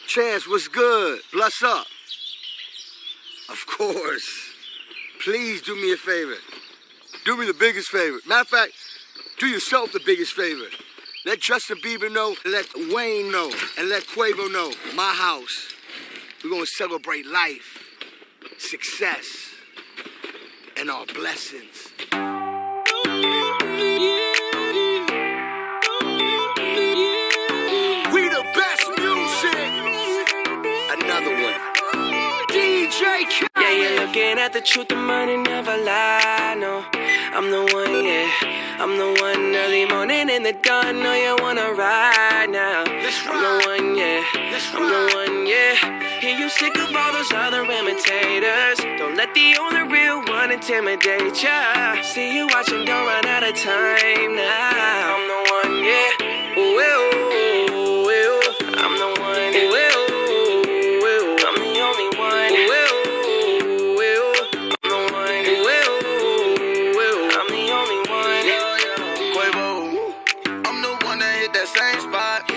Chance, what's good? Bless up. Of course. Please do me a favor. Do me the biggest favor. Matter of fact, do yourself the biggest favor. Let Justin Bieber know, let Wayne know, and let Quavo know. My house. We're gonna celebrate life, success, and our blessings. We the best music. Another one. DJ Keynote. Yeah, you're looking at the truth, the money never lie, no. I'm the one, yeah. I'm the one early morning in the dawn, know you wanna ride now. I'm the one, yeah. I'm the one, yeah. Hear you sick of all those other imitators. Don't let the only real one intimidate ya. See you watching, don't run out of time now. I'm the one, yeah. Ooh, ooh, ooh, ooh. I'm the one, ooh, ooh, ooh. I'm the only one, ooh, ooh, ooh. I'm the one, ooh, ooh, ooh. I'm the only one. Quavo, I'm the one that hit that same spot.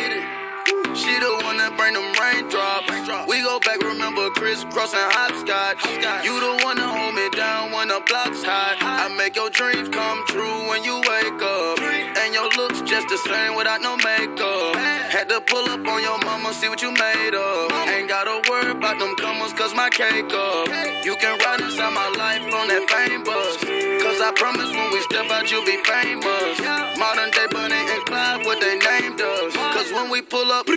She the one that bring them raindrops. We go back, remember crisscross and hopscotch. You the one that hold me down when the block's hot. I make your dreams come true when you wake up. And your looks just the same without no makeup. Had to pull up on your mama, see what you made of. Ain't gotta worry about them comers, cause my cake up. You can ride inside my life on that fame bus. Cause I promise when we step out, you'll be famous. Modern day Bunny and Clyde, what they named us. Cause when we pull up,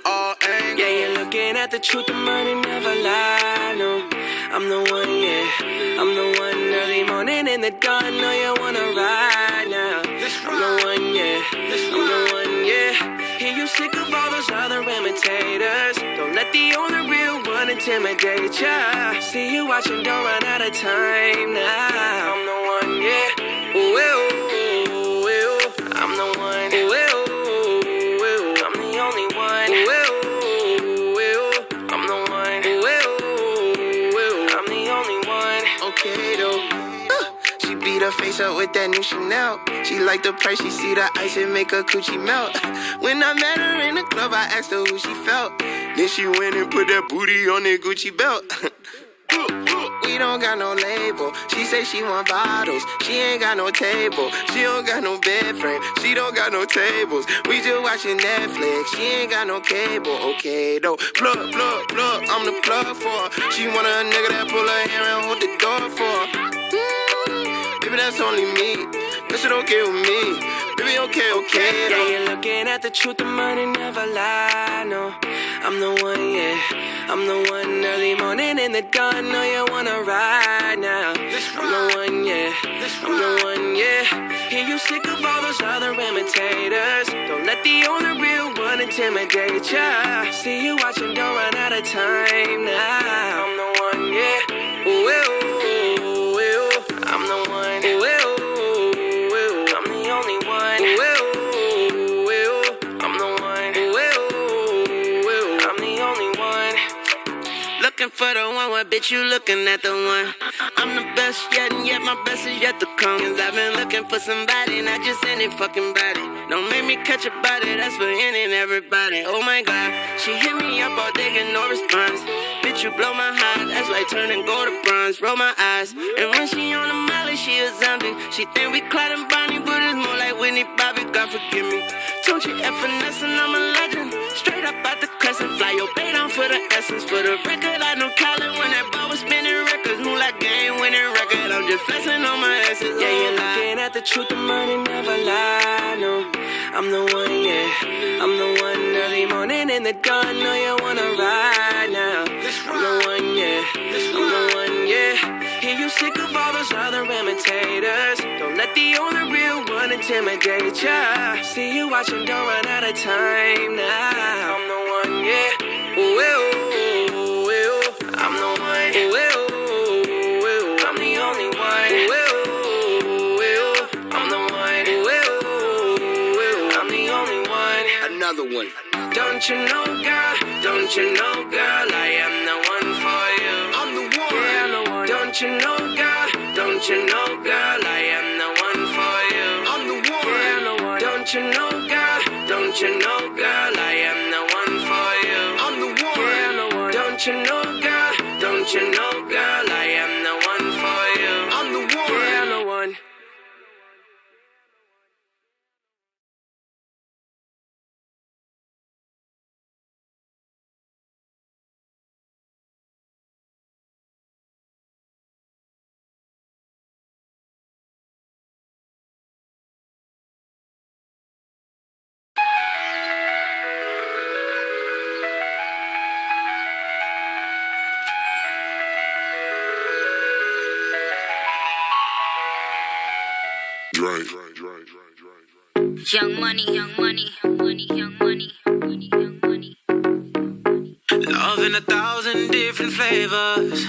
all angles. Yeah, you're looking at the truth, the money never lie, no. I'm the one, yeah. I'm the one early morning in the dawn, know you wanna ride now. I'm the one, yeah. I'm the one, yeah. Hear you sick of all those other imitators. Don't let the only real one intimidate ya. See you watching, don't run out of time now. I'm the one, yeah. Ooh, ooh, ooh, ooh. I'm the one, ooh, ooh, ooh. I'm the only one, ooh, ooh, ooh. I'm the one, ooh, ooh, ooh. I'm the only one. Okay though, she beat her face up with that new Chanel. She like the price, she see the ice and make her coochie melt. When I met her in the club, I asked her who she felt. Then she went and put that booty on that Gucci belt. We don't got no label. She say she want bottles. She ain't got no table. She don't got no bed frame. She don't got no tables. We just watching Netflix. She ain't got no cable. Okay though, plug, plug, plug. I'm the plug for her. She want a nigga that pull her hair and hold the door for her. Baby, that's only me. That shit okay with me. Baby, okay, okay though. Yeah, you're looking at the truth, the money never lie, no. I'm the one, yeah. I'm the one early morning in the dawn, know you wanna ride now. I'm the one, yeah. I'm the one, yeah. Hear you sick of all those other imitators. Don't let the only real one intimidate ya. See you watching, don't run out of time now. I'm the one, yeah. Ooh, ooh, ooh. I'm the one, ooh, ooh, ooh. I'm the only one, ooh, ooh, ooh. I'm the one, ooh, ooh, ooh. I'm the only one. Looking for the one, what bitch you looking at the one? I'm the best yet, and yet my best is yet to come. Cause I've been looking for somebody, not just any fucking body. Don't make me catch a body, that's for any and everybody. Oh my god, she hit me up all day, get no response. Bitch, you blow my heart, that's like turning gold to bronze. Roll my eyes, and when she on the molly, she a zombie. She think we Clyde and Bonnie, but it's more like Whitney Bobby, God forgive me. Don't you F finesse and I'm a legend. Straight up out the crescent, fly your bait on for the essence. For the record, I know Colin when that ball was spinning records. Move like game winning record, I'm just flexing on my essence. Yeah, you're looking at the truth, the money never lie, no. I'm the one, yeah. I'm the one early morning in the dawn, know you wanna ride now. I'm the one, yeah. I'm the one, yeah. Hear you sick of all those other imitators. Don't let the only real one intimidate ya. See you watching, don't run out of time now. I'm the one, yeah. Ooh, ooh, ooh, ooh. I'm the one, ooh, ooh, ooh. I'm the only one, ooh, ooh, ooh. I'm the one, ooh, ooh, ooh. I'm the only one. Another one. Don't you know, girl? Don't you know, girl? I am the one for you. I'm the one. Yeah, I'm the one. Don't you know, girl? Don't you know, girl? I am the one for you. I'm the one. Yeah, I'm the one. Don't you know, girl? Don't you know, girl? I am the one for you. I'm the Young money, young money, young money, young money, young money, young money. Love in 1,000 different flavors.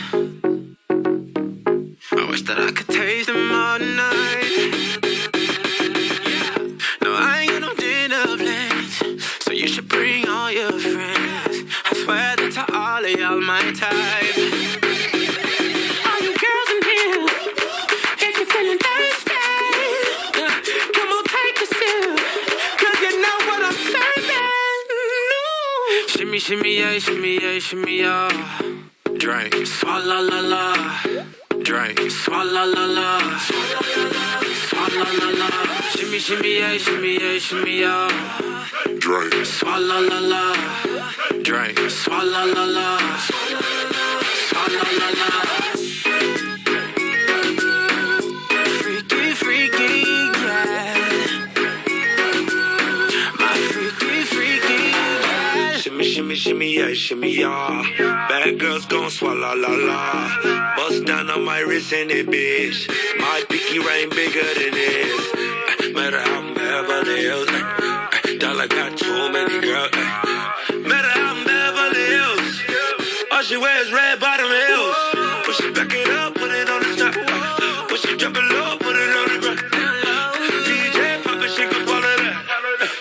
I wish that I could taste them all night. No, I ain't got no dinner plans, so you should bring all your friends. I swear that to all of y'all my type. All you girls in here, if you're feeling thirsty, come on, take a sip, 'cause you know what I'm serving. Shimmy, shimmy, yeah, shimmy, yeah, shimmy, yeah. Drink, swalla la la. Drink, swalla la la. Swalla la la. Shimmy, shimmy, yeah, shimmy, yeah, shimmy, yeah. Drink, swalla la la. Drink, swalla la la. Swalla la la. Freaky, freaky, yeah. My freaky, freaky, yeah. Shimmy, shimmy, shimmy, yeah, shimmy, yeah. Bad girls gon' swallow la la. Bust down on my wrist and it, bitch. My pinky ring bigger than this. Matter how I'm Beverly Hills. Dollar got too many girls. Matter how I'm Beverly Hills. All she wears red bottom heels. When she back it up, put it on the top. When she drop it low, put it on the ground. DJ pop it, she gon' swallow that.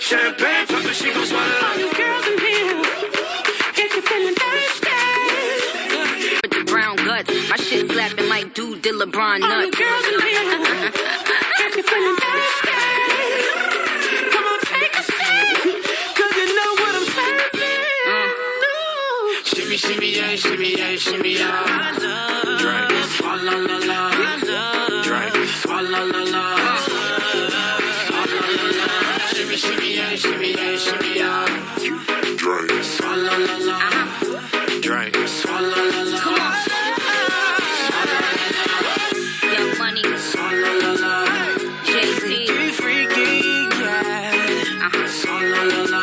Champagne pop it, she gon' swallow that. All you girls in here, if you're feeling thirsty. With the brown guts, my shit slapping like dude did LeBron nuts. All you girls in here, if you're feeling thirsty, come on, take a sip, 'cause you know what I'm serving. Shimmy, shimmy, yeah, shimmy, yeah, shimmy, yeah. Drink, swalla la la. Drink, swalla la la. Swalla la la. Shimmy, shimmy, yeah, shimmy, yeah, shimmy, yeah. Drink, swalla la la. Drink, swalla la la. Come on. Young money, Swalla la la. Jay-Z. Freaky, freaky, yeah. Swalla la la.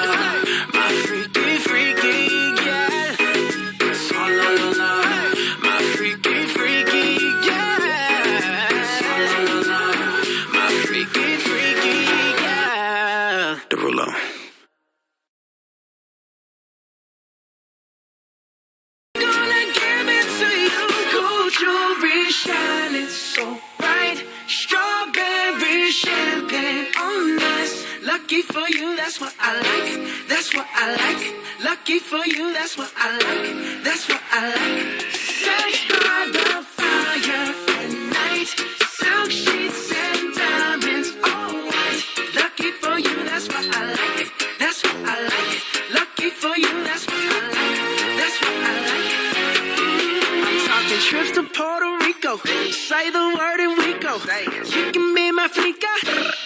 My freaky, freaky, yeah. Swalla la la. My freaky, freaky, yeah. Swalla la la. My freaky, freaky, yeah. The ruler. Gonna give it to you. Gold jewelry shining so bright. Strawberry champagne on us. Lucky for you, that's what I like. That's what I like. Lucky for you, that's what I like. That's what I like. Sex by the fire at night. Silk sheets and diamonds, all white. Lucky for you, that's what I like. That's what I like. Lucky for you, that's what I like. That's what I like. I'm talking trips to Puerto Rico. Say the word and we go. You can be my flica.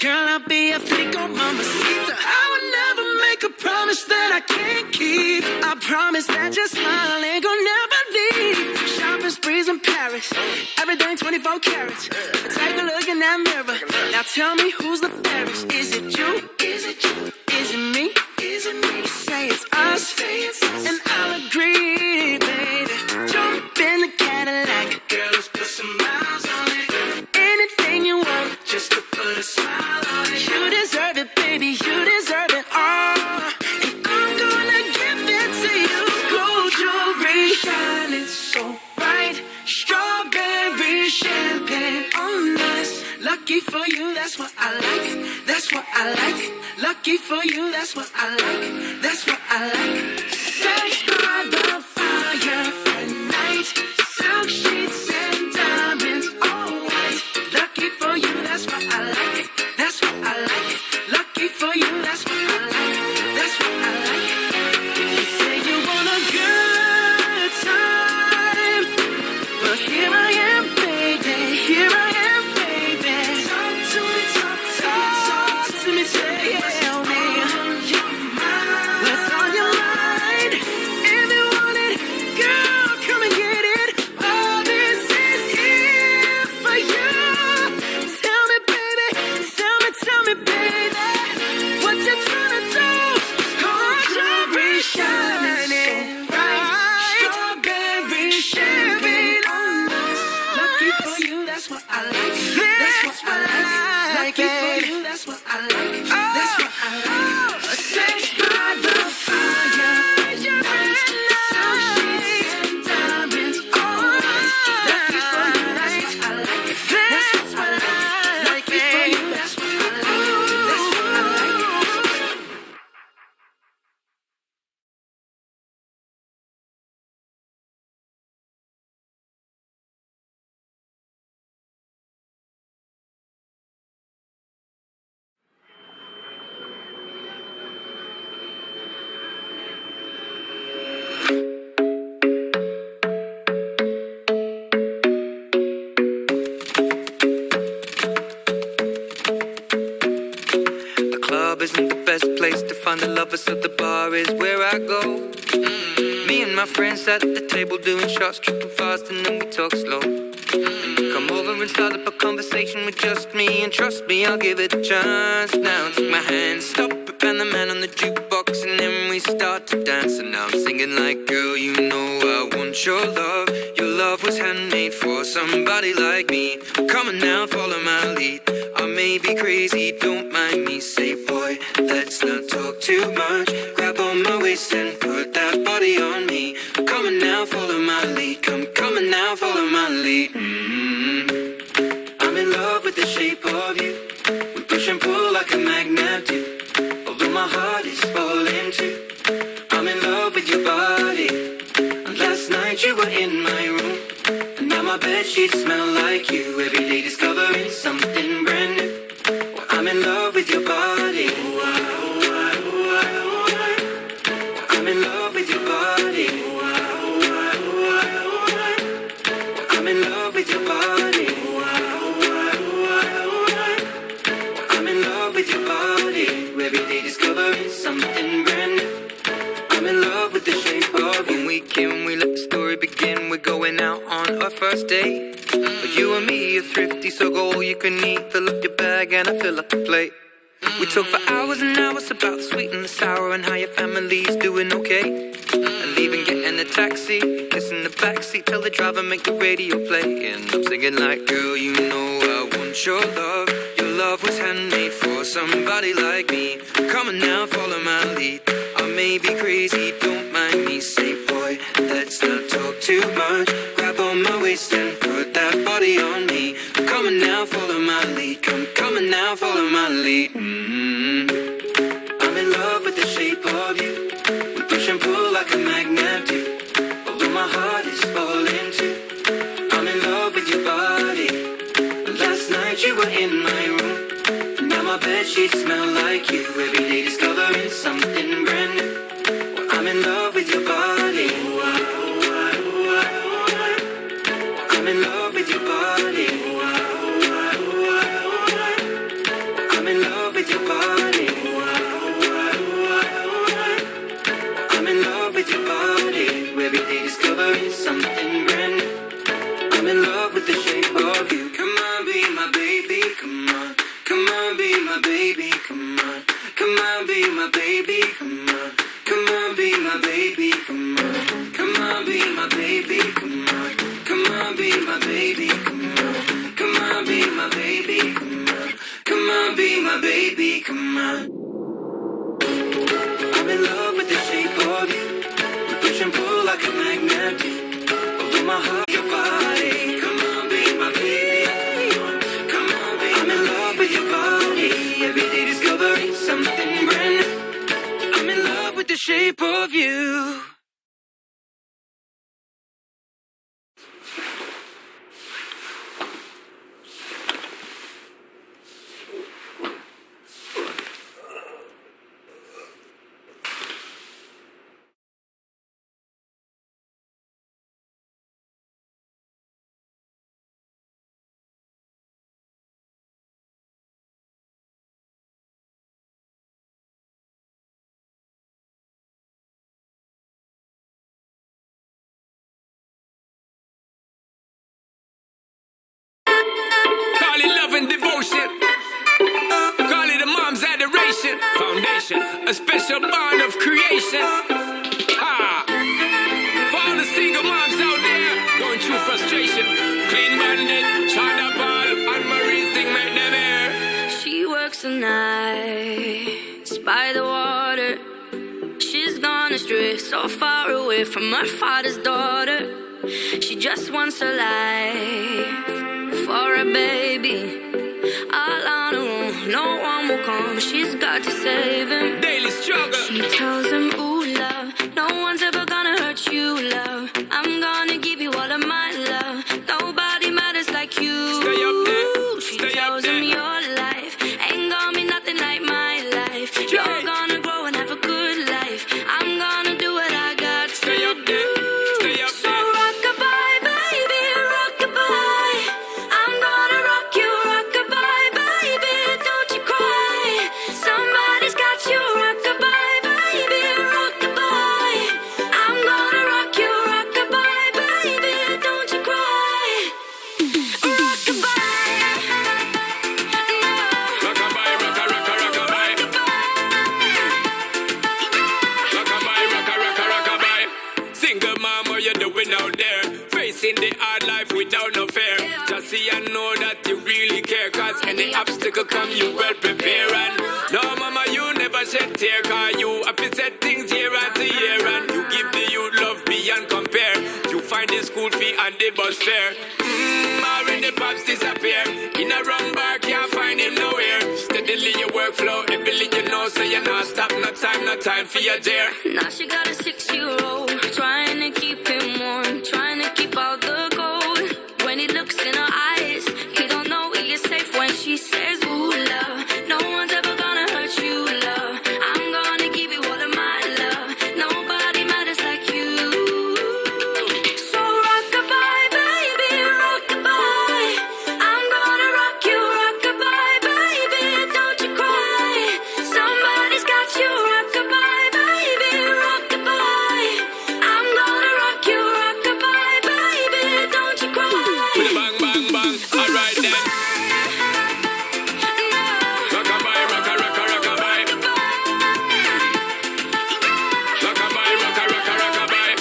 Girl, I'll be a flico, mamacita. I would never make a promise that I can't keep. I promise that your smile ain't gonna never leave. Shopping sprees in Paris. Everything 24 carats. Take a look in that mirror. Now tell me who's the fairest. Is it you? Is it you? Is it me? Is it me? Say it's us. And I'll agree, baby. Jump in the Cadillac. Girl, let's put some miles on it. Anything you want, just to put a smile on it. You deserve it, baby. You deserve it all. And I'm gonna give it to you. Gold jewelry shining so bright. Strawberry champagne on us. Lucky for you, that's what I like. That's what I like. Lucky for you, that's what I like. That's what I like. Sex by the fire at night. Silk sheets and diamonds, all white. Lucky for you, that's what I like. That's what I like. Lucky for you, that's what I like. That's what I like. You say you want a good time, but here I am, baby. Here I am, baby. Talk to me, talk to me, tell me what's on your mind. If you want That's what I like. Sex by the fire. Associates and diamonds. All that before you. That's what I like. That's what I like. Like before you. That's what I like. That's what I like. The club isn't the best place to find the lovers, so the bar is where I go. Me and my friends at the table doing shots, tripping fast, and then we talk slow. And you come over and start up a conversation with just me, and trust me, I'll give it a chance. Now take my hand, stop it, and the man on the jukebox, and then we start to dance. And now I'm singing like, girl, you know I want your love. Your love was handmade for somebody like me. Come on now, follow my lead. I may be crazy, don't mind me. Say, boy, let's not talk too much. Grab on my waist and put that body on me. Come on now, follow my lead. Come on now, follow my lead. I'm in love with the shape of you. We push and pull like a magnet do. Although my heart is falling too. I'm in love with your body. And last night you were in my room. And now my bedsheets smell like you. Every day discovering something brand new. Well, I'm in love with your body. I'm in love with your body. I'm in love with your body. I'm in love with your body. Every day discovering something brand new. I'm in love with the shape of you. When we can, we let the story begin. We're going out on our first date. But you and me are thrifty, so go all you can eat. Fill up your bag and I fill up the plate. We talk for hours and hours about the sweet and the sour and how your family's doing okay. And leaving, getting a taxi, kissing the backseat, tell the driver make the radio play. And I'm singing like, girl, you know I want your love. Your love was handmade for somebody like me. Come on now, follow my lead. I may be crazy, don't mind me. Say, boy, let's not talk too much. Grab on my waist and put that body on me. Come on now, follow my lead. Come on now, follow my lead. I'm in love with the shape of you. We push and pull like a magnet do. Although my heart is falling too. I'm in love with your body. Last night you were in my room. And now my bedsheets smell like you. Every day discovering something brand new. Well, I'm in love with your body. I'm in love with your body. I'm in love with your body. I'm in love with your body. Every day discovering something brand new. I'm in love with the shape of you. Come on, be my baby, come on. Come on, be my baby, come on. Come on, be my baby, come on. Come on, be my baby, come on. Come on, be my baby, come on. Come on, be my baby, come on. Come on, be my baby, come on. Come on, be my baby, come on. I'm in love with the shape of you. We push and pull like a magnet do. Although my heart, your body. Come on, be my baby, come on. Come on, be. I'm in love with your body. Every day discovering something brand new. I'm in love with the shape of you. Call it love and devotion. Call it a mom's adoration. Foundation, a special bond of creation. Ha! For all the single moms out there going through frustration. Clean Bandit, China Ball, and Marie thing make them air. She works some nights by the water. She's gone astray, so far away from her father's daughter. She just wants a life for a baby. All on her own, no one will come. She's got to save him. Daily struggle. She tells him, ooh, love, no one's ever gonna hurt you, love. I'm gonna give you all of my love. Nobody matters like you. Stay up there. She Stay tells up there. him your life ain't gonna be nothing like my life. You're gonna grow and have a good life. I'm gonna do what I got to Stay up do. there. Stay up So there. rock-a-bye, baby, rock-a-bye. I'm gonna rock you, rock-a-bye, baby, don't you cry. Somebody's got you, rock-a-bye, baby, rock-a-bye. I'm gonna rock you, rock-a-bye, baby, don't you cry. Rock-a-bye. Rock-a-bye, rock-a-rock-a-rock-a-bye. Rock-a-bye, rock-a-rock-a-rock-a-bye. Single mom, what you doing out there? Facing the hard life without no fear. Just see and know that you really care. Cause any obstacle come, you well prepare. And no, mama, you never shed tear. Cause you have to set things year after year. And you give the youth love beyond compare. You find the school fee and the bus fare. When the pops disappear, in a wrong bar, can't find him nowhere. Steadily your workflow, everything you know, so you're not stop, no time for your dear. Now she got a 6-year-old, trying to keep him warm, trying to keep out the cold. When he looks in her eyes, he don't know he is safe when she says, ooh, love, no one's ever gonna hurt you, love. I'm gonna give you all of my love. Nobody matters like you. So rock-a-bye, baby, rock-a-bye. I'm gonna rock you, rock-a-bye, baby, don't you cry. Somebody's got you, rock-a-bye, baby, rock-a-bye. I'm gonna rock you, rock-a-bye, baby, don't you cry. With a bang, bang, bang, alright then. Rock-a-bye, rock-a-rock-a-rock-a-bye. Rock-a-bye, rock-a-rock-a-rock-a-bye.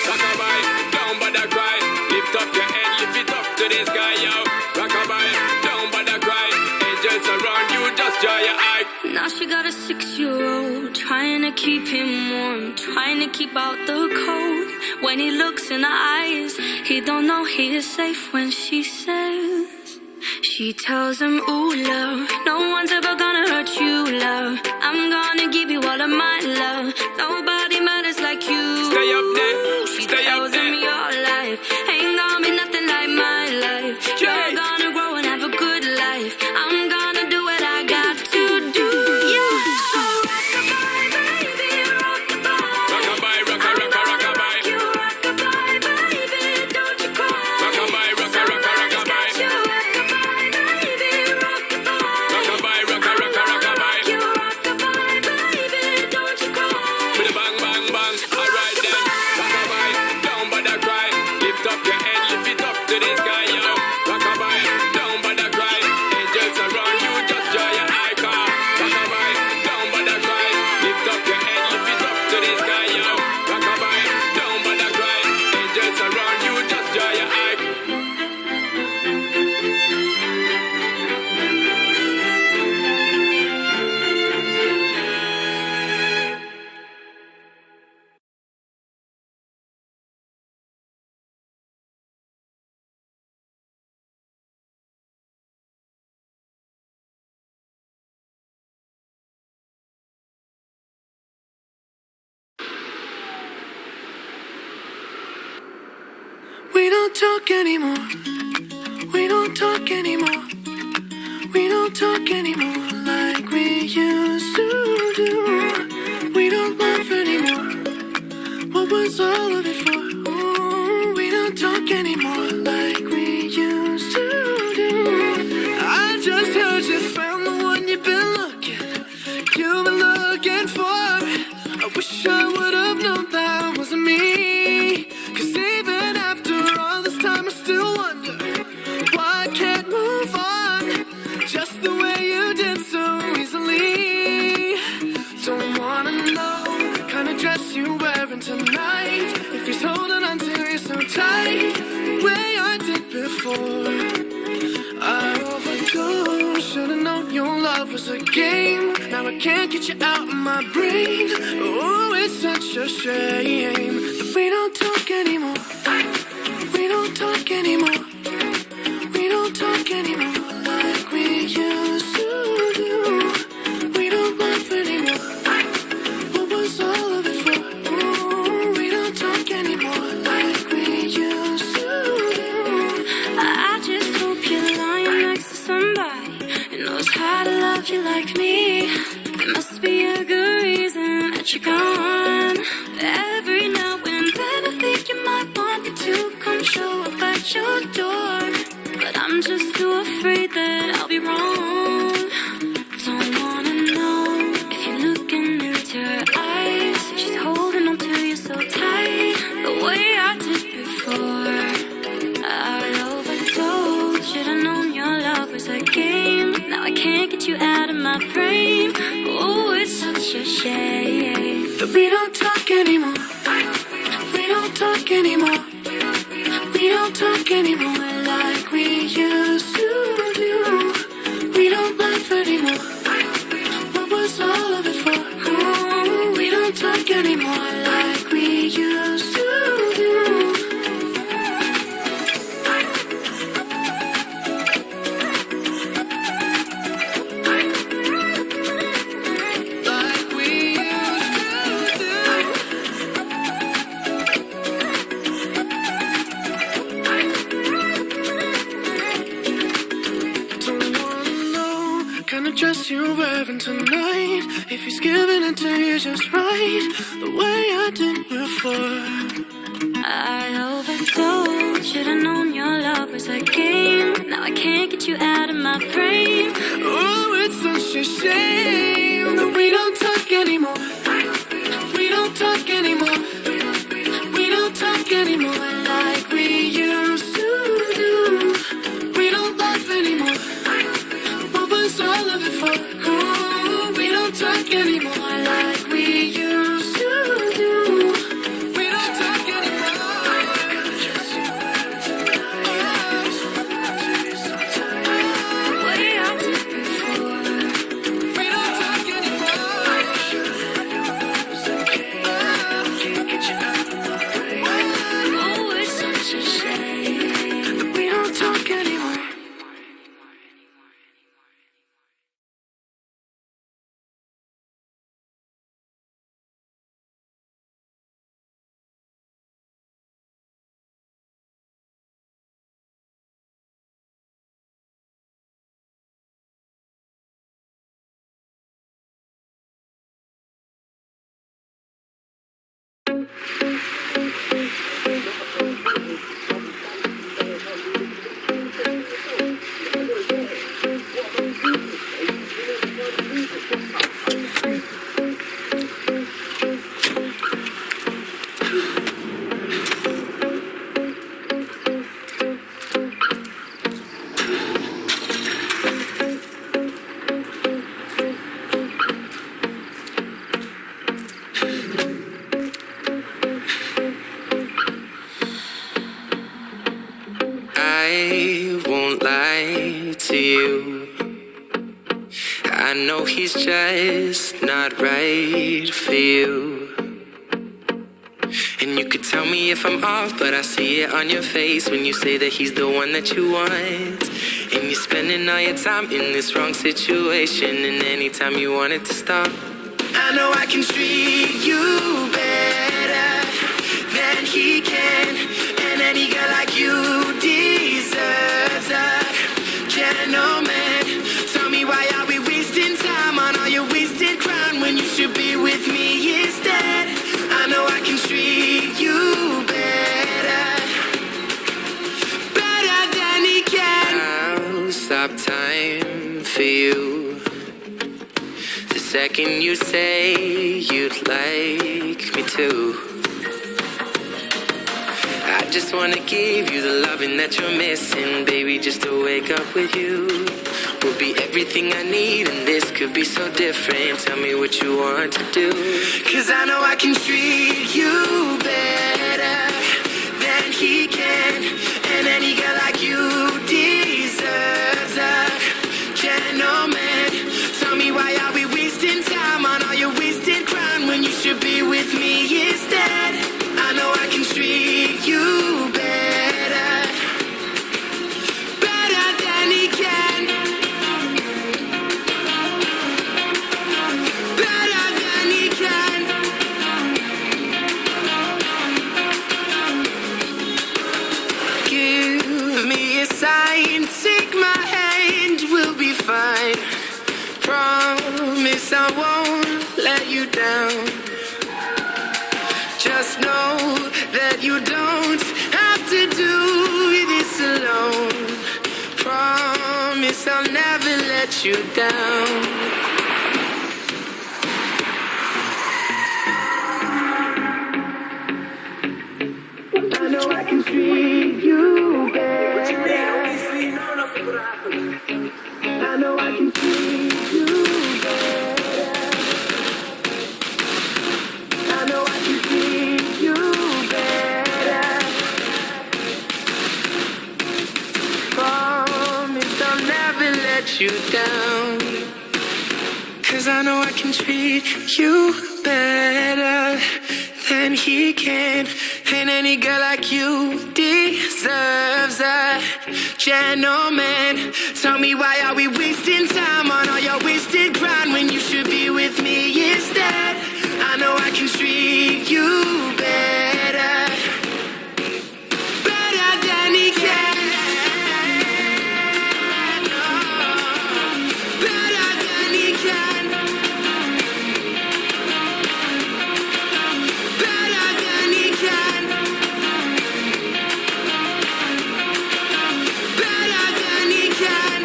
Rock-a-bye, don't bother cry. Lift up your head, lift it up to the sky, yo. Rock-a-bye, don't bother cry. Angels around you, just dry your eye. Now she got a 6-year-old, trying to keep him warm, trying to keep out the cold. When he looks in her eyes, he don't know he is safe when she says. She tells him, ooh, love, no one's ever gonna hurt you, love. I'm gonna give you all of my love. Nobody matters like you. Stay up there, She stay up tells him there. your life ain't gonna be nothing like my life. You're gonna grow and have a good life. I'm gonna do what I got to do. Yeah. So rock-a-bye, baby, rock-a-bye. Rock-a-bye, rock-a-rock-a-rock-a-bye. You rock-a-bye, baby, don't you cry. Rock-a-bye, rock-a-rock-a-rock-a-bye. You rock-a-bye, baby, rock-a-bye. Rock-a-bye, rock-a-rock-a-rock-a-bye. You rock-a-bye, baby, don't you cry. With a bang, bang, bang, alright then. Rock-a-bye, don't bother cry. Lift up your head, lift it up to the sky, yo. Rock-a-bye, don't bother cry. Angels around you, just dry your eye, car. Rock-a-bye, don't bother cry. Lift up your head, lift it up to the sky, yo. Rock-a-bye, don't bother cry. Angels around you, just dry your eye. We don't talk anymore. We don't talk anymore. We don't talk anymore like we used to do. We don't laugh anymore. What was all of it for? Ooh, we don't talk anymore like we used to do. I just heard you found the one you've been looking for. I wish I would have known that wasn't me. 'Cause even after all this time I still wonder why I can't move on just the way you did so easily. Don't wanna know the kind of dress you're wearing tonight, if he's holding on to you so tight the way I did before. I overdosed, should've known your love was a game. Now I can't get you out of my brain. Oh, it's such a shame that we don't talk anymore. We don't talk anymore. We don't talk anymore like we used to do. We don't laugh anymore. What was all of it for? Oh, we don't talk anymore like we used to do. I just hope you're lying next to somebody who knows how to love you like me. There must be a good reason that you're gone. Every now and then I think you might want me to come show up at your door, but I'm just too afraid that I'll be wrong. Don't wanna know if you're looking into her eyes, if she's holding on to you so tight, the way I did before. I overdosed. Should've known your love was a game. Now I can't get you out of my brain. Oh, it's such a shame That we don't talk anymore. We don't talk anymore. We don't talk anymore like we used to do. We don't laugh anymore. What was all of it for? Oh, we don't talk anymore like we used to do. Dress you're wearing tonight, if he's giving it to you just right, the way I did before. I overdosed. Should've known your love was a game. Now I can't get you out of my brain. Oh, it's such a shame that we don't talk anymore. We don't talk anymore. We don't talk anymore like we used to do. We don't laugh anymore. What was all of it for? Oh, we don't talk anymore like we used to do. We don't talk anymore. The way I did before. We don't talk anymore. Oh, it's such a shame that we don't talk anymore. I won't lie to you. I know he's just not right for you. And you could tell me if I'm off, but I see it on your face when you say that he's the one that you want. And you're spending all your time in this wrong situation, and anytime you want it to stop, I know I can treat you better than he can, and any girl like you deserves a gentleman. Tell me, why are we wasting time on all your wasted crown when you should be with me instead? I know I can treat you better than he can. I'll stop time for you the second you say you'd like me to. I just wanna give you the loving that you're missing, baby. Just to wake up with you will be everything I need, and this could be so different. Tell me what you want to do, 'cause I know I can treat you better than he can, and any girl like you deserves a gentleman. So I won't let you down. Just know that you don't have to do this alone. Promise I'll never let you down. I know I can treat you better. I know I can treat you better. I know I can treat you better. Promise I'll never let you down. 'Cause I know I can treat you better than he can. And any girl like you deserves a gentleman. Tell me, why are we wasting time on all your wasted grind when you should be with me instead? I know I can treat you better, better than he can. Better than he can. Better than he can. Better than he can.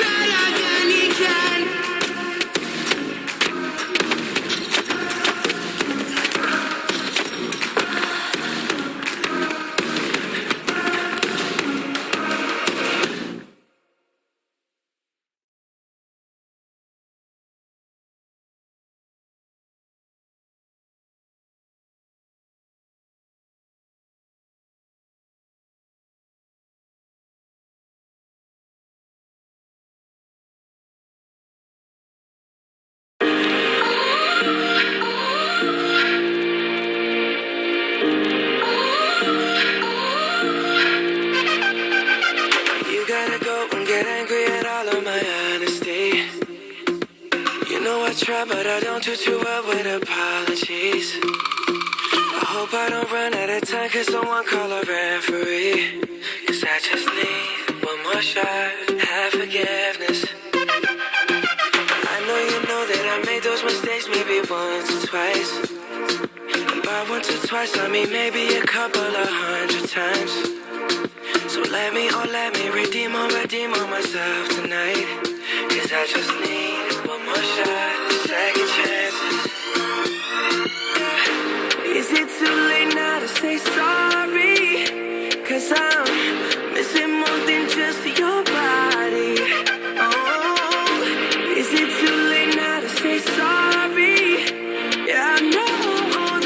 Better than he can. You gotta go and get angry at all of my honesty. You know I try, but I don't do too well with apologies. I hope I don't run out of time, 'cause someone call a referee. 'Cause I just need one more shot, have forgiveness. I know you know that I made those mistakes maybe once or twice. And by once or twice, I mean maybe a couple of 100 times. So let me redeem on myself tonight. 'Cause I just need one more shot, second chances. Yeah. Is it too late now to say sorry? 'Cause I'm missing more than just your body. Oh, is it too late now to say sorry? Yeah, I know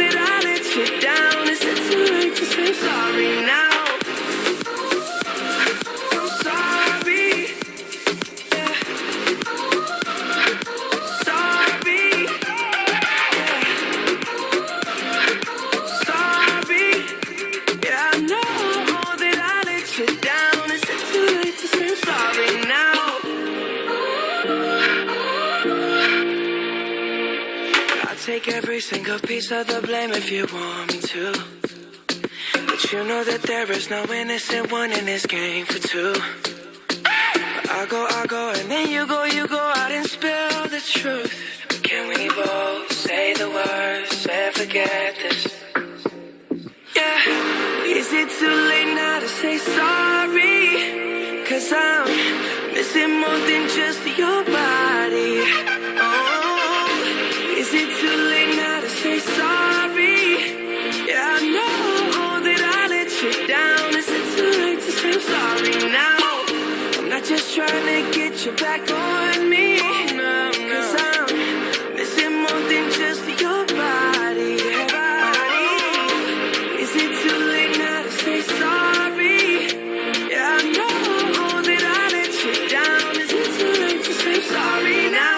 that I let you down. Is it too late to say sorry now? Take every single piece of the blame if you want me to. But you know that there is no innocent one in this game for two. But I go, and then you go out and spill the truth. But can we both say the words and forget this? Yeah, is it too late now to say sorry? 'Cause I'm missing more than just your body. Is it too late now to say sorry? Yeah, I know that I let you down. Is it too late to say sorry now? I'm not just trying to get you back on me. 'Cause I'm missing more than just your body. Is it too late now to say sorry? Yeah, I know that I let you down. Is it too late to say sorry now?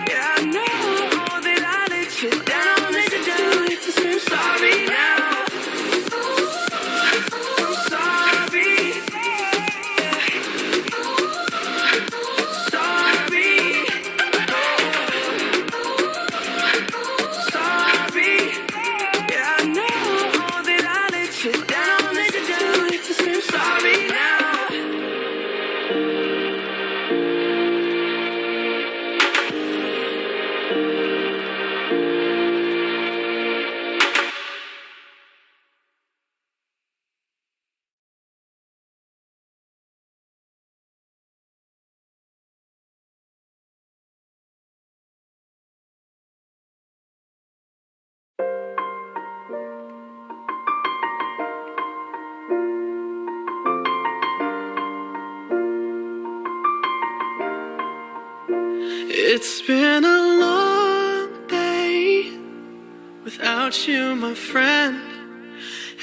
Yeah, I know. It's been a long day without you, my friend,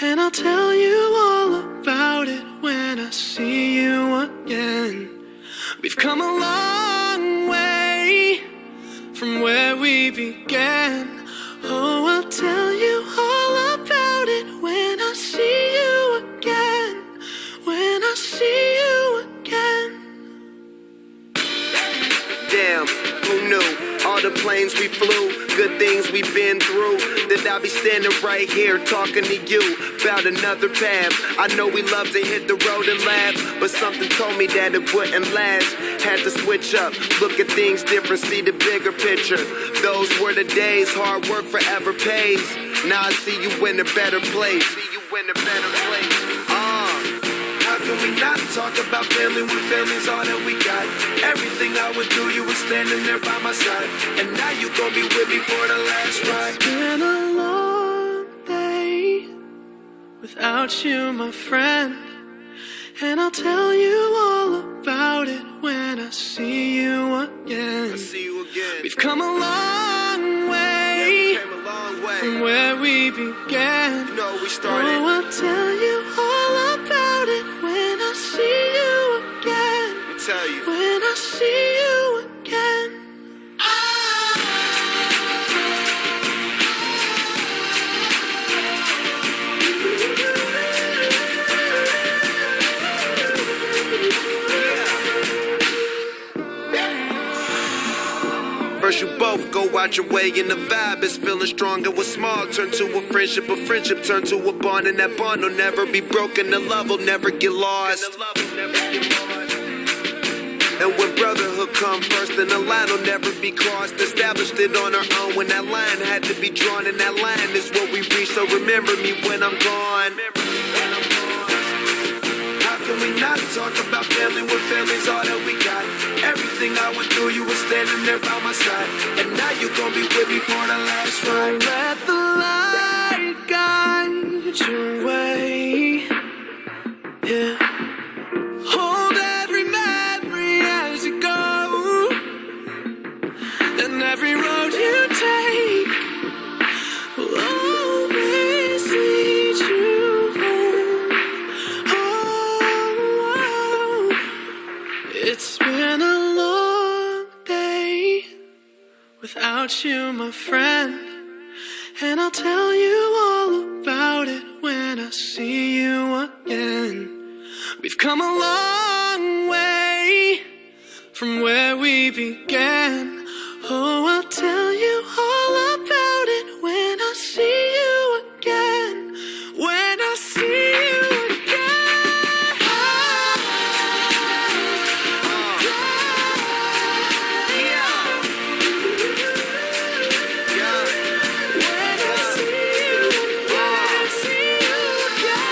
and I'll tell you all about it when I see you again. We've come a long way from where we began. Oh, I'll tell you all about it when I see you again. When I see you again. Damn, who knew? All the planes we flew, good things we've been through. That I'll be standing right here talking to you about another path. I know we love to hit the road and laugh, but something told me that it wouldn't last. Had to switch up, look at things different, see the bigger picture. Those were the days, hard work forever pays. Now I see you in a better place. How can we not talk about family when family's all that we got? Everything I would do, you were standing there by my side. And now you gon' be with me for the last ride. It's been a long day without you, my friend, and I'll tell you all about it when I see you again. We've come a long way, from where we began. You know we started. Oh, I'll tell you all about it when I see you again. Tell you. When I see you again. First you both go out your way and the vibe is feeling strong. And what's small turn to a friendship turn to a bond. And that bond will never be broken, the love will never get lost. And when brotherhood come first, then the line will never be crossed. Established it on our own when that line had to be drawn. And that line is what we reach, so remember me when I'm gone. How can we not talk about family when family's all that we got? Everything I would do, you were standing there by my side. And now you gon' be with me for the last ride. Let the light guide your way. Yeah. Hold every memory as you go, and every road you take will always lead you home. Oh, it's been a long day without you, my friend, and I'll tell you all about it when I see you again. We've come a long way from where we began. Oh, I'll tell you all about it when I see you again. When I see you again. When I see you again, see you again.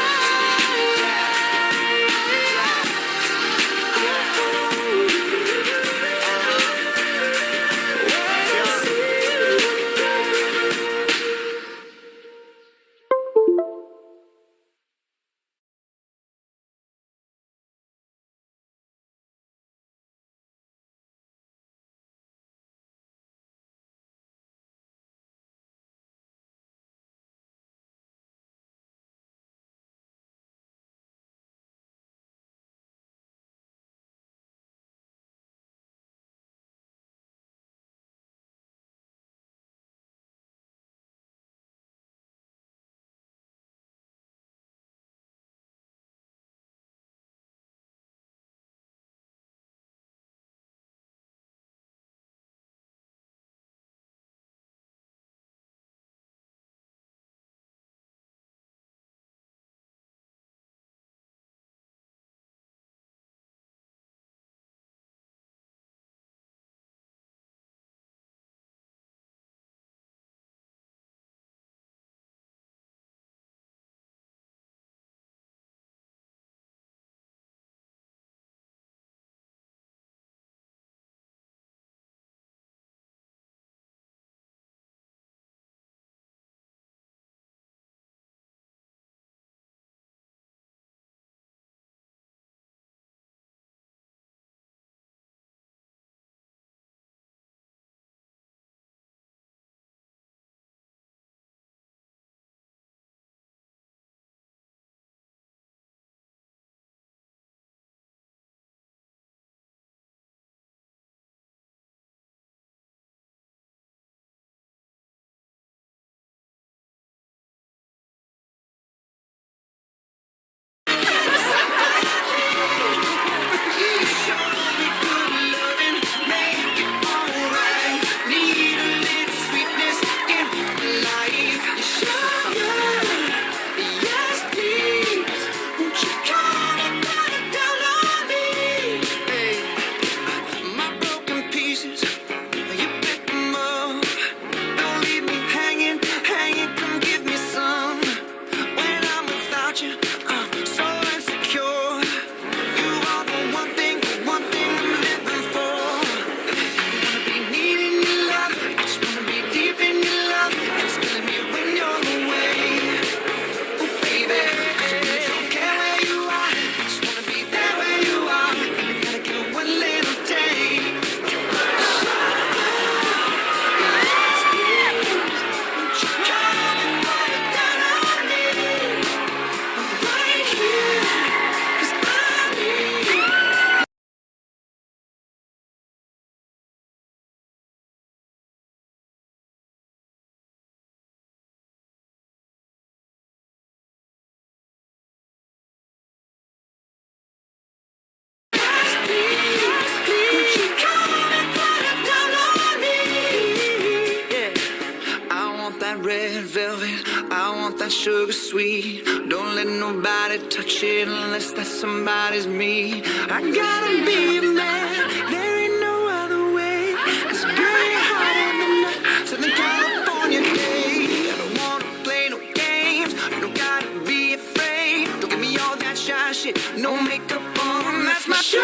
that red velvet. I want that sugar sweet. Don't let nobody touch it unless that somebody's me. I gotta be a man, there ain't no other way. It's pretty hot in the night, Southern California day. I don't wanna play no games, you don't gotta be afraid. Don't give me all that shy shit, no makeup on, that's my sugar.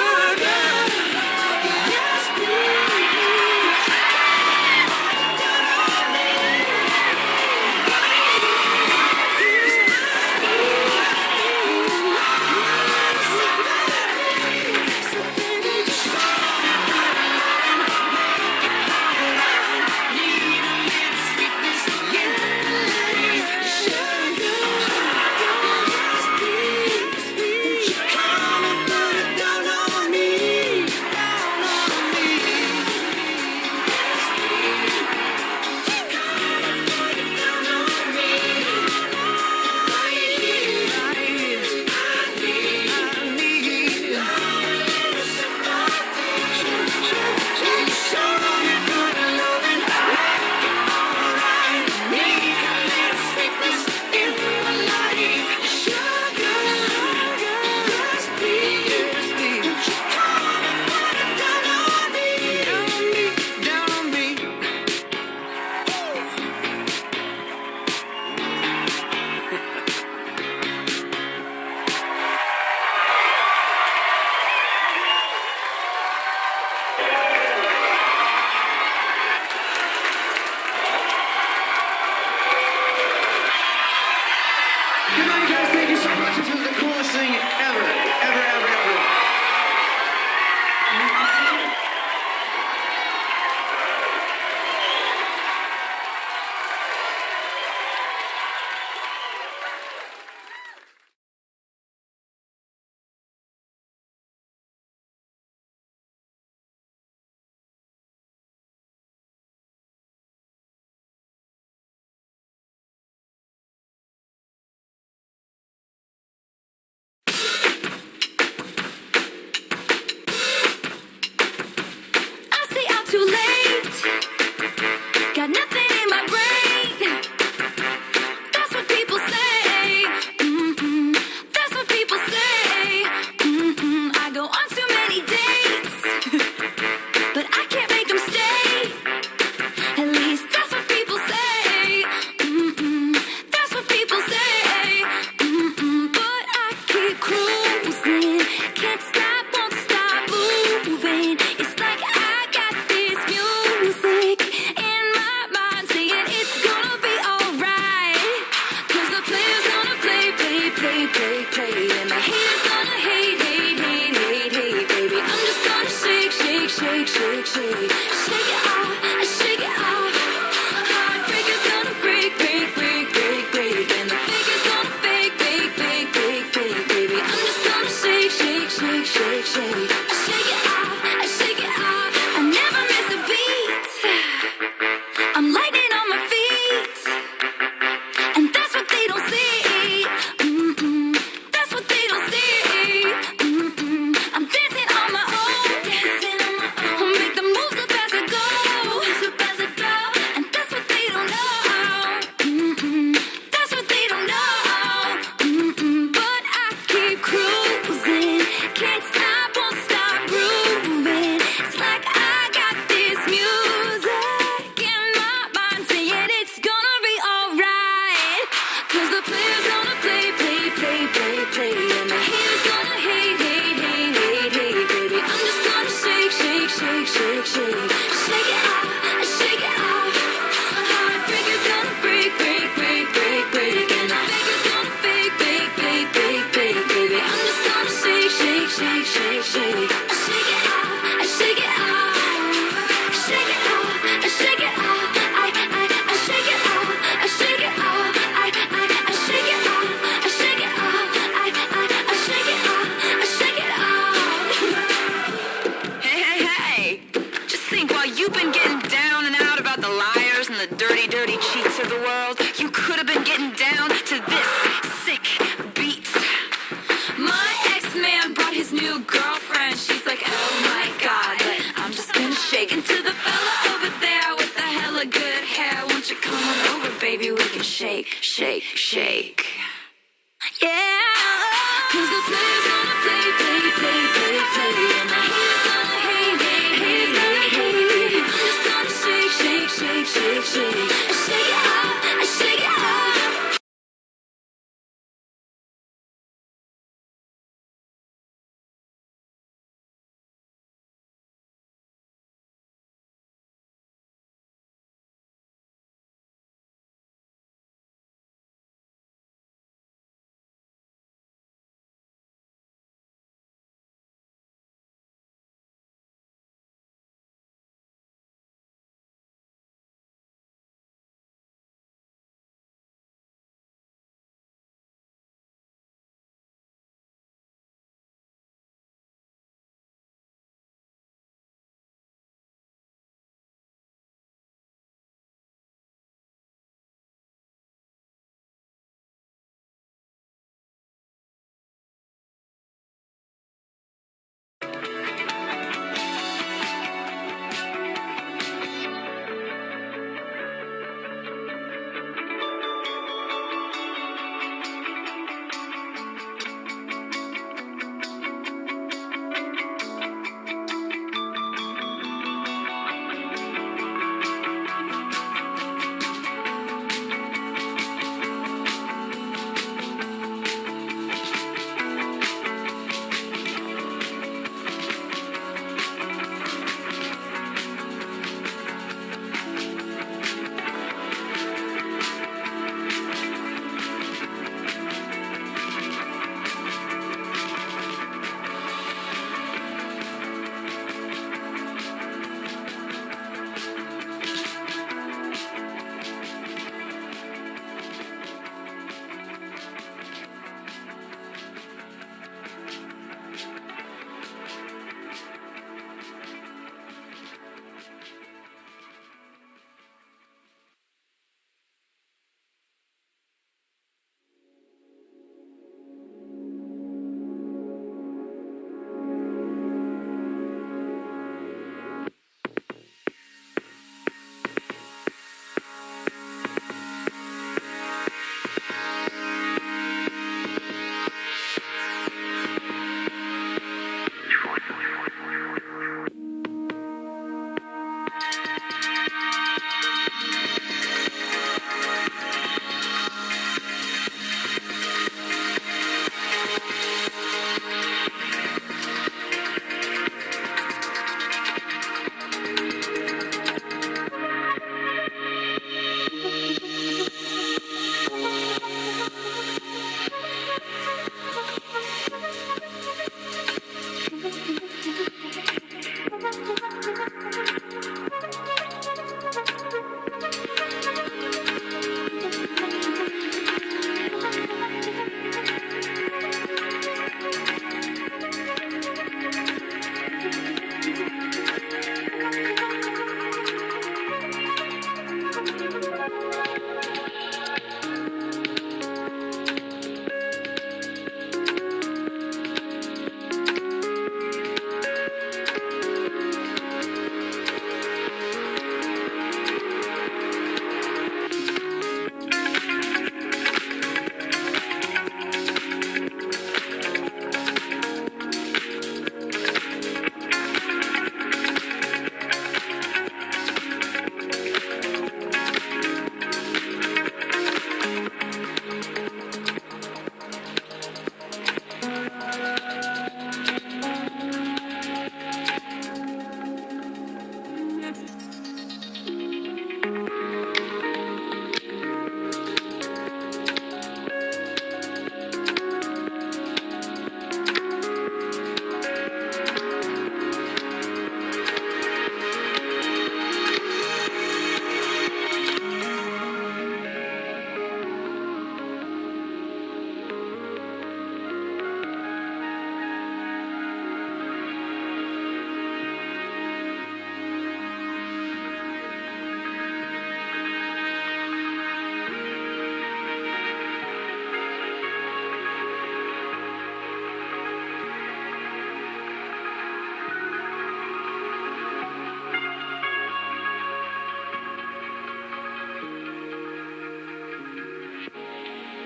Yes, please. Shaking to the fella over there with the hella good hair. Won't you come on over, baby? baby, we can shake, shake, shake. Yeah, 'cause the players gonna play, play, play, play, play. And the haters gonna hate, hate, hate, hate, hate. I'm just gonna shake, shake, shake, shake, shake. Shake it up, shake it up.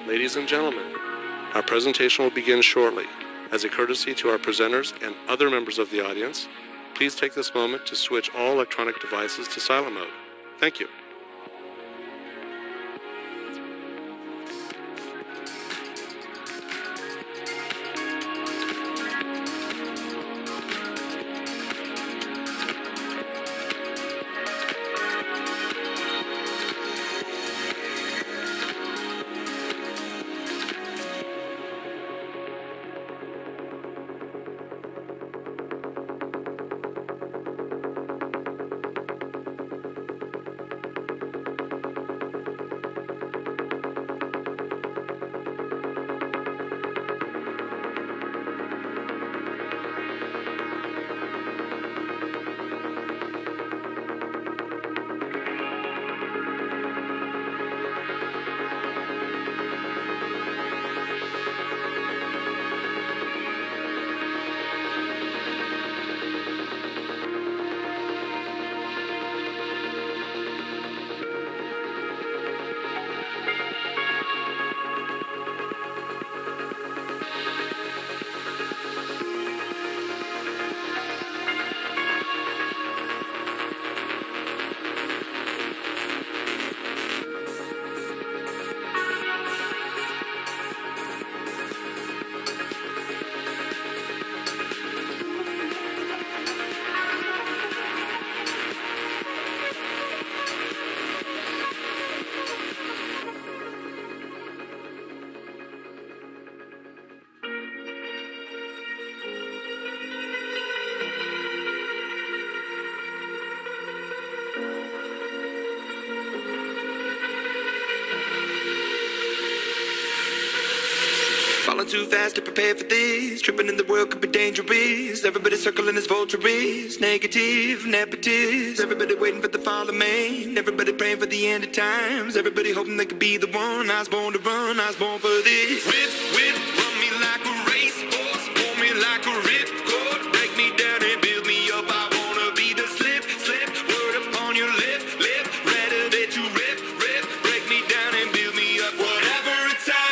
Ladies and gentlemen, our presentation will begin shortly. As a courtesy to our presenters and other members of the audience, please take this moment to switch all electronic devices to silent mode. Thank you. Falling too fast to prepare for this. Tripping in the world could be dangerous. Everybody circling as vultures. Negative, nepotist. Everybody waiting for the fall of man. Everybody praying for the end of times. Everybody hoping they could be the one. I was born to run, I was born for this. Whip, whip, run me like a racehorse. Pull me like a ripcord. Break me down and build me up. I wanna be the slip, slip. Word upon your lip, lip. Rather that you rip, rip. Break me down and build me up. Whatever it takes.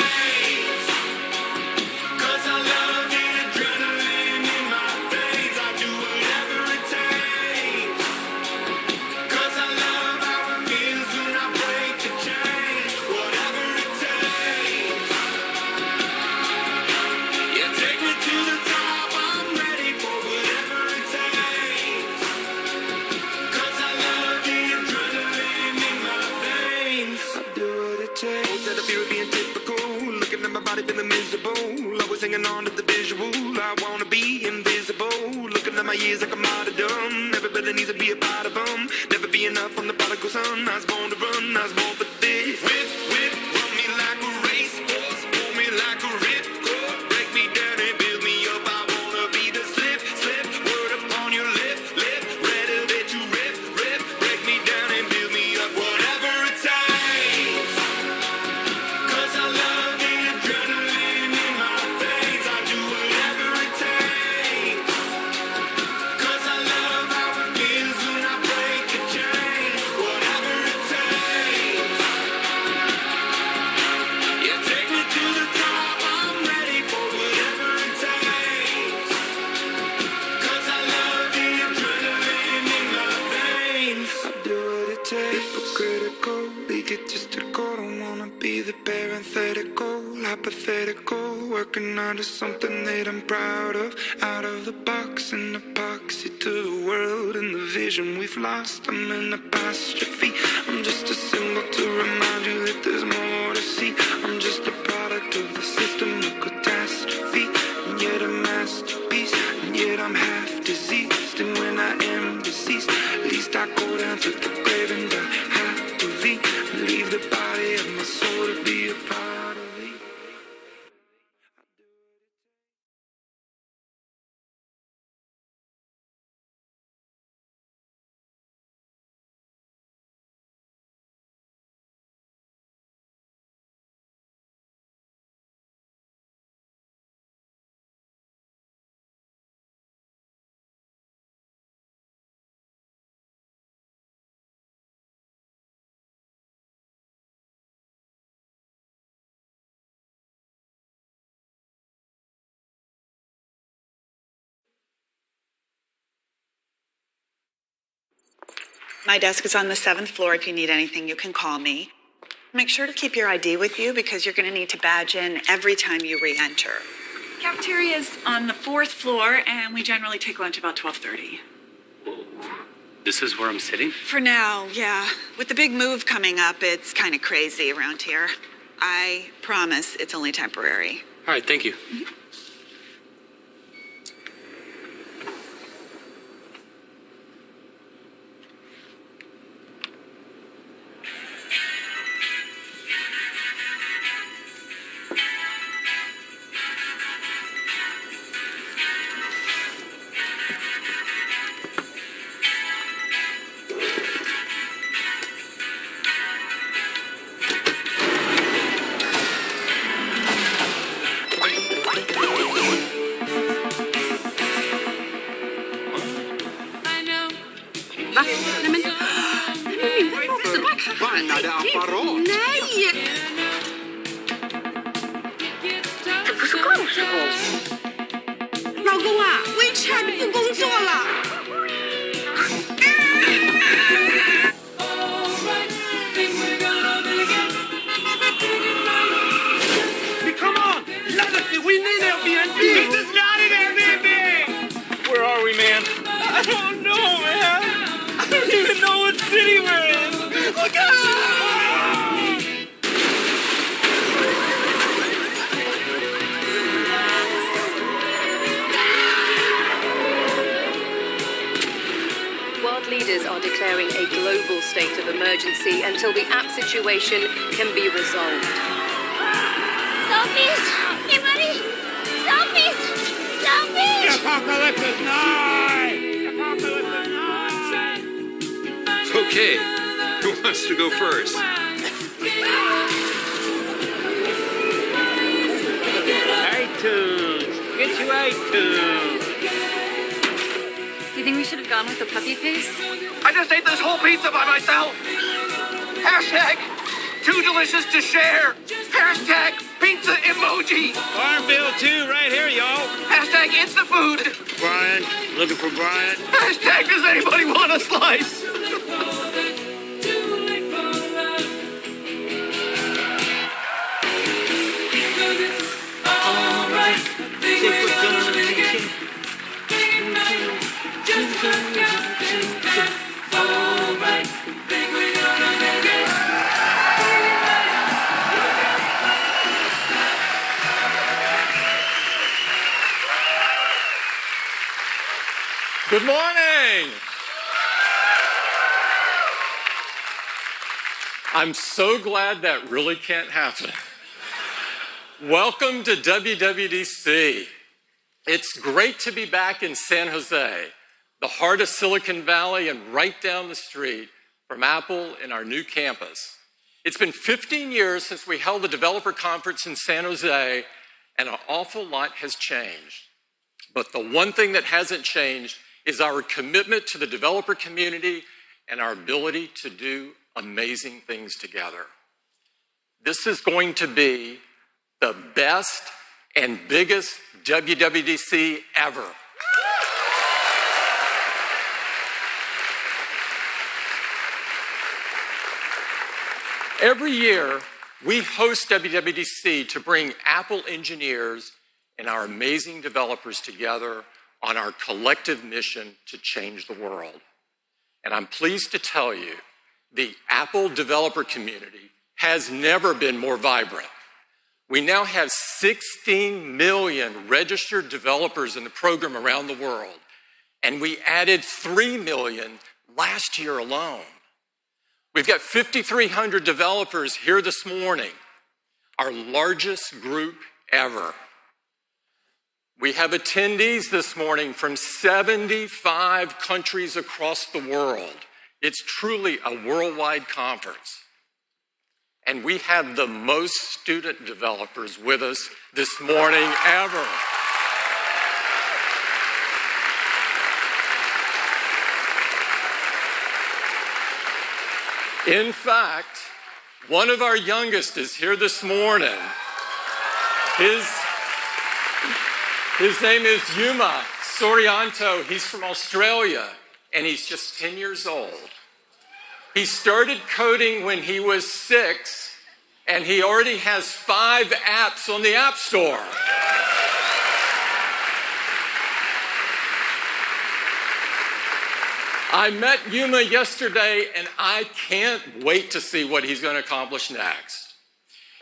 Feeling miserable, always hanging on to the visual. I wanna be invisible, looking at my years like I'm martyrdom. Everybody needs to be a part of them. Never be enough on the prodigal son. I was born to run, I was born for this. Whip, whip, run me like a racehorse, pull me like a ripcord. Break me down and build me up. I wanna be the slip, slip. Word upon your lip, lip. Rather that you rip, rip. Break me down and build me up. Whatever it takes. 'Cause I love the adrenaline in my veins. I do whatever it takes. 'Cause I love how it feels when I break a chain. Whatever it takes. Yeah, take me to the top. I'm ready for whatever it takes. 'Cause I love the adrenaline in my veins. I do what it takes. Hypocritical, egotistical. Don't wanna be the parenthetical, hypothetical. Working out of something that I'm proud of. Out of the box, an epoxy to the world and the vision we've lost. I'm in apostrophe. I'm just a symbol to remind you that there's more to see. I'm just a product of the system of catastrophe. And yet a masterpiece. And yet I'm half diseased. And when I am deceased, at least I go down to the grave and die happily. Leave the body of my soul to be a part of it. My desk is on the 7th floor. If you need anything, you can call me. Make sure to keep your ID with you because you're going to need to badge in every time you re-enter. Cafeteria is on the 4th floor, and we generally take lunch about 12:30. This is where I'm sitting? For now, yeah. With the big move coming up, it's kind of crazy around here. I promise it's only temporary. All right, thank you. Förbannade apparat! Nej! Det不是告诉我。老公啊，WeChat 不工作了。Come on! Let us see! We need Airbnb! This is not an Airbnb! Where are we, man? I don't know, man! I don't even know what city we're in! Look out! World leaders are declaring a global state of emergency until the app situation can be resolved. Selfies! Hey, buddy! Selfies! Selfies! Apocalypse is nigh! Apocalypse is nigh! Okay, who wants to go first? iTunes! Get you iTunes! You think we should have gone with the puppy face? I just ate this whole pizza by myself! Hashtag too delicious to share! Hashtag pizza emoji! Farmville 2 right here, y'all! Hashtag it's the food! Brian, looking for Brian. Hashtag does anybody want a slice? Good morning. I'm so glad that really can't happen. Welcome to WWDC. It's great to be back in San Jose, the heart of Silicon Valley and right down the street from Apple in our new campus. It's been 15 years since we held the developer conference in San Jose, and an awful lot has changed. But the one thing that hasn't changed is our commitment to the developer community and our ability to do amazing things together. This is going to be the best and biggest WWDC ever. Every year, we host WWDC to bring Apple engineers and our amazing developers together on our collective mission to change the world. And I'm pleased to tell you, the Apple developer community has never been more vibrant. We now have 16 million registered developers in the program around the world, and we added 3 million last year alone. We've got 5,300 developers here this morning, our largest group ever. We have attendees this morning from 75 countries across the world. It's truly a worldwide conference. And we have the most student developers with us this morning ever. In fact, one of our youngest is here this morning. His name is Yuma Sorianto. He's from Australia, and he's just 10 years old. He started coding when he was 6, and he already has 5 apps on the App Store. I met Yuma yesterday, and I can't wait to see what he's going to accomplish next.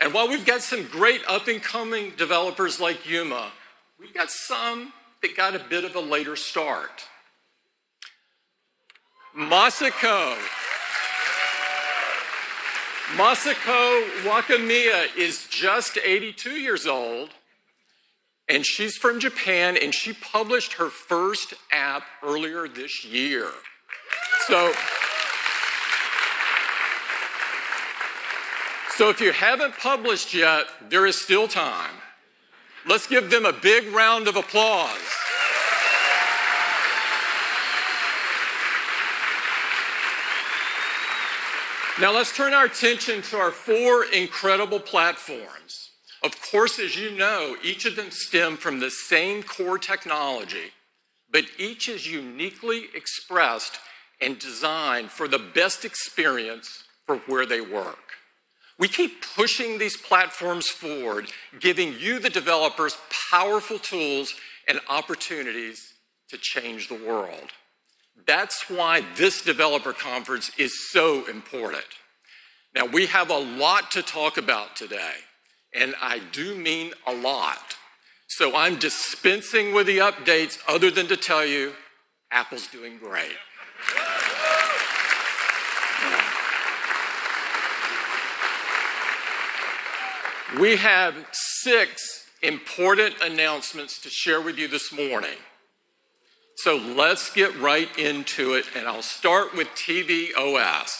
And while we've got some great up-and-coming developers like Yuma, we've got some that got a bit of a later start. Masako Wakamiya is just 82 years old, and she's from Japan, and she published her first app earlier this year. So if you haven't published yet, there is still time. Let's give them a big round of applause. Now let's turn our attention to our 4 incredible platforms. Of course, as you know, each of them stem from the same core technology, but each is uniquely expressed and designed for the best experience for where they work. We keep pushing these platforms forward, giving you, the developers, powerful tools and opportunities to change the world. That's why this developer conference is so important. Now, we have a lot to talk about today, and I do mean a lot. So I'm dispensing with the updates other than to tell you Apple's doing great. We have 6 important announcements to share with you this morning. So let's get right into it, and I'll start with tvOS.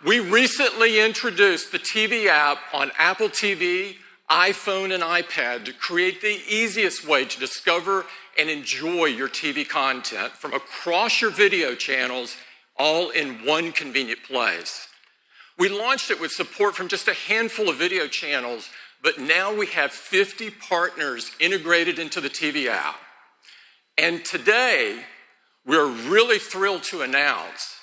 We recently introduced the TV app on Apple TV, iPhone, and iPad to create the easiest way to discover and enjoy your TV content from across your video channels, all in one convenient place. We launched it with support from just a handful of video channels, but now we have 50 partners integrated into the TV app. And today, we're really thrilled to announce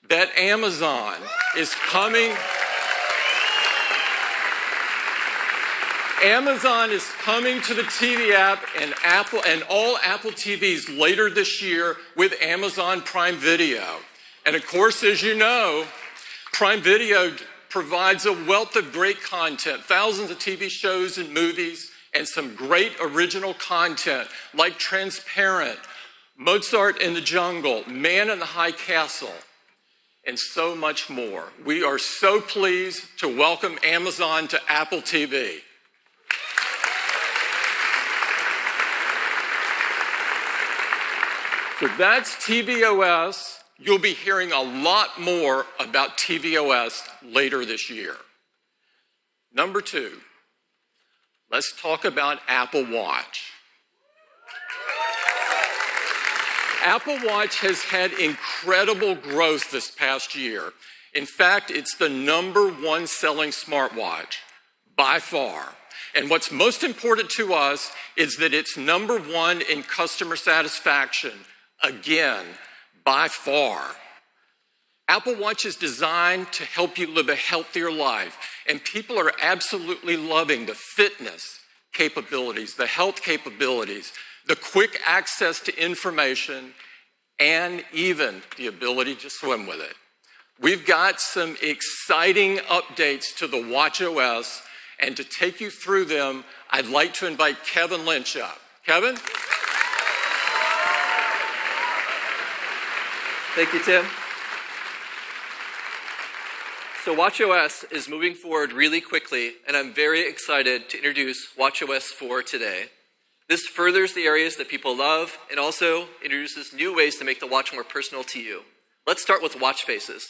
that Amazon is coming. Amazon is coming to the TV app and Apple and all Apple TVs later this year with Amazon Prime Video. And of course, as you know, Prime Video provides a wealth of great content, thousands of TV shows and movies, and some great original content like Transparent, Mozart in the Jungle, Man in the High Castle, and so much more. We are so pleased to welcome Amazon to Apple TV. So that's tvOS. You'll be hearing a lot more about tvOS later this year. Number 2, let's talk about Apple Watch. Apple Watch has had incredible growth this past year. In fact, it's the #1 selling smartwatch by far. And what's most important to us is that it's #1 in customer satisfaction, again, by far. Apple Watch is designed to help you live a healthier life, and people are absolutely loving the fitness capabilities, the health capabilities, the quick access to information, and even the ability to swim with it. We've got some exciting updates to the watchOS, and to take you through them, I'd like to invite Kevin Lynch up. Kevin? Thank you, Tim. So watchOS is moving forward really quickly, and I'm very excited to introduce watchOS 4 today. This furthers the areas that people love and also introduces new ways to make the watch more personal to you. Let's start with watch faces.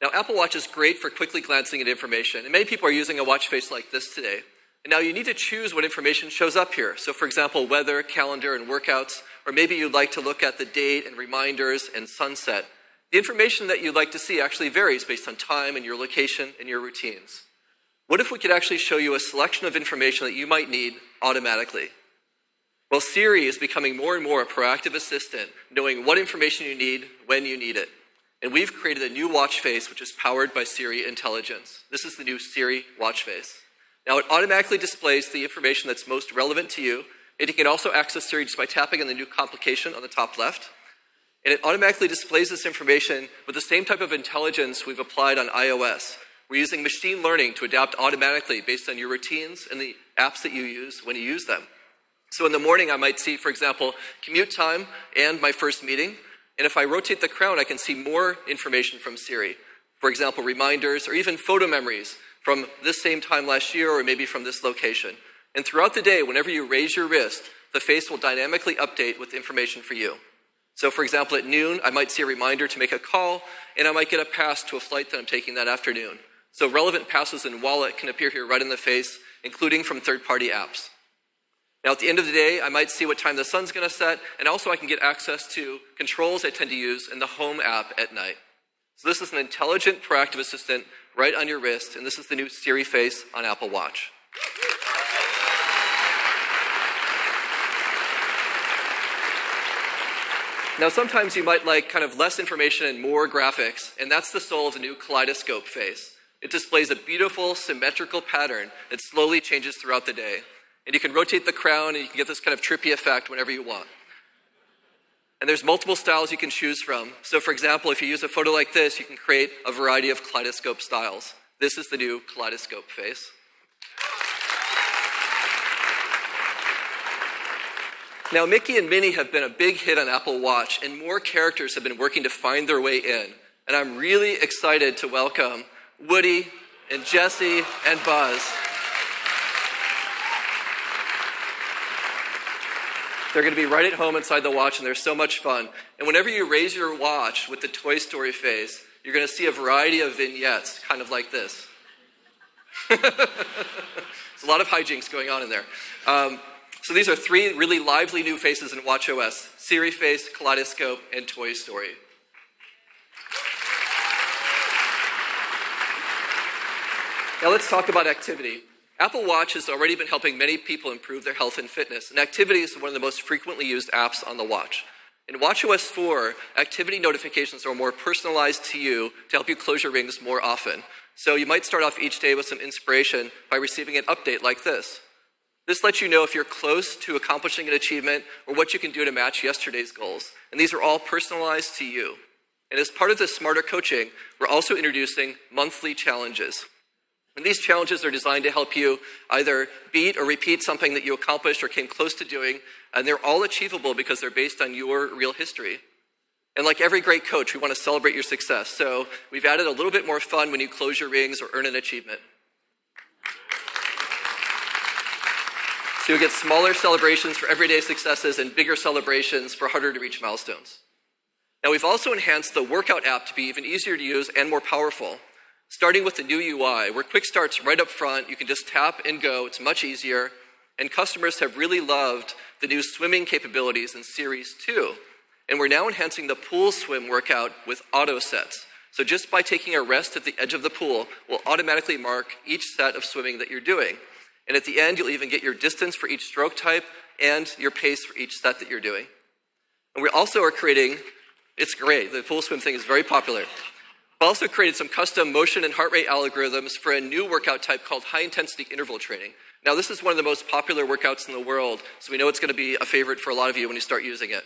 Now, Apple Watch is great for quickly glancing at information, and many people are using a watch face like this today. And now you need to choose what information shows up here. So for example, weather, calendar, and workouts, or maybe you'd like to look at the date and reminders and sunset. The information that you'd like to see actually varies based on time and your location and your routines. What if we could actually show you a selection of information that you might need automatically? Well, Siri is becoming more and more a proactive assistant, knowing what information you need when you need it. And we've created a new watch face which is powered by Siri intelligence. This is the new Siri watch face. Now it automatically displays the information that's most relevant to you, and you can also access Siri just by tapping on the new complication on the top left. And it automatically displays this information with the same type of intelligence we've applied on iOS. We're using machine learning to adapt automatically based on your routines and the apps that you use when you use them. So in the morning, I might see, for example, commute time and my first meeting. And if I rotate the crown, I can see more information from Siri. For example, reminders or even photo memories from this same time last year or maybe from this location. And throughout the day, whenever you raise your wrist, the face will dynamically update with information for you. So for example, at noon, I might see a reminder to make a call, and I might get a pass to a flight that I'm taking that afternoon. So relevant passes in Wallet can appear here right in the face, including from third-party apps. Now at the end of the day, I might see what time the sun's gonna set, and also I can get access to controls I tend to use in the Home app at night. So this is an intelligent, proactive assistant right on your wrist, and this is the new Siri face on Apple Watch. Now sometimes you might like kind of less information and more graphics, and that's the soul of the new Kaleidoscope face. It displays a beautiful, symmetrical pattern that slowly changes throughout the day. And you can rotate the crown and you can get this kind of trippy effect whenever you want. And there's multiple styles you can choose from. So for example, if you use a photo like this, you can create a variety of kaleidoscope styles. This is the new Kaleidoscope face. Now, Mickey and Minnie have been a big hit on Apple Watch, and more characters have been working to find their way in. And I'm really excited to welcome Woody and Jessie and Buzz. They're going to be right at home inside the watch, and they're so much fun. And whenever you raise your watch with the Toy Story face, you're going to see a variety of vignettes, kind of like this. There's a lot of hijinks going on in there. So these are three really lively new faces in watchOS: Siri face, Kaleidoscope, and Toy Story. Now let's talk about activity. Apple Watch has already been helping many people improve their health and fitness, and activity is one of the most frequently used apps on the watch. In watchOS 4, activity notifications are more personalized to you to help you close your rings more often. So you might start off each day with some inspiration by receiving an update like this. This lets you know if you're close to accomplishing an achievement or what you can do to match yesterday's goals. And these are all personalized to you. And as part of this smarter coaching, we're also introducing monthly challenges. And these challenges are designed to help you either beat or repeat something that you accomplished or came close to doing, and they're all achievable because they're based on your real history. And like every great coach, we want to celebrate your success. So we've added a little bit more fun when you close your rings or earn an achievement. So you'll get smaller celebrations for everyday successes and bigger celebrations for harder to reach milestones. Now we've also enhanced the workout app to be even easier to use and more powerful. Starting with the new UI, where quick start's right up front, you can just tap and go, it's much easier. And customers have really loved the new swimming capabilities in Series 2. And we're now enhancing the pool swim workout with auto sets. So just by taking a rest at the edge of the pool, we'll automatically mark each set of swimming that you're doing. And at the end, you'll even get your distance for each stroke type and your pace for each set that you're doing. And we also are creating, it's great, the pool swim thing is very popular. We've also created some custom motion and heart rate algorithms for a new workout type called high-intensity interval training. Now, this is one of the most popular workouts in the world, so we know it's going to be a favorite for a lot of you when you start using it.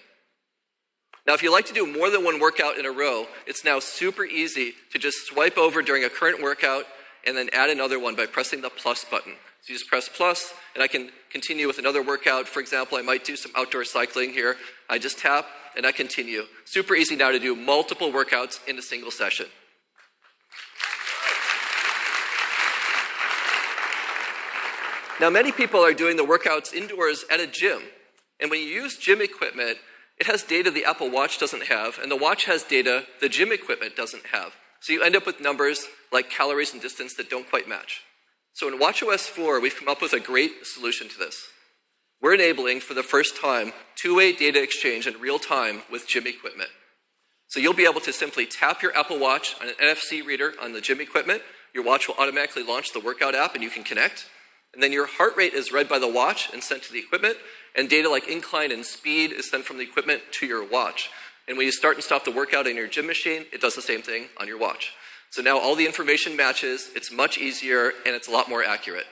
Now, if you like to do more than one workout in a row, it's now super easy to just swipe over during a current workout and then add another one by pressing the plus button. So you just press plus, and I can continue with another workout. For example, I might do some outdoor cycling here. I just tap, and I continue. Super easy now to do multiple workouts in a single session. Now, many people are doing the workouts indoors at a gym. And when you use gym equipment, it has data the Apple Watch doesn't have, and the watch has data the gym equipment doesn't have. So you end up with numbers like calories and distance that don't quite match. So in watchOS 4, we've come up with a great solution to this. We're enabling, for the first time, two-way data exchange in real time with gym equipment. So you'll be able to simply tap your Apple Watch on an NFC reader on the gym equipment. Your watch will automatically launch the workout app, and you can connect. And then your heart rate is read by the watch and sent to the equipment, and data like incline and speed is sent from the equipment to your watch. And when you start and stop the workout in your gym machine, it does the same thing on your watch. So now all the information matches, it's much easier, and it's a lot more accurate.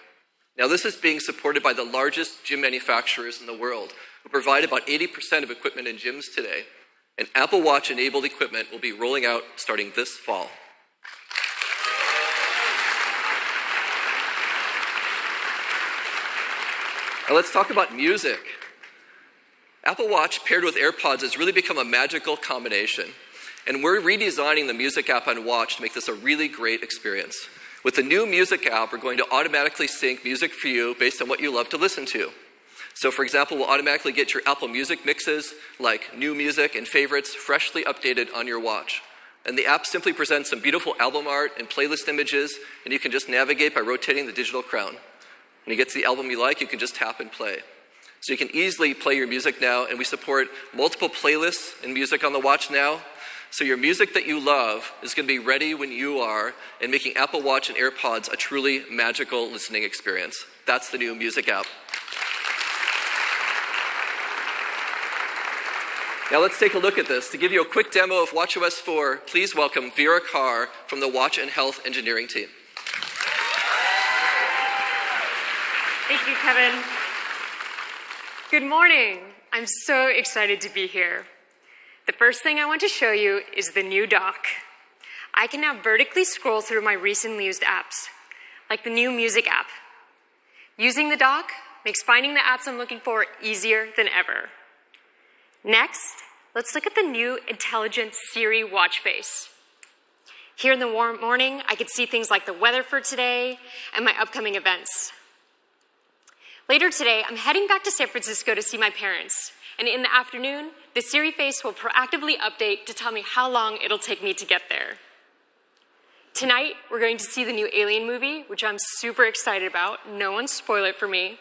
Now this is being supported by the largest gym manufacturers in the world, who provide about 80% of equipment in gyms today. And Apple Watch-enabled equipment will be rolling out starting this fall. Now let's talk about music. Apple Watch paired with AirPods has really become a magical combination. And we're redesigning the music app on Watch to make this a really great experience. With the new music app, we're going to automatically sync music for you based on what you love to listen to. So for example, we'll automatically get your Apple Music mixes, like new music and favorites, freshly updated on your watch. And the app simply presents some beautiful album art and playlist images, and you can just navigate by rotating the digital crown. When you get to the album you like, you can just tap and play. So you can easily play your music now, and we support multiple playlists and music on the watch now. So your music that you love is going to be ready when you are, and making Apple Watch and AirPods a truly magical listening experience. That's the new music app. Now let's take a look at this. To give you a quick demo of watchOS 4, please welcome Vera Carr from the Watch and Health engineering team. Thank you, Kevin. Good morning. I'm so excited to be here. The first thing I want to show you is the new dock. I can now vertically scroll through my recently used apps, like the new music app. Using the dock makes finding the apps I'm looking for easier than ever. Next, let's look at the new intelligent Siri watch face. Here in the warm morning, I could see things like the weather for today and my upcoming events. Later today, I'm heading back to San Francisco to see my parents, and in the afternoon, the Siri face will proactively update to tell me how long it'll take me to get there. Tonight, we're going to see the new Alien movie, which I'm super excited about. No one spoil it for me.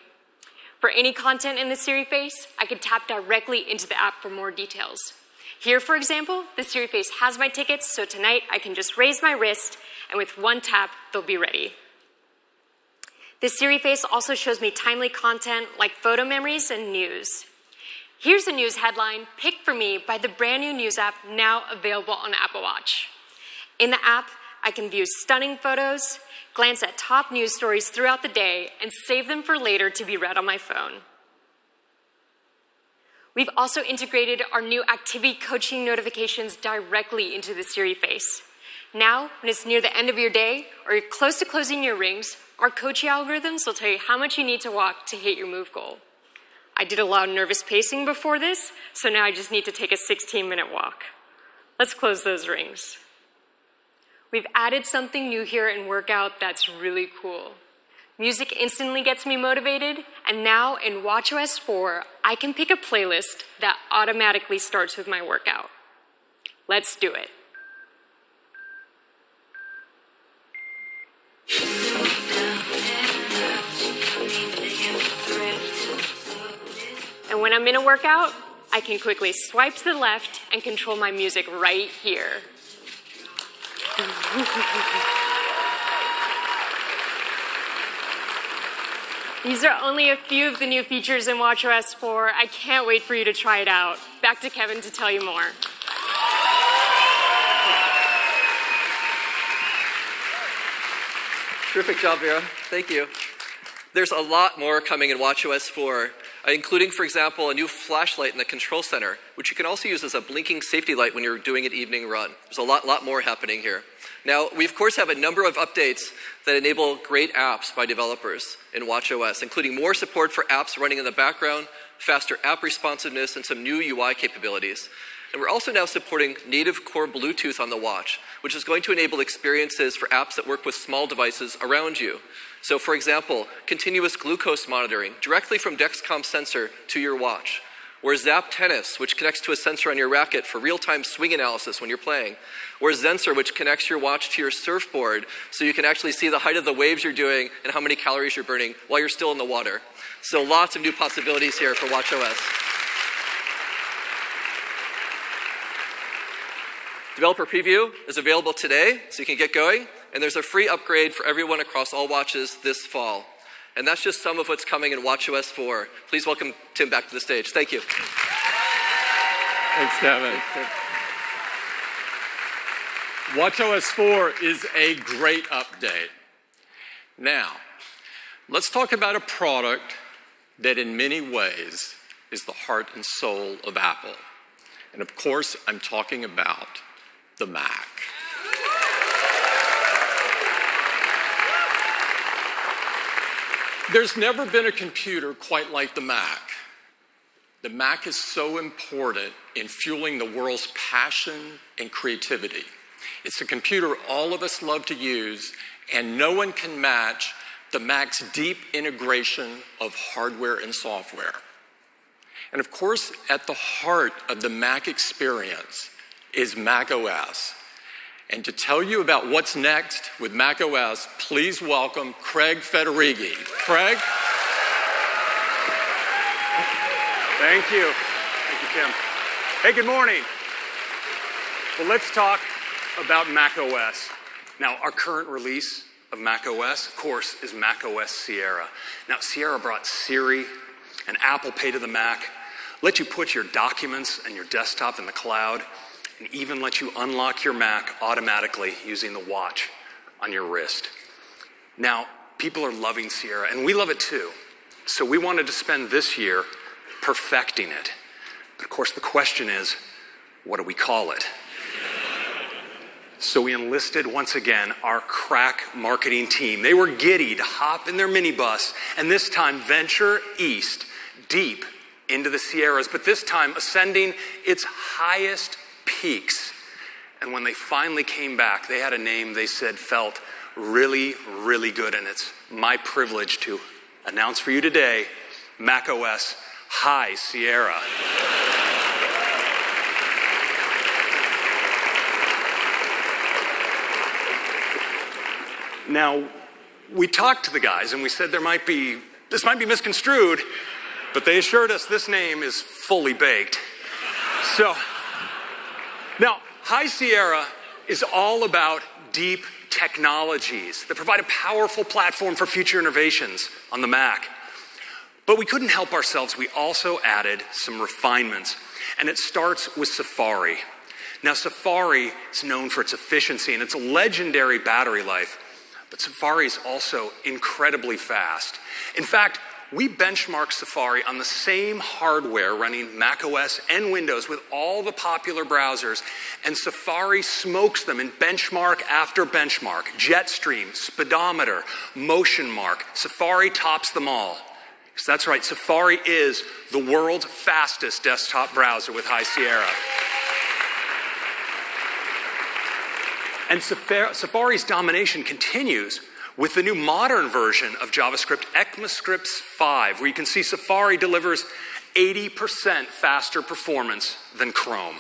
For any content in the Siri face, I can tap directly into the app for more details. Here, for example, the Siri face has my tickets, so tonight I can just raise my wrist, and with one tap, they'll be ready. The Siri face also shows me timely content like photo memories and news. Here's a news headline picked for me by the brand new news app now available on Apple Watch. In the app, I can view stunning photos, glance at top news stories throughout the day, and save them for later to be read on my phone. We've also integrated our new activity coaching notifications directly into the Siri face. Now, when it's near the end of your day or you're close to closing your rings, our coaching algorithms will tell you how much you need to walk to hit your move goal. I did a lot of nervous pacing before this, so now I just need to take a 16-minute walk. Let's close those rings. We've added something new here in Workout that's really cool. Music instantly gets me motivated, and now in watchOS 4, I can pick a playlist that automatically starts with my workout. Let's do it. And when I'm in a workout, I can quickly swipe to the left and control my music right here. These are only a few of the new features in watchOS 4. I can't wait for you to try it out. Back to Kevin to tell you more. Terrific job, Vera. Thank you. There's a lot more coming in watchOS 4, including, for example, a new flashlight in the control center, which you can also use as a blinking safety light when you're doing an evening run. There's a lot more happening here. Now, we of course have a number of updates that enable great apps by developers in watchOS, including more support for apps running in the background, faster app responsiveness, and some new UI capabilities. And we're also now supporting native core Bluetooth on the watch, which is going to enable experiences for apps that work with small devices around you. So for example, continuous glucose monitoring directly from Dexcom sensor to your watch. Or Zap Tennis, which connects to a sensor on your racket for real-time swing analysis when you're playing. Or Zensor, which connects your watch to your surfboard so you can actually see the height of the waves you're doing and how many calories you're burning while you're still in the water. So lots of new possibilities here for watchOS. Developer Preview is available today, so you can get going. And there's a free upgrade for everyone across all watches this fall. And that's just some of what's coming in watchOS 4. Please welcome Tim back to the stage. Thank you. Thanks, Kevin. WatchOS 4 is a great update. Now, let's talk about a product that in many ways is the heart and soul of Apple. And of course, I'm talking about the Mac. There's never been a computer quite like the Mac. The Mac is so important in fueling the world's passion and creativity. It's a computer all of us love to use, and no one can match the Mac's deep integration of hardware and software. And of course, at the heart of the Mac experience is macOS. And to tell you about what's next with macOS, please welcome Craig Federighi. Craig? Thank you. Thank you, Tim. Hey, good morning. Well, let's talk about macOS. Now, our current release of macOS, of course, is macOS Sierra. Now, Sierra brought Siri and Apple Pay to the Mac, let you put your documents and your desktop in the cloud, and even let you unlock your Mac automatically using the watch on your wrist. Now, people are loving Sierra, and we love it too. So we wanted to spend this year perfecting it. But of course, the question is, what do we call it? So we enlisted once again our crack marketing team. They were giddy to hop in their minibus and this time venture east, deep into the Sierras, but this time ascending its highest peaks. And when they finally came back, they had a name they said felt really, really good. And it's my privilege to announce for you today, macOS High Sierra. Now, we talked to the guys and we said this might be misconstrued, but they assured us this name is fully baked. So, now, High Sierra is all about deep technologies that provide a powerful platform for future innovations on the Mac. But we couldn't help ourselves. We also added some refinements, and it starts with Safari. Now, Safari is known for its efficiency and its legendary battery life. But Safari is also incredibly fast. In fact, we benchmark Safari on the same hardware running macOS and Windows with all the popular browsers, and Safari smokes them in benchmark after benchmark. Jetstream, Speedometer, Motion Mark, Safari tops them all. So that's right, Safari is the world's fastest desktop browser with High Sierra. And Safari's domination continues with the new modern version of JavaScript, ECMAScript 5, where you can see Safari delivers 80% faster performance than Chrome.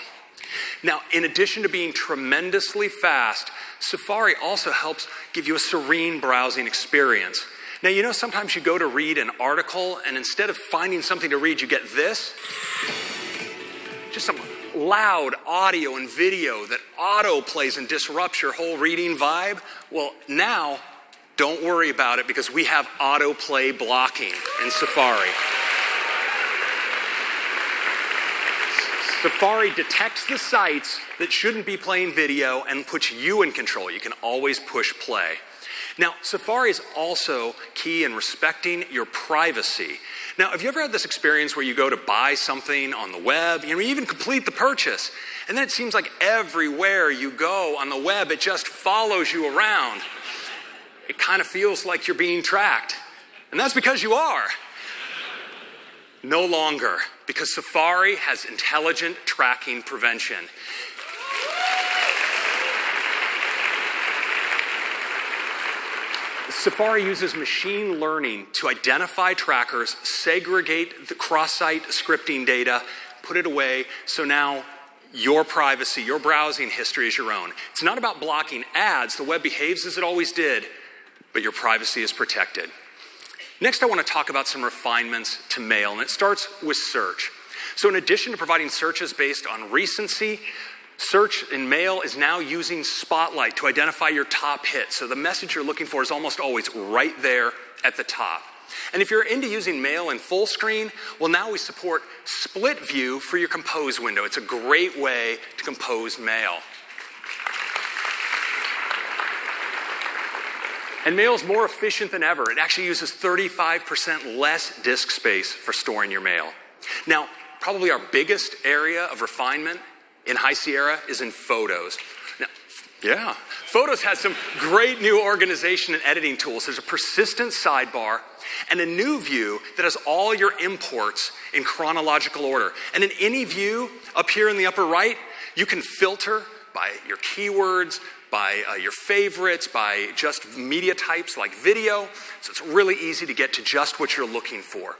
Now, in addition to being tremendously fast, Safari also helps give you a serene browsing experience. Now, you know, sometimes you go to read an article, and instead of finding something to read, you get this. Just some loud audio and video that auto-plays and disrupts your whole reading vibe. Well, now, don't worry about it because we have autoplay blocking in Safari. Safari detects the sites that shouldn't be playing video and puts you in control. You can always push play. Now, Safari is also key in respecting your privacy. Now, have you ever had this experience where you go to buy something on the web, you even complete the purchase, and then it seems like everywhere you go on the web, it just follows you around? It kind of feels like you're being tracked. And that's because you are. No longer, because Safari has intelligent tracking prevention. Safari uses machine learning to identify trackers, segregate the cross-site scripting data, put it away, so now your privacy, your browsing history is your own. It's not about blocking ads. The web behaves as it always did, but your privacy is protected. Next, I want to talk about some refinements to Mail, and it starts with search. So in addition to providing searches based on recency, search in Mail is now using Spotlight to identify your top hits. So the message you're looking for is almost always right there at the top. And if you're into using Mail in full screen, well, now we support split view for your compose window. It's a great way to compose Mail. And mail's more efficient than ever. It actually uses 35% less disk space for storing your mail. Now, probably our biggest area of refinement in High Sierra is in photos. Now, yeah, Photos has some great new organization and editing tools. There's a persistent sidebar and a new view that has all your imports in chronological order. And in any view up here in the upper right, you can filter by your keywords, by your favorites, by just media types like video. So it's really easy to get to just what you're looking for.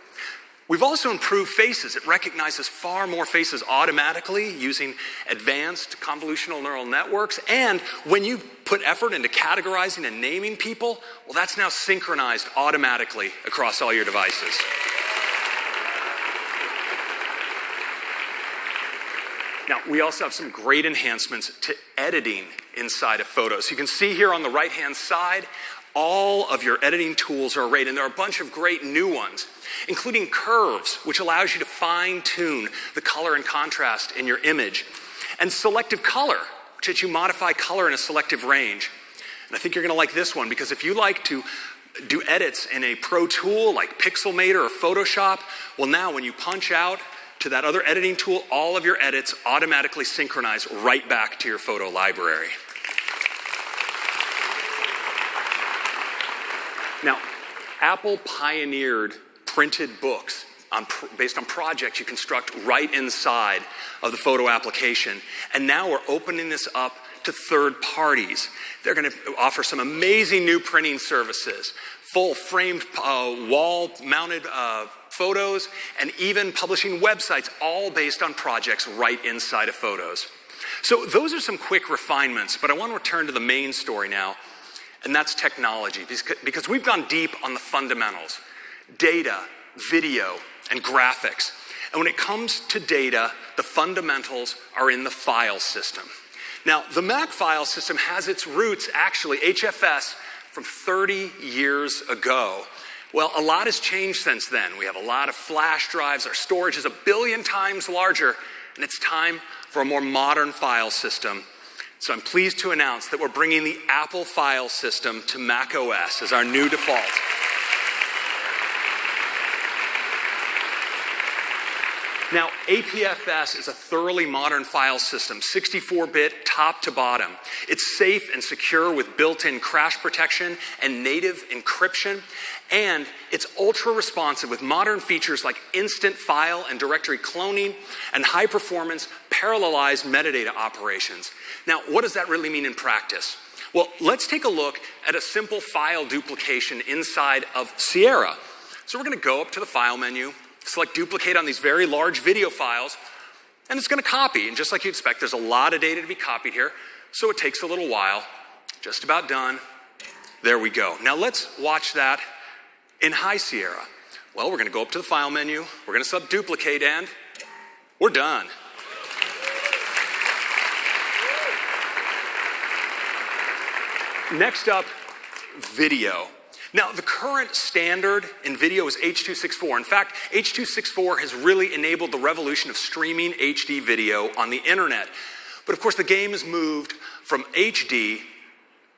We've also improved faces. It recognizes far more faces automatically using advanced convolutional neural networks. And when you put effort into categorizing and naming people, well, that's now synchronized automatically across all your devices. Now, we also have some great enhancements to editing inside of Photos. You can see here on the right-hand side, all of your editing tools are arrayed, and there are a bunch of great new ones, including curves, which allows you to fine-tune the color and contrast in your image, and selective color, which lets you modify color in a selective range. And I think you're going to like this one, because if you like to do edits in a pro tool like Pixelmator or Photoshop, well, now when you punch out to that other editing tool, all of your edits automatically synchronize right back to your photo library. Now, Apple pioneered printed books based on projects you construct right inside of the photo application. And now we're opening this up to third parties. They're going to offer some amazing new printing services, full framed wall-mounted photos, and even publishing websites, all based on projects right inside of Photos. So those are some quick refinements, but I want to return to the main story now. And that's technology, because we've gone deep on the fundamentals, data, video, and graphics. And when it comes to data, the fundamentals are in the file system. Now, the Mac file system has its roots, actually, HFS, from 30 years ago. Well, a lot has changed since then. We have a lot of flash drives, our storage is 1 billion times larger, and it's time for a more modern file system. So I'm pleased to announce that we're bringing the Apple file system to Mac OS as our new default. Now, APFS is a thoroughly modern file system, 64-bit top to bottom. It's safe and secure with built-in crash protection and native encryption. And it's ultra-responsive with modern features like instant file and directory cloning and high-performance parallelized metadata operations. Now, what does that really mean in practice? Well, let's take a look at a simple file duplication inside of Sierra. So we're going to go up to the File menu, select Duplicate on these very large video files, and it's going to copy. And just like you'd expect, there's a lot of data to be copied here, so it takes a little while. Just about done. There we go. Now let's watch that in High Sierra. Well, we're going to go up to the File menu, we're going to select Duplicate, and we're done. Next up, video. Now, the current standard in video is H.264. In fact, H.264 has really enabled the revolution of streaming HD video on the internet. But of course, the game has moved from HD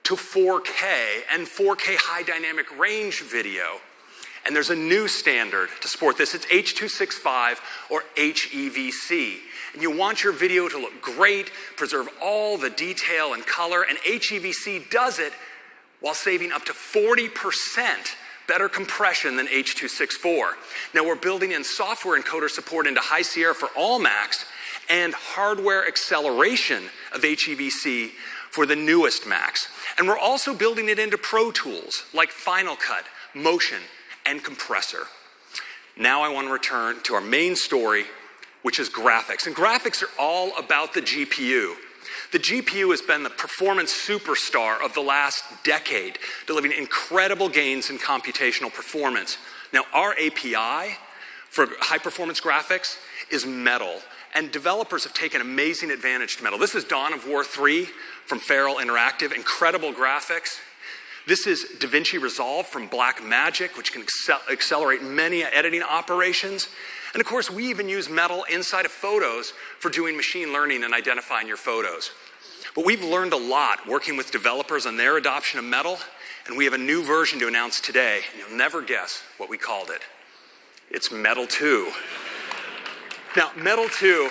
to 4K and 4K high dynamic range video. And there's a new standard to support this. It's H.265 or HEVC. And you want your video to look great, preserve all the detail and color, and HEVC does it while saving up to 40% better compression than H.264. Now, we're building in software encoder support into High Sierra for all Macs and hardware acceleration of HEVC for the newest Macs. And we're also building it into Pro Tools like Final Cut, Motion, and Compressor. Now I want to return to our main story, which is graphics. And graphics are all about the GPU. The GPU has been the performance superstar of the last decade, delivering incredible gains in computational performance. Now, our API for high-performance graphics is Metal, and developers have taken amazing advantage to Metal. This is Dawn of War 3 from Feral Interactive, incredible graphics. This is DaVinci Resolve from Blackmagic, which can accelerate many editing operations. And of course, we even use Metal inside of Photos for doing machine learning and identifying your photos. But we've learned a lot working with developers on their adoption of Metal, and we have a new version to announce today, and you'll never guess what we called it. It's Metal 2. Now, Metal 2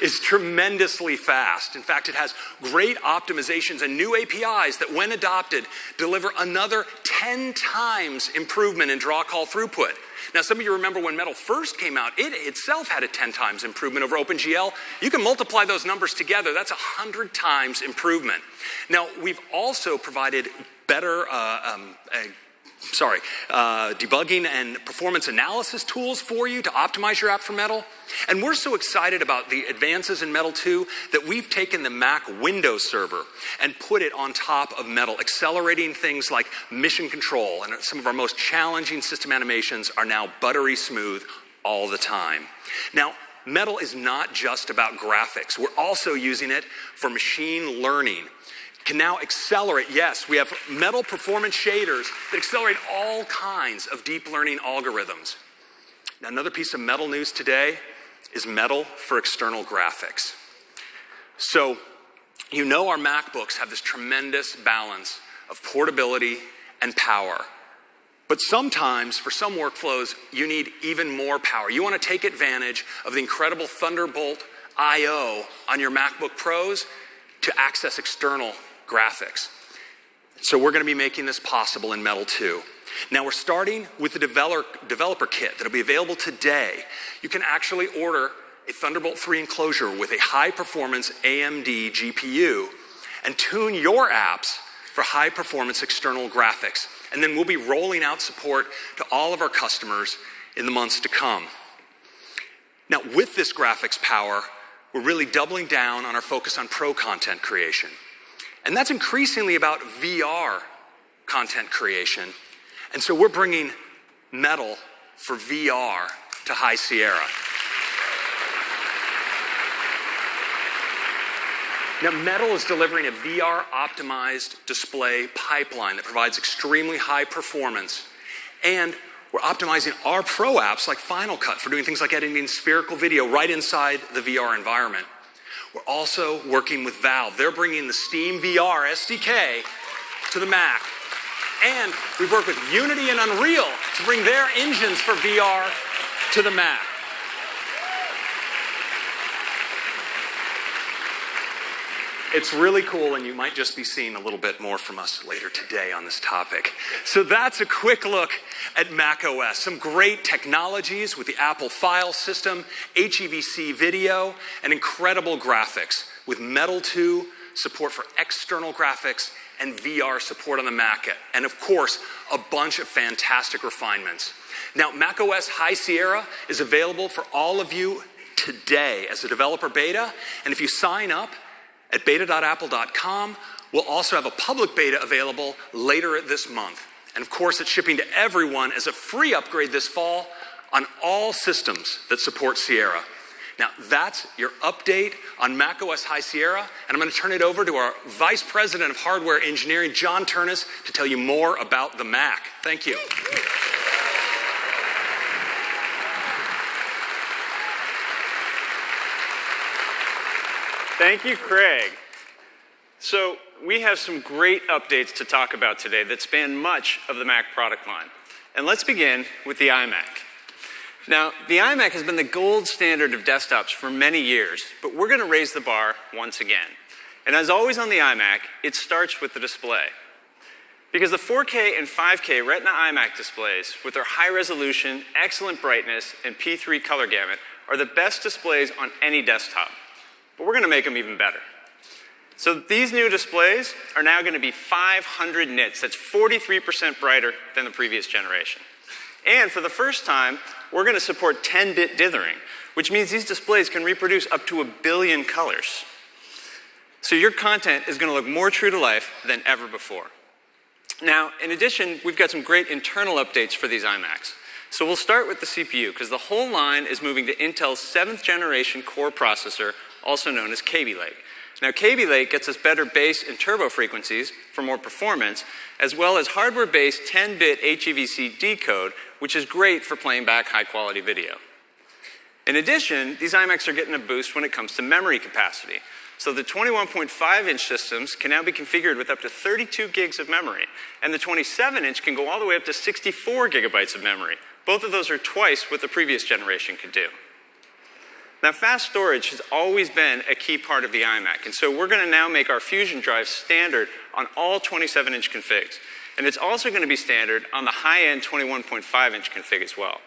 is tremendously fast. In fact, it has great optimizations and new APIs that, when adopted, deliver another 10 times improvement in draw call throughput. Now, some of you remember when Metal first came out, it itself had a 10 times improvement over OpenGL. You can multiply those numbers together. That's 100 times improvement. Now, we've also provided better debugging and performance analysis tools for you to optimize your app for Metal. And we're so excited about the advances in Metal 2 that we've taken the Mac Windows server and put it on top of Metal, accelerating things like mission control, and some of our most challenging system animations are now buttery smooth all the time. Now, Metal is not just about graphics. We're also using it for machine learning. Can now accelerate. Yes, we have Metal performance shaders that accelerate all kinds of deep learning algorithms. Now, another piece of Metal news today is Metal for external graphics. So, you know our MacBooks have this tremendous balance of portability and power. But sometimes, for some workflows, you need even more power. You want to take advantage of the incredible Thunderbolt I/O on your MacBook Pros to access external graphics. So we're going to be making this possible in Metal 2. Now, we're starting with the developer kit that'll be available today. You can actually order a Thunderbolt 3 enclosure with a high-performance AMD GPU and tune your apps for high-performance external graphics. And then we'll be rolling out support to all of our customers in the months to come. Now, with this graphics power, we're really doubling down on our focus on pro content creation. And that's increasingly about VR content creation. And so we're bringing Metal for VR to High Sierra. Now, Metal is delivering a VR-optimized display pipeline that provides extremely high performance. And we're optimizing our pro apps like Final Cut for doing things like editing spherical video right inside the VR environment. We're also working with Valve. They're bringing the Steam VR SDK to the Mac. And we've worked with Unity and Unreal to bring their engines for VR to the Mac. It's really cool, and you might just be seeing a little bit more from us later today on this topic. So that's a quick look at macOS. Some great technologies with the Apple file system, HEVC video, and incredible graphics with Metal 2, support for external graphics, and VR support on the Mac. And of course, a bunch of fantastic refinements. Now, macOS High Sierra is available for all of you today as a developer beta. And if you sign up at beta.apple.com, we'll also have a public beta available later this month. And of course, it's shipping to everyone as a free upgrade this fall on all systems that support Sierra. Now, that's your update on macOS High Sierra, and I'm going to turn it over to our Vice President of Hardware Engineering, John Turnus, to tell you more about the Mac. Thank you. Thank you, Craig. So we have some great updates to talk about today that span much of the Mac product line. And let's begin with the iMac. Now, the iMac has been the gold standard of desktops for many years, but we're going to raise the bar once again. And as always on the iMac, it starts with the display. Because the 4K and 5K Retina iMac displays, with their high resolution, excellent brightness, and P3 color gamut, are the best displays on any desktop. But we're going to make them even better. So these new displays are now going to be 500 nits. That's 43% brighter than the previous generation. And for the first time, we're going to support 10-bit dithering, which means these displays can reproduce up to 1 billion colors. So your content is going to look more true to life than ever before. Now, in addition, we've got some great internal updates for these iMacs. So we'll start with the CPU, because the whole line is moving to Intel's 7th generation core processor, also known as Kaby Lake. Now, Kaby Lake gets us better base and turbo frequencies for more performance, as well as hardware-based 10-bit HEVC decode, which is great for playing back high-quality video. In addition, these iMacs are getting a boost when it comes to memory capacity. So the 21.5-inch systems can now be configured with up to 32 gigs of memory, and the 27-inch can go all the way up to 64 gigabytes of memory. Both of those are twice what the previous generation could do. Now, fast storage has always been a key part of the iMac, and so we're going to now make our Fusion drive standard on all 27-inch configs. And it's also going to be standard on the high-end 21.5-inch config as well.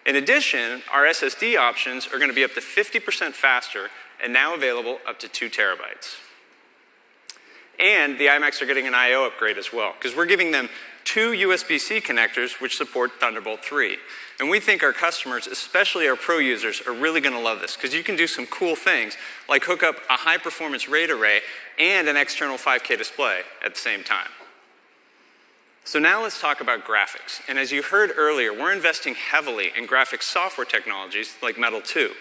In addition, our SSD options are going to be up to 50% faster and now available up to 2 terabytes. And the iMacs are getting an I/O upgrade as well, because we're giving them 2 USB-C connectors which support Thunderbolt 3. And we think our customers, especially our pro users, are really going to love this, because you can do some cool things like hook up a high-performance RAID array and an external 5K display at the same time. So now let's talk about graphics. And as you heard earlier, we're investing heavily in graphics software technologies like Metal 2.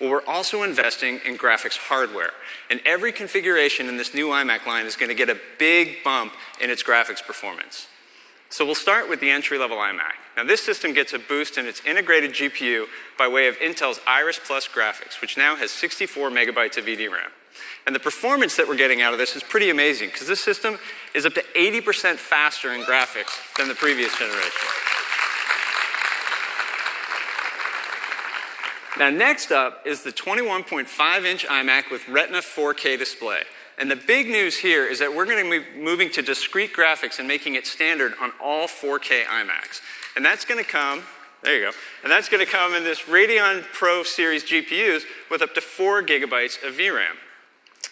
Well, we're also investing in graphics hardware. And every configuration in this new iMac line is going to get a big bump in its graphics performance. So we'll start with the entry-level iMac. Now this system gets a boost in its integrated GPU by way of Intel's Iris Plus graphics, which now has 64 megabytes of VDRAM. And the performance that we're getting out of this is pretty amazing, because this system is up to 80% faster in graphics than the previous generation. Now next up is the 21.5-inch iMac with Retina 4K display. And the big news here is that we're going to be moving to discrete graphics and making it standard on all 4K iMacs. And that's going to come, there you go, and that's going to come in this Radeon Pro series GPUs with up to 4 gigabytes of VRAM.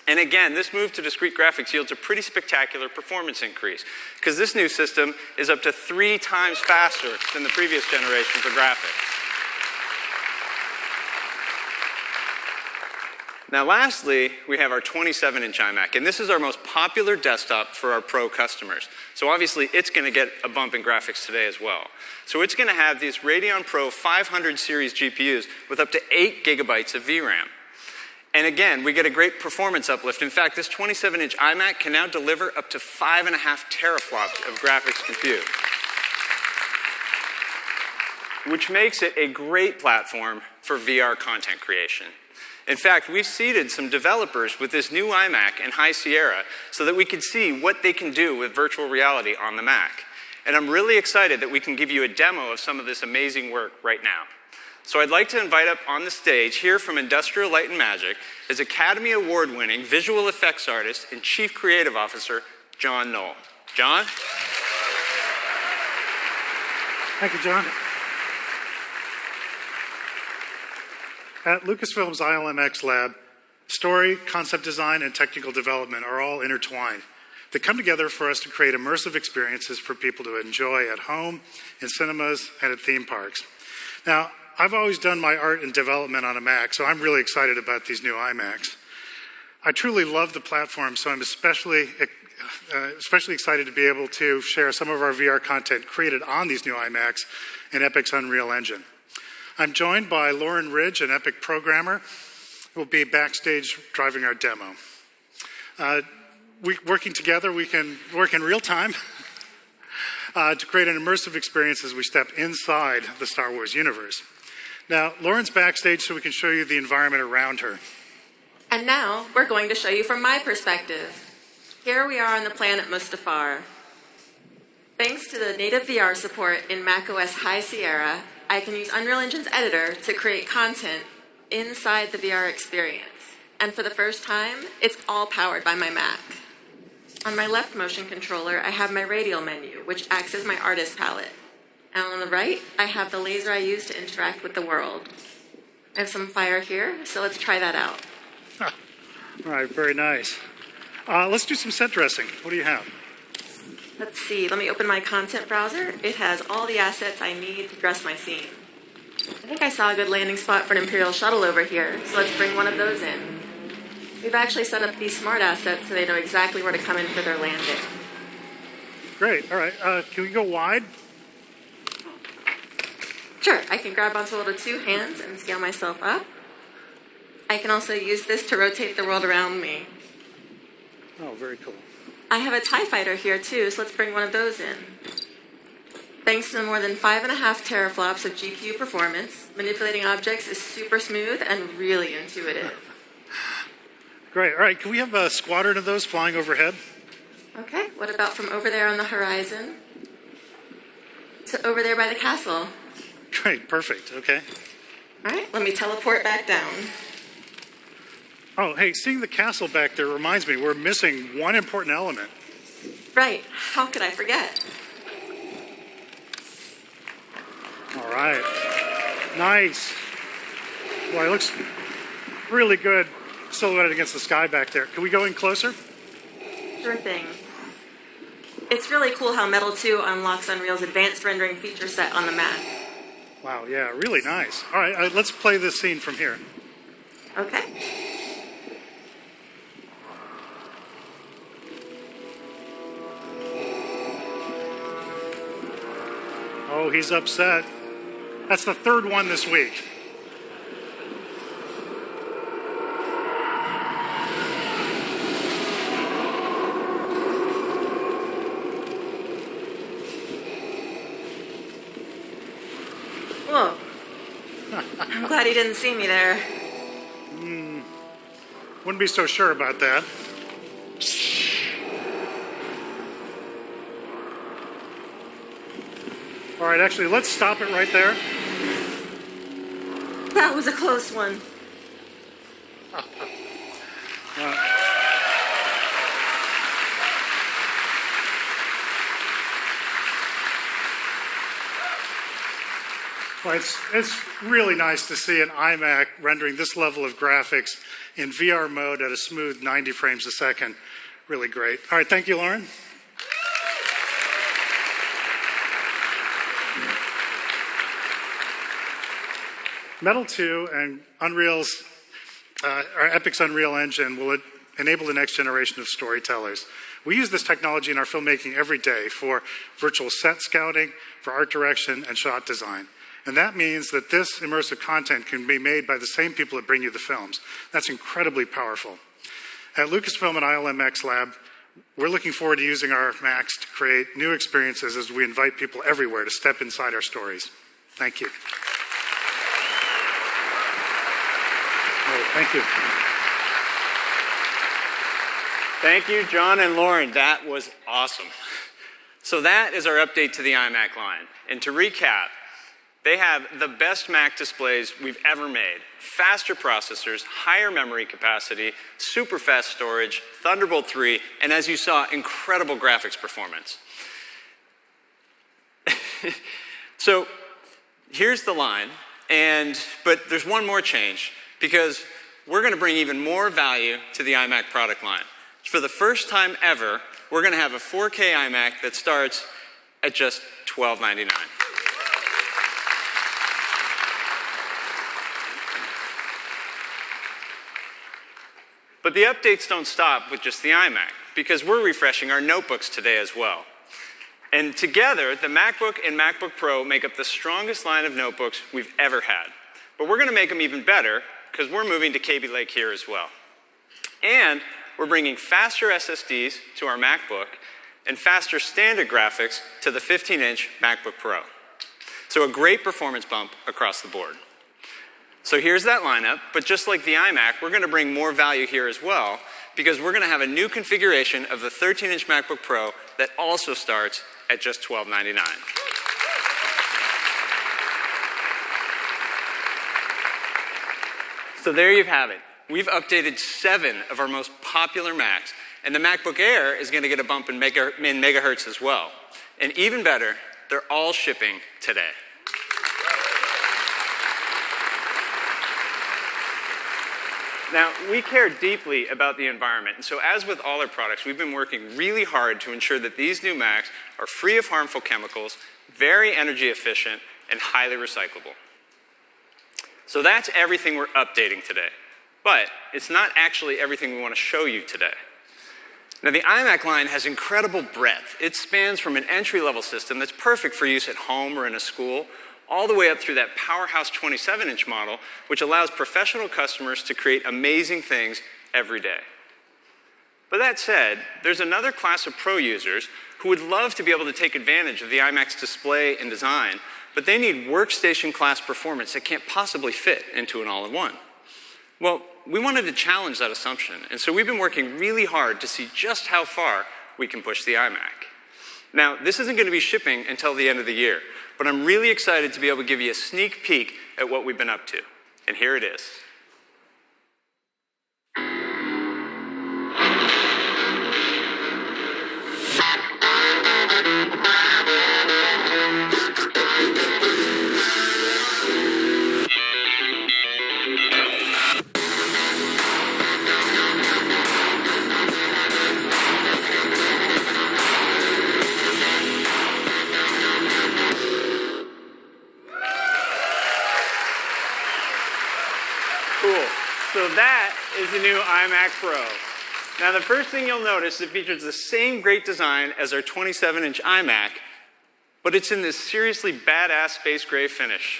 And again, this move to discrete graphics yields a pretty spectacular performance increase, because this new system is up to 3 times faster than the previous generation for graphics. Now lastly, we have our 27-inch iMac, and this is our most popular desktop for our pro customers. So obviously, it's going to get a bump in graphics today as well. So it's going to have these Radeon Pro 500 series GPUs with up to 8 gigabytes of VRAM. And again, we get a great performance uplift. In fact, this 27-inch iMac can now deliver up to 5.5 teraflops of graphics compute, which makes it a great platform for VR content creation. In fact, we've seeded some developers with this new iMac and High Sierra so that we can see what they can do with virtual reality on the Mac. And I'm really excited that we can give you a demo of some of this amazing work right now. So I'd like to invite up on the stage here from Industrial Light and Magic is Academy Award-winning visual effects artist and Chief Creative Officer, John Knoll. John? Thank you, John. At Lucasfilm's ILMX lab, story, concept design, and technical development are all intertwined. They come together for us to create immersive experiences for people to enjoy at home, in cinemas, and at theme parks. Now, I've always done my art and development on a Mac, so I'm really excited about these new iMacs. I truly love the platform, so I'm especially excited to be able to share some of our VR content created on these new iMacs in Epic's Unreal Engine. I'm joined by Lauren Ridge, an Epic programmer, who will be backstage driving our demo. Working together, we can work in real time to create an immersive experience as we step inside the Star Wars universe. Now, Lauren's backstage so we can show you the environment around her. And now, we're going to show you from my perspective. Here we are on the planet Mustafar. Thanks to the native VR support in macOS High Sierra, I can use Unreal Engine's editor to create content inside the VR experience. And for the first time, it's all powered by my Mac. On my left motion controller, I have my radial menu, which acts as my artist palette. And on the right, I have the laser I use to interact with the world. I have some fire here, so let's try that out. All right, very nice. Let's do some set dressing. What do you have? Let's see, let me open my content browser. It has all the assets I need to dress my scene. I think I saw a good landing spot for an Imperial shuttle over here, so let's bring one of those in. We've actually set up these smart assets so they know exactly where to come in for their landing. Great, all right. Can we go wide? Sure, I can grab onto it with 2 hands and scale myself up. I can also use this to rotate the world around me. Oh, very cool. I have a TIE fighter here too, so let's bring one of those in. Thanks to the more than 5.5 teraflops of GPU performance, manipulating objects is super smooth and really intuitive. Great. All right, can we have a squadron of those flying overhead? Okay, what about from over there on the horizon to over there by the castle? Great, perfect. Okay. All right, let me teleport back down. Oh, hey, seeing the castle back there reminds me we're missing one important element. Right, how could I forget? All right. Nice. Boy, it looks really good silhouetted against the sky back there. Can we go in closer? Sure thing. It's really cool how Metal 2 unlocks Unreal's advanced rendering feature set on the Mac. Wow, yeah, really nice. All right, let's play this scene from here. Okay. Oh, he's upset. That's the third one this week. Whoa. I'm glad he didn't see me there. Wouldn't be so sure about that. All right, actually, let's stop it right there. That was a close one. Well, it's really nice to see an iMac rendering this level of graphics in VR mode at a smooth 90 frames a second. Really great. All right, thank you, Lauren. Metal 2 and Unreal's, our Epic's Unreal Engine will enable the next generation of storytellers. We use this technology in our filmmaking every day for virtual set scouting, for art direction, and shot design. And that means that this immersive content can be made by the same people that bring you the films. That's incredibly powerful. At Lucasfilm and ILMX Lab, we're looking forward to using our Macs to create new experiences as we invite people everywhere to step inside our stories. Thank you. Thank you. Thank you, John and Lauren. That was awesome. So that is our update to the iMac line. And to recap, they have the best Mac displays we've ever made. Faster processors, higher memory capacity, super fast storage, Thunderbolt 3, and as you saw, incredible graphics performance. So here's the line, but there's one more change, because we're going to bring even more value to the iMac product line. For the first time ever, we're going to have a 4K iMac that starts at just $12.99. But the updates don't stop with just the iMac, because we're refreshing our notebooks today as well. And together, the MacBook and MacBook Pro make up the strongest line of notebooks we've ever had. But we're going to make them even better, because we're moving to Kaby Lake here as well. And we're bringing faster SSDs to our MacBook and faster standard graphics to the 15-inch MacBook Pro. So a great performance bump across the board. So here's that lineup, but just like the iMac, we're going to bring more value here as well, because we're going to have a new configuration of the 13-inch MacBook Pro that also starts at just $12.99. So there you have it. We've updated 7 of our most popular Macs, and the MacBook Air is going to get a bump in megahertz as well. And even better, they're all shipping today. Now, we care deeply about the environment, and so as with all our products, we've been working really hard to ensure that these new Macs are free of harmful chemicals, very energy efficient, and highly recyclable. So that's everything we're updating today. But it's not actually everything we want to show you today. Now, the iMac line has incredible breadth. It spans from an entry-level system that's perfect for use at home or in a school, all the way up through that powerhouse 27-inch model, which allows professional customers to create amazing things every day. But that said, there's another class of pro users who would love to be able to take advantage of the iMac's display and design, but they need workstation-class performance that can't possibly fit into an all-in-one. Well, we wanted to challenge that assumption. And so we've been working really hard to see just how far we can push the iMac. Now, this isn't going to be shipping until the end of the year, but I'm really excited to be able to give you a sneak peek at what we've been up to. And here it is. Cool. So that is the new iMac Pro. Now, the first thing you'll notice is it features the same great design as our 27-inch iMac, but it's in this seriously badass space gray finish.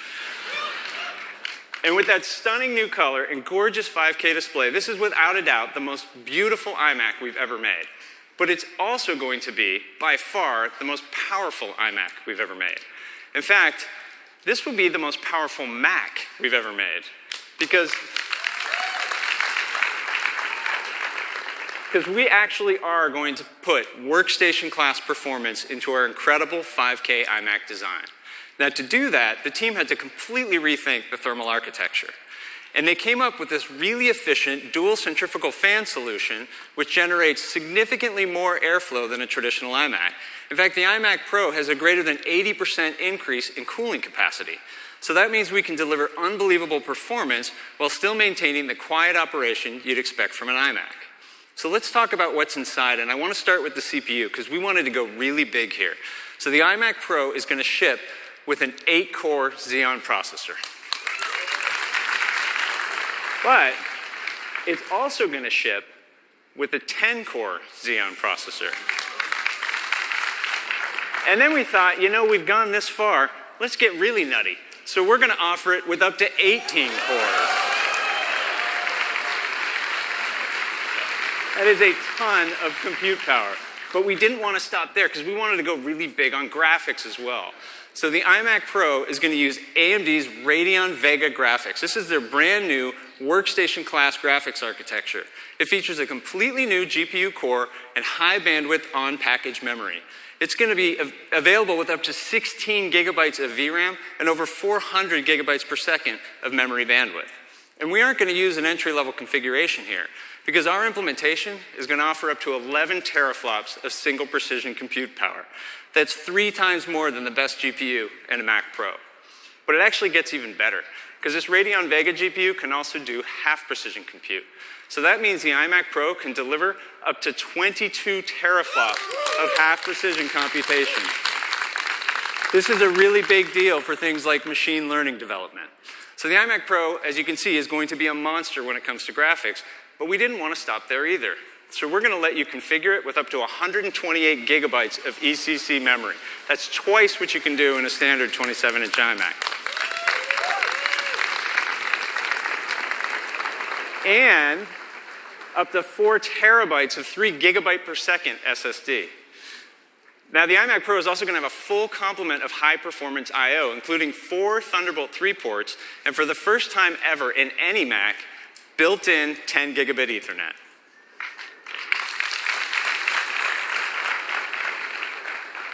And with that stunning new color and gorgeous 5K display, this is without a doubt the most beautiful iMac we've ever made. But it's also going to be, by far, the most powerful iMac we've ever made. In fact, this will be the most powerful Mac we've ever made. Because we actually are going to put workstation-class performance into our incredible 5K iMac design. Now, to do that, the team had to completely rethink the thermal architecture. And they came up with this really efficient dual centrifugal fan solution, which generates significantly more airflow than a traditional iMac. In fact, the iMac Pro has a greater than 80% increase in cooling capacity. So that means we can deliver unbelievable performance while still maintaining the quiet operation you'd expect from an iMac. So let's talk about what's inside, and I want to start with the CPU because we wanted to go really big here. So the iMac Pro is going to ship with an 8-core Xeon processor. But it's also going to ship with a 10-core Xeon processor. And then we thought, you know, we've gone this far, let's get really nutty. So we're going to offer it with up to 18 cores. That is a ton of compute power. But we didn't want to stop there because we wanted to go really big on graphics as well. So the iMac Pro is going to use AMD's Radeon Vega graphics. This is their brand new workstation-class graphics architecture. It features a completely new GPU core and high bandwidth on-package memory. It's going to be available with up to 16 gigabytes of VRAM and over 400 gigabytes per second of memory bandwidth. And we aren't going to use an entry-level configuration here because our implementation is going to offer up to 11 teraflops of single precision compute power. That's 3 times more than the best GPU in a Mac Pro. But it actually gets even better because this Radeon Vega GPU can also do half precision compute. So that means the iMac Pro can deliver up to 22 teraflops of half precision computation. This is a really big deal for things like machine learning development. So the iMac Pro, as you can see, is going to be a monster when it comes to graphics, but we didn't want to stop there either. So we're going to let you configure it with up to 128 gigabytes of ECC memory. That's twice what you can do in a standard 27-inch iMac. And up to 4 terabytes of 3 gigabyte per second SSD. Now, the iMac Pro is also going to have a full complement of high-performance I/O, including 4 Thunderbolt 3 ports, and for the first time ever in any Mac, built-in 10 gigabit Ethernet.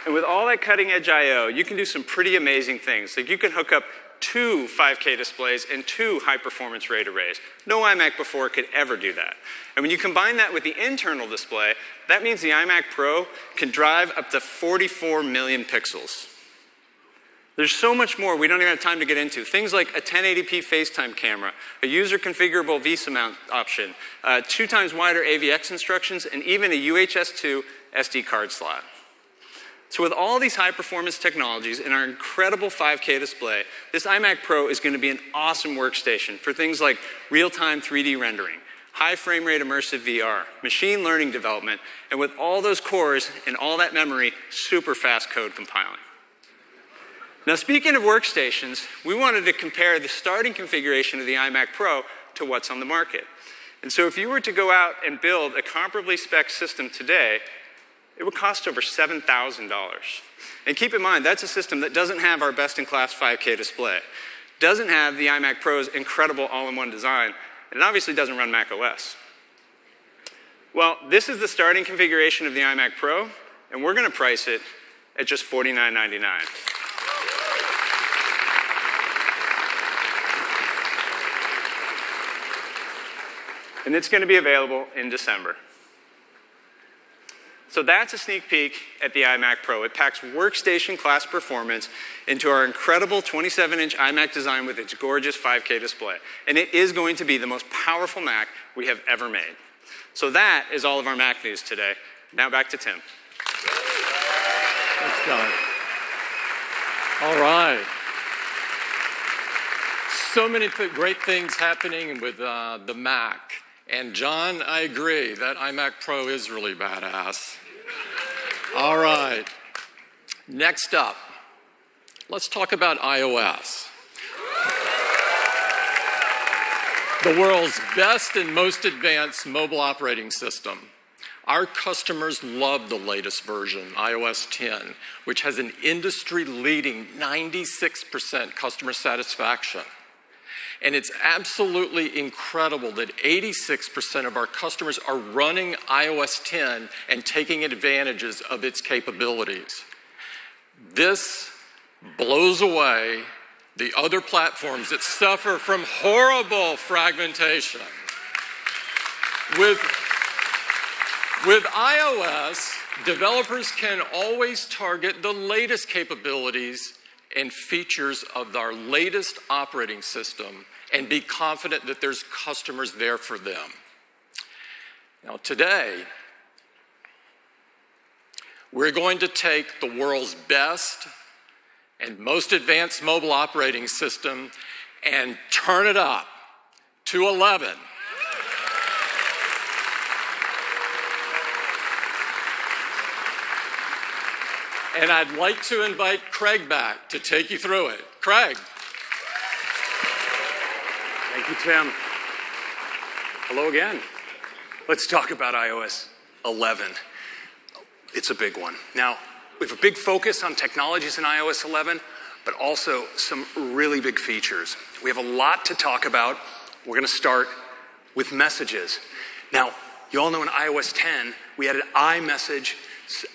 And with all that cutting-edge I/O, you can do some pretty amazing things. Like you can hook up 2 5K displays and 2 high-performance RAID arrays. No iMac before could ever do that. And when you combine that with the internal display, that means the iMac Pro can drive up to 44 million pixels. There's so much more we don't even have time to get into. Things like a 1080p FaceTime camera, a user-configurable VESA mount option, 2 times wider AVX instructions, and even a UHS-2 SD card slot. So with all these high-performance technologies and our incredible 5K display, this iMac Pro is going to be an awesome workstation for things like real-time 3D rendering, high frame rate immersive VR, machine learning development, and with all those cores and all that memory, super fast code compiling. Now, speaking of workstations, we wanted to compare the starting configuration of the iMac Pro to what's on the market. And so if you were to go out and build a comparably spec system today, it would cost over $7,000. And keep in mind, that's a system that doesn't have our best-in-class 5K display, doesn't have the iMac Pro's incredible all-in-one design, and it obviously doesn't run Mac OS. Well, this is the starting configuration of the iMac Pro, and we're going to price it at just $49.99. And it's going to be available in December. So that's a sneak peek at the iMac Pro. It packs workstation-class performance into our incredible 27-inch iMac design with its gorgeous 5K display. And it is going to be the most powerful Mac we have ever made. So that is all of our Mac news today. Now back to Tim. Thanks, John. All right. So many great things happening with the Mac. And John, I agree, that iMac Pro is really badass. All right. Next up, let's talk about iOS. The world's best and most advanced mobile operating system. Our customers love the latest version, iOS 10, which has an industry-leading 96% customer satisfaction. And it's absolutely incredible that 86% of our customers are running iOS 10 and taking advantages of its capabilities. This blows away the other platforms that suffer from horrible fragmentation. With iOS, developers can always target the latest capabilities and features of our latest operating system and be confident that there's customers there for them. Now today, we're going to take the world's best and most advanced mobile operating system and turn it up to 11. And I'd like to invite Craig back to take you through it. Craig. Thank you, Tim. Hello again. Let's talk about iOS 11. It's a big one. Now, we have a big focus on technologies in iOS 11, but also some really big features. We have a lot to talk about. We're going to start with messages. Now, you all know in iOS 10, we added iMessage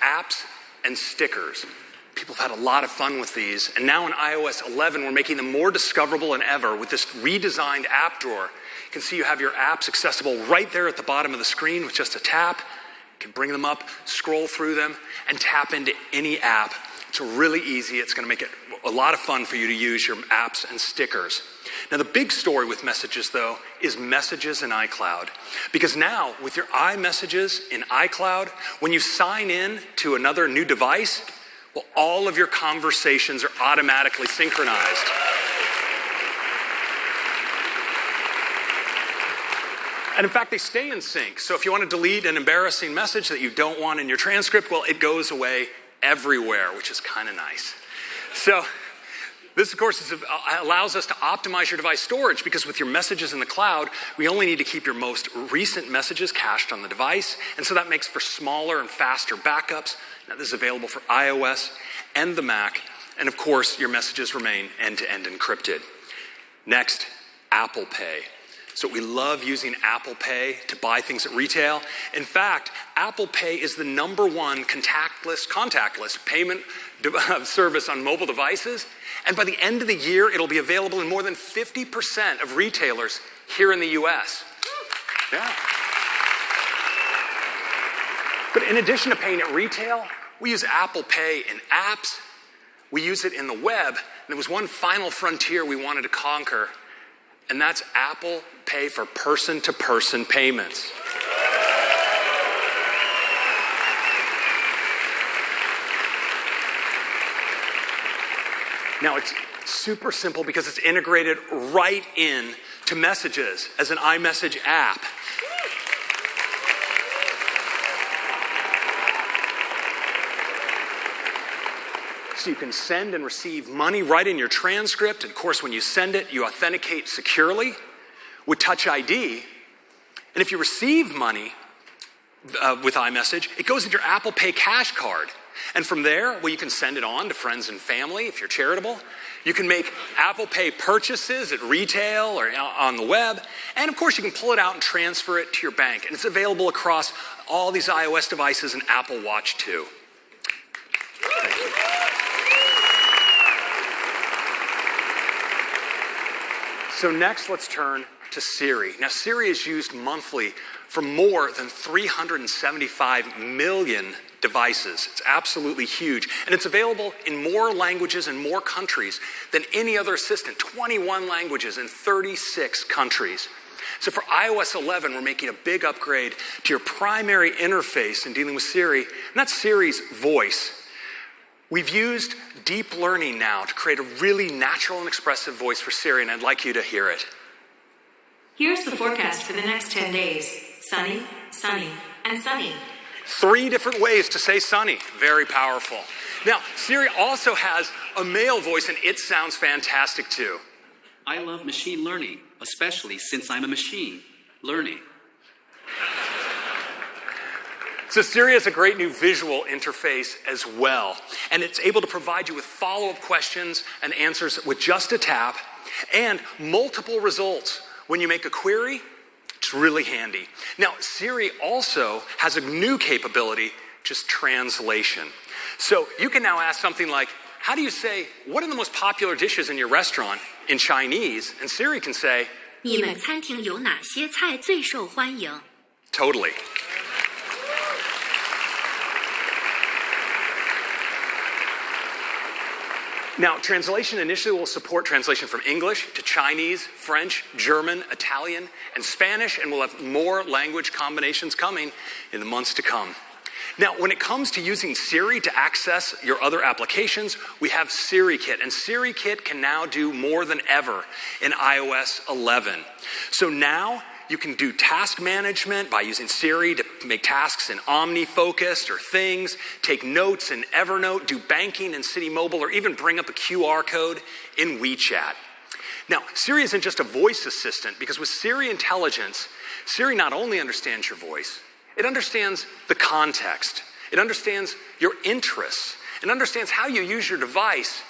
apps and stickers. People have had a lot of fun with these. And now in iOS 11, we're making them more discoverable than ever with this redesigned app drawer. You can see you have your apps accessible right there at the bottom of the screen with just a tap. You can bring them up, scroll through them, and tap into any app. It's really easy. It's going to make it a lot of fun for you to use your apps and stickers. Now, the big story with messages, though, is messages in iCloud. Because now, with your iMessages in iCloud, when you sign in to another new device, well, all of your conversations are automatically synchronized. And in fact, they stay in sync. So if you want to delete an embarrassing message that you don't want in your transcript, well, it goes away everywhere, which is kind of nice. So this, of course, allows us to optimize your device storage because with your messages in the cloud, we only need to keep your most recent messages cached on the device. And so that makes for smaller and faster backups. Now, this is available for iOS and the Mac. And of course, your messages remain end-to-end encrypted. Next, Apple Pay. So we love using Apple Pay to buy things at retail. In fact, Apple Pay is the #1 contactless payment service on mobile devices. And by the end of the year, it'll be available in more than 50% of retailers here in the US. Yeah. But in addition to paying at retail, we use Apple Pay in apps. We use it in the web. And there was one final frontier we wanted to conquer, and that's Apple Pay for person-to-person payments. Now, it's super simple because it's integrated right in to Messages as an iMessage app. So you can send and receive money right in your transcript. And of course, when you send it, you authenticate securely with Touch ID. And if you receive money with iMessage, it goes into your Apple Pay cash card. And from there, well, you can send it on to friends and family if you're charitable. You can make Apple Pay purchases at retail or on the web. And of course, you can pull it out and transfer it to your bank. And it's available across all these iOS devices and Apple Watch too. Thank you. So next, let's turn to Siri. Now, Siri is used monthly for more than 375 million devices. It's absolutely huge. And it's available in more languages and more countries than any other assistant, 21 languages in 36 countries. So for iOS 11, we're making a big upgrade to your primary interface in dealing with Siri, and that's Siri's voice. We've used deep learning now to create a really natural and expressive voice for Siri, and I'd like you to hear it. Here's the forecast for the next 10 days. Sunny, sunny, and sunny. 3 different ways to say sunny. Very powerful. Now, Siri also has a male voice, and it sounds fantastic too. I love machine learning, especially since I'm a machine learning. So Siri has a great new visual interface as well, and it's able to provide you with follow-up questions and answers with just a tap, and multiple results. When you make a query, it's really handy. Now, Siri also has a new capability, just translation. So you can now ask something like, how do you say, what are the most popular dishes in your restaurant in Chinese? And Siri can say, 你们餐厅有哪些菜最受欢迎? Totally. Now, translation initially will support translation from English to Chinese, French, German, Italian, and Spanish, and we'll have more language combinations coming in the months to come. Now, when it comes to using Siri to access your other applications, we have SiriKit, and SiriKit can now do more than ever in iOS 11. So now, you can do task management by using Siri to make tasks in OmniFocus or Things, take notes in Evernote, do banking in City Mobile, or even bring up a QR code in WeChat. Now, Siri isn't just a voice assistant, because with Siri Intelligence, Siri not only understands your voice, it understands the context, it understands your interests, it understands how you use your device,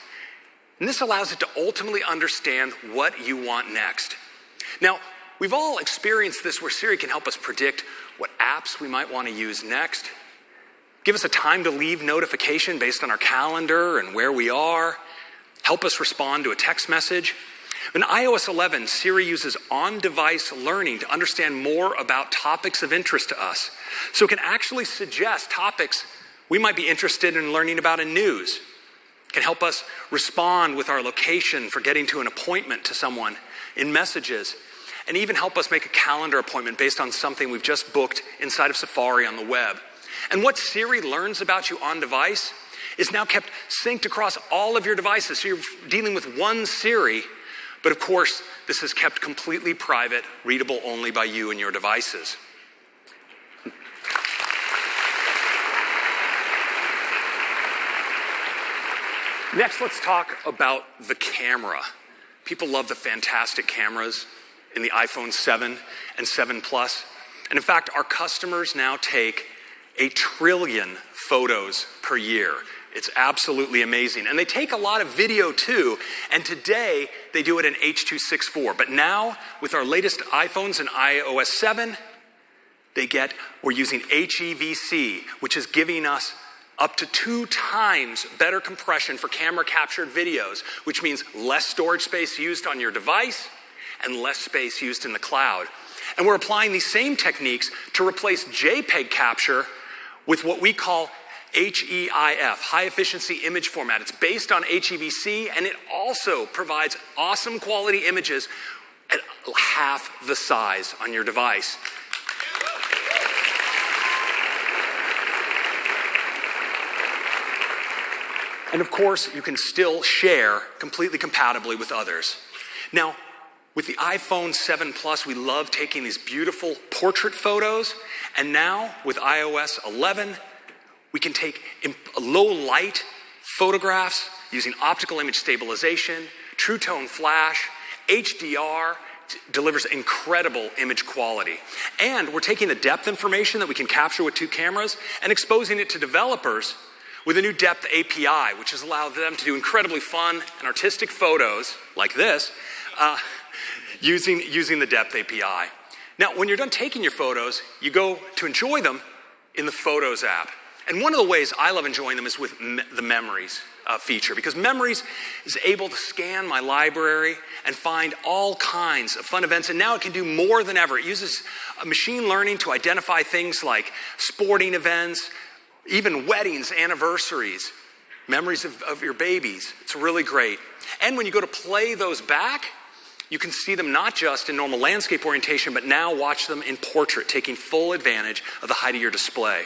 and this allows it to ultimately understand what you want next. Now, we've all experienced this where Siri can help us predict what apps we might want to use next, give us a time to leave notification based on our calendar and where we are, help us respond to a text message. In iOS 11, Siri uses on-device learning to understand more about topics of interest to us. So it can actually suggest topics we might be interested in learning about in news. It can help us respond with our location for getting to an appointment to someone in messages, and even help us make a calendar appointment based on something we've just booked inside of Safari on the web. And what Siri learns about you on device is now kept synced across all of your devices. So you're dealing with one Siri, but of course, this is kept completely private, readable only by you and your devices. Next, let's talk about the camera. People love the fantastic cameras in the iPhone 7 and 7 Plus. And in fact, our customers now take 1 trillion photos per year. It's absolutely amazing. And they take a lot of video too, and today they do it in H.264. But now, with our latest iPhones and iOS 7, we're using HEVC, which is giving us up to 2 times better compression for camera captured videos, which means less storage space used on your device and less space used in the cloud. And we're applying these same techniques to replace JPEG capture with what we call HEIF, high efficiency image format. It's based on HEVC, and it also provides awesome quality images at half the size on your device. And of course, you can still share completely compatibly with others. Now, with the iPhone 7 Plus, we love taking these beautiful portrait photos. And now, with iOS 11, we can take low light photographs using optical image stabilization, True Tone Flash, HDR, delivers incredible image quality. And we're taking the depth information that we can capture with 2 cameras and exposing it to developers with a new depth API, which has allowed them to do incredibly fun and artistic photos like this using the depth API. Now, when you're done taking your photos, you go to enjoy them in the Photos app. And one of the ways I love enjoying them is with the Memories feature, because Memories is able to scan my library and find all kinds of fun events, and now it can do more than ever. It uses machine learning to identify things like sporting events, even weddings, anniversaries, memories of your babies. It's really great. And when you go to play those back, you can see them not just in normal landscape orientation, but now watch them in portrait, taking full advantage of the height of your display.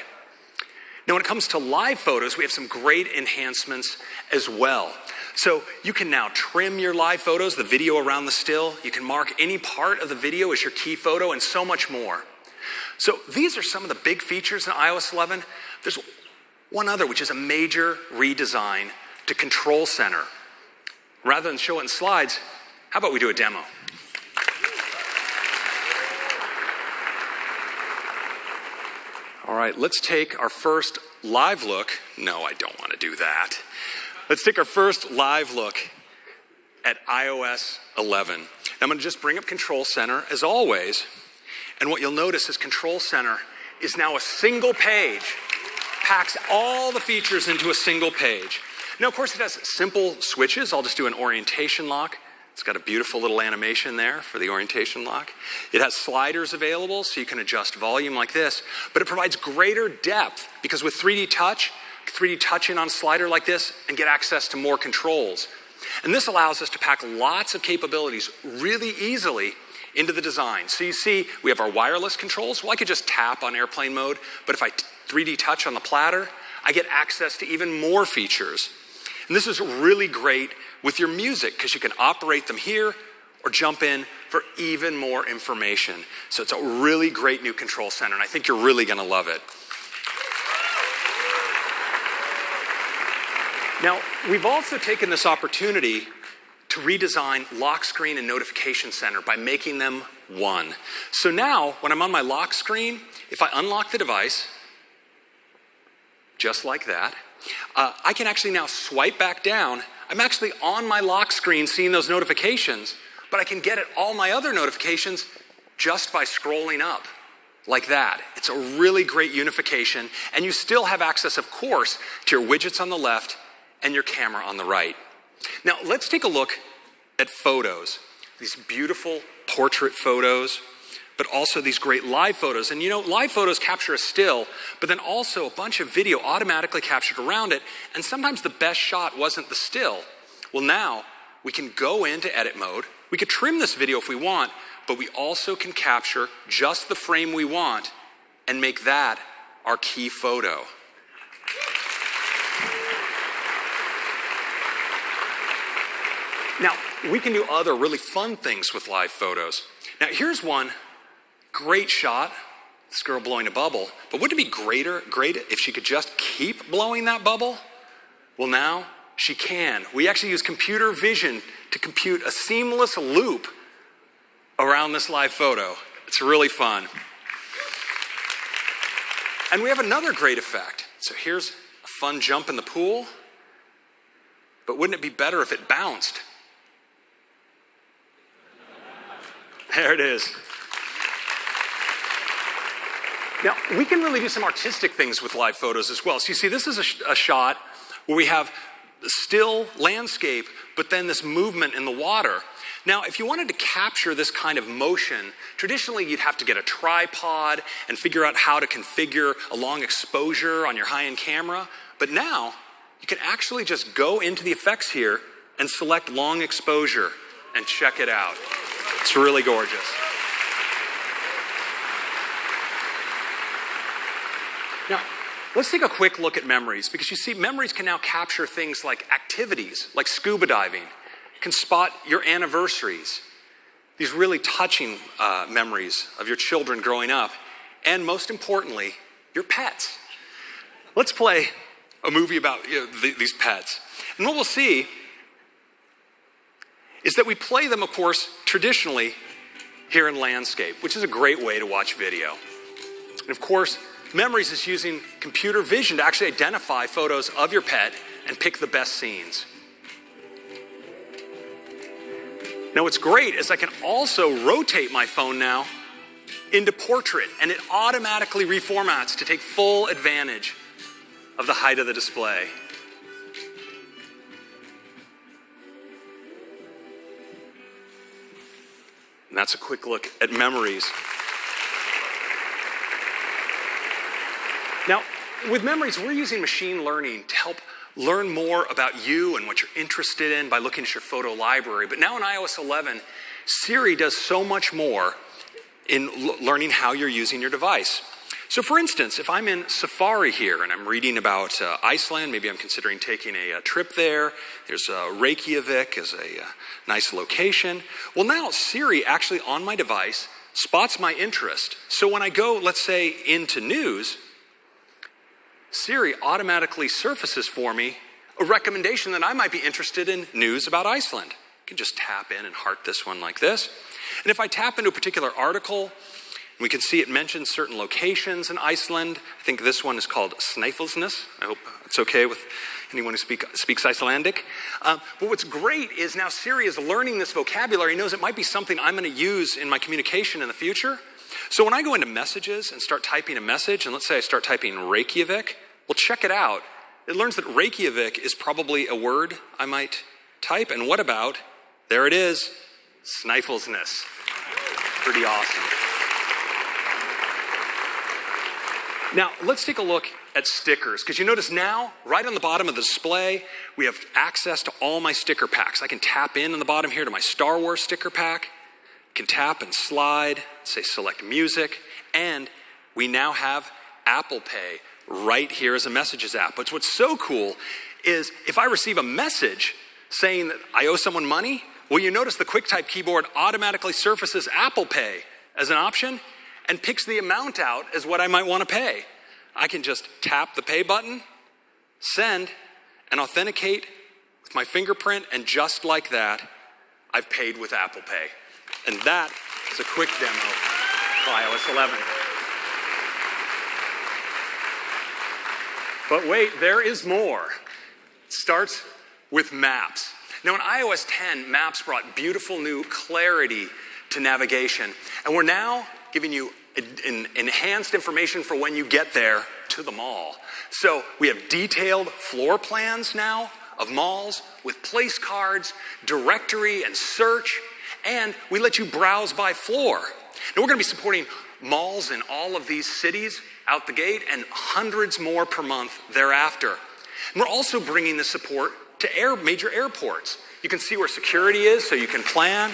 Now, when it comes to live photos, we have some great enhancements as well. So you can now trim your live photos, the video around the still. You can mark any part of the video as your key photo, and so much more. So these are some of the big features in iOS 11. There's one other, which is a major redesign to Control Center. Rather than show it in slides, how about we do a demo? All right, let's take our first live look. No, I don't want to do that. Let's take our first live look at iOS 11. Now, I'm going to just bring up Control Center as always. And what you'll notice is Control Center is now a single page, packs all the features into a single page. Now, of course, it has simple switches. I'll just do an orientation lock. It's got a beautiful little animation there for the orientation lock. It has sliders available, so you can adjust volume like this, but it provides greater depth because with 3D touch in on a slider like this and get access to more controls. And this allows us to pack lots of capabilities really easily into the design. So you see, we have our wireless controls. Well, I could just tap on airplane mode, but if I 3D touch on the platter, I get access to even more features. And this is really great with your music because you can operate them here or jump in for even more information. So it's a really great new Control Center, and I think you're really going to love it. Now, we've also taken this opportunity to redesign lock screen and notification center by making them one. So now, when I'm on my lock screen, if I unlock the device, just like that, I can actually now swipe back down. I'm actually on my lock screen seeing those notifications, but I can get at all my other notifications just by scrolling up like that. It's a really great unification, and you still have access, of course, to your widgets on the left and your camera on the right. Now, let's take a look at photos. These beautiful portrait photos, but also these great live photos. And you know, live photos capture a still, but then also a bunch of video automatically captured around it, and sometimes the best shot wasn't the still. Well, now we can go into edit mode. We could trim this video if we want, but we also can capture just the frame we want and make that our key photo. Now, we can do other really fun things with live photos. Now, here's one. Great shot, this girl blowing a bubble, but wouldn't it be great if she could just keep blowing that bubble? Well, now she can. We actually use computer vision to compute a seamless loop around this live photo. It's really fun. And we have another great effect. So here's a fun jump in the pool, but wouldn't it be better if it bounced? There it is. Now, we can really do some artistic things with live photos as well. So you see, this is a shot where we have still landscape, but then this movement in the water. Now, if you wanted to capture this kind of motion, traditionally you'd have to get a tripod and figure out how to configure a long exposure on your high-end camera. But now, you can actually just go into the effects here and select long exposure and check it out. It's really gorgeous. Now, let's take a quick look at memories, because you see, memories can now capture things like activities, like scuba diving, can spot your anniversaries, these really touching memories of your children growing up, and most importantly, your pets. Let's play a movie about these pets. And what we'll see is that we play them, of course, traditionally here in landscape, which is a great way to watch video. And of course, Memories is using computer vision to actually identify photos of your pet and pick the best scenes. Now what's great is I can also rotate my phone now into portrait, and it automatically reformats to take full advantage of the height of the display. And that's a quick look at Memories. Now, with Memories, we're using machine learning to help learn more about you and what you're interested in by looking at your photo library. But now in iOS 11, Siri does so much more in learning how you're using your device. So for instance, if I'm in Safari here and I'm reading about Iceland, maybe I'm considering taking a trip there, there's Reykjavik as a nice location. Well, now Siri actually on my device spots my interest. So when I go, let's say, into news, Siri automatically surfaces for me a recommendation that I might be interested in news about Iceland. I can just tap in and heart this one like this. And if I tap into a particular article, we can see it mentions certain locations in Iceland. I think this one is called Snæfellsnes. I hope it's okay with anyone who speaks Icelandic. But what's great is now Siri is learning this vocabulary, knows it might be something I'm going to use in my communication in the future. So when I go into messages and start typing a message, and let's say I start typing Reykjavik, well, check it out. It learns that Reykjavik is probably a word I might type. And what about, there it is, Snæfellsnes. Pretty awesome. Now, let's take a look at stickers, because you notice now, right on the bottom of the display, we have access to all my sticker packs. I can tap in on the bottom here to my Star Wars sticker pack, can tap and slide, say select music, and we now have Apple Pay right here as a messages app. But what's so cool is if I receive a message saying that I owe someone money, well, you notice the QuickType keyboard automatically surfaces Apple Pay as an option and picks the amount out as what I might want to pay. I can just tap the pay button, send, and authenticate with my fingerprint, and just like that, I've paid with Apple Pay. And that is a quick demo of iOS 11. But wait, there is more. It starts with Maps. Now in iOS 10, Maps brought beautiful new clarity to navigation. And we're now giving you enhanced information for when you get there to the mall. So we have detailed floor plans now of malls with place cards, directory, and search. And we let you browse by floor. Now we're going to be supporting malls in all of these cities out the gate and hundreds more per month thereafter. And we're also bringing the support to major airports. You can see where security is so you can plan.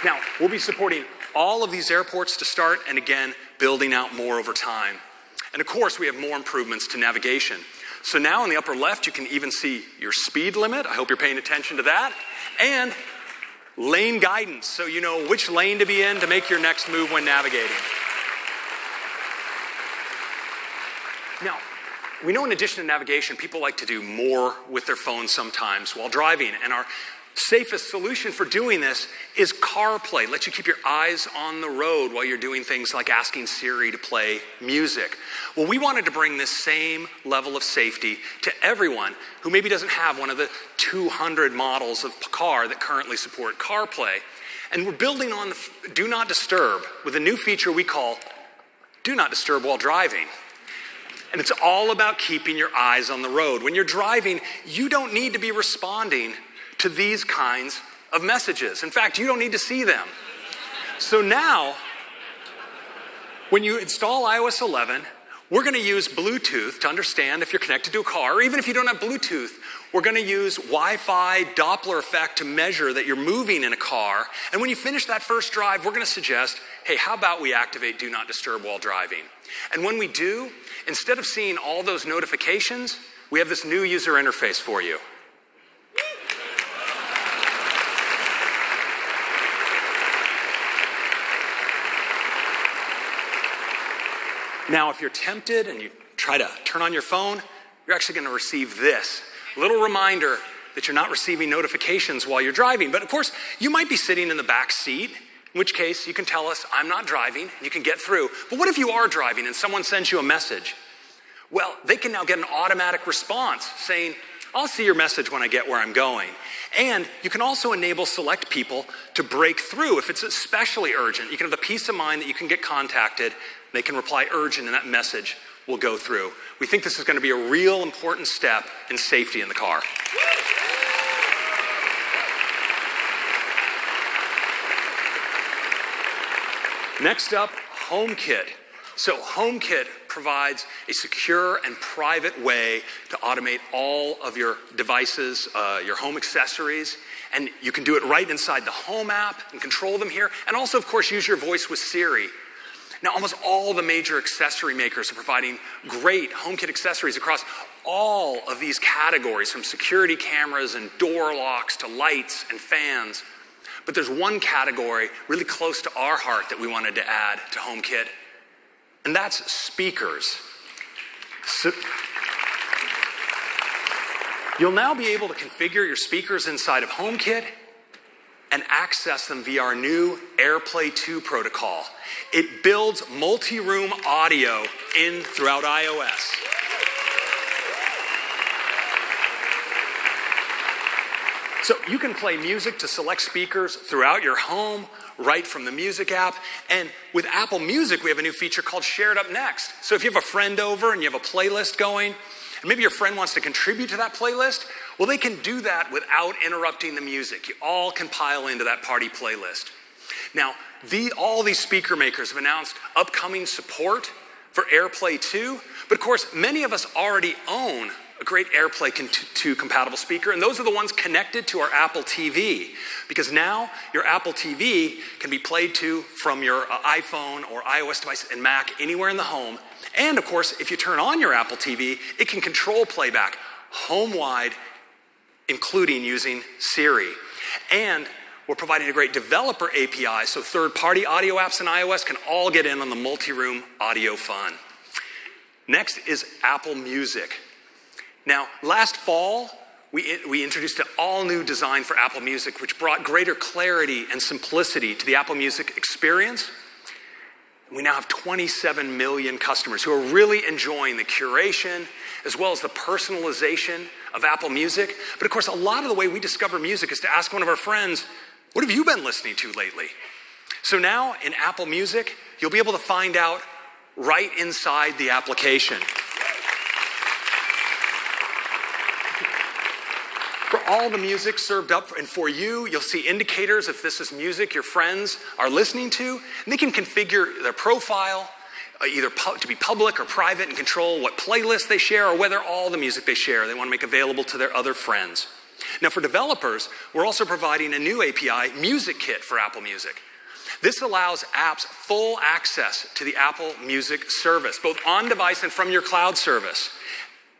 Now, we'll be supporting all of these airports to start, and again, building out more over time. And of course, we have more improvements to navigation. So now in the upper left, you can even see your speed limit. I hope you're paying attention to that. And lane guidance, so you know which lane to be in to make your next move when navigating. Now, we know in addition to navigation, people like to do more with their phones sometimes while driving. And our safest solution for doing this is CarPlay. Lets you keep your eyes on the road while you're doing things like asking Siri to play music. Well, we wanted to bring this same level of safety to everyone who maybe doesn't have one of the 200 models of car that currently support CarPlay. And we're building on the Do Not Disturb with a new feature we call Do Not Disturb While Driving. And it's all about keeping your eyes on the road. When you're driving, you don't need to be responding to these kinds of messages. In fact, you don't need to see them. So now, when you install iOS 11, we're going to use Bluetooth to understand if you're connected to a car, or even if you don't have Bluetooth, we're going to use Wi-Fi Doppler effect to measure that you're moving in a car. And when you finish that first drive, we're going to suggest, hey, how about we activate Do Not Disturb while driving? And when we do, instead of seeing all those notifications, we have this new user interface for you. Now, if you're tempted and you try to turn on your phone, you're actually going to receive this little reminder that you're not receiving notifications while you're driving. But of course, you might be sitting in the back seat in which case you can tell us, I'm not driving, and you can get through. But what if you are driving and someone sends you a message? Well, they can now get an automatic response saying, I'll see your message when I get where I'm going. And you can also enable select people to break through if it's especially urgent. You can have the peace of mind that you can get contacted, they can reply urgent, and that message will go through. We think this is going to be a real important step in safety in the car. Next up, HomeKit. So HomeKit provides a secure and private way to automate all of your devices, your home accessories, and you can do it right inside the Home app and control them here, and also, of course, use your voice with Siri. Now, almost all the major accessory makers are providing great HomeKit accessories across all of these categories, from security cameras and door locks to lights and fans. But there's one category really close to our heart that we wanted to add to HomeKit, and that's speakers. So, you'll now be able to configure your speakers inside of HomeKit and access them via our new AirPlay 2 protocol. It builds multi-room audio in throughout iOS. So you can play music to select speakers throughout your home, right from the Music app. And with Apple Music, we have a new feature called Share It Up Next. So if you have a friend over and you have a playlist going, and maybe your friend wants to contribute to that playlist, well, they can do that without interrupting the music. You all can pile into that party playlist. Now, all these speaker makers have announced upcoming support for AirPlay 2, but of course, many of us already own a great AirPlay 2 compatible speaker, and those are the ones connected to our Apple TV, because now your Apple TV can be played to from your iPhone or iOS device and Mac anywhere in the home. And of course, if you turn on your Apple TV, it can control playback home-wide, including using Siri. And we're providing a great developer API, so third-party audio apps in iOS can all get in on the multi-room audio fun. Next is Apple Music. Now, last fall, we introduced an all-new design for Apple Music, which brought greater clarity and simplicity to the Apple Music experience. We now have 27 million customers who are really enjoying the curation as well as the personalization of Apple Music. But of course, a lot of the way we discover music is to ask one of our friends, what have you been listening to lately? So now in Apple Music, you'll be able to find out right inside the application. For all the music served up, and for you, you'll see indicators if this is music your friends are listening to, and they can configure their profile, either to be public or private, and control what playlists they share or whether all the music they share they want to make available to their other friends. Now for developers, we're also providing a new API, Music Kit for Apple Music. This allows apps full access to the Apple Music service, both on device and from your cloud service.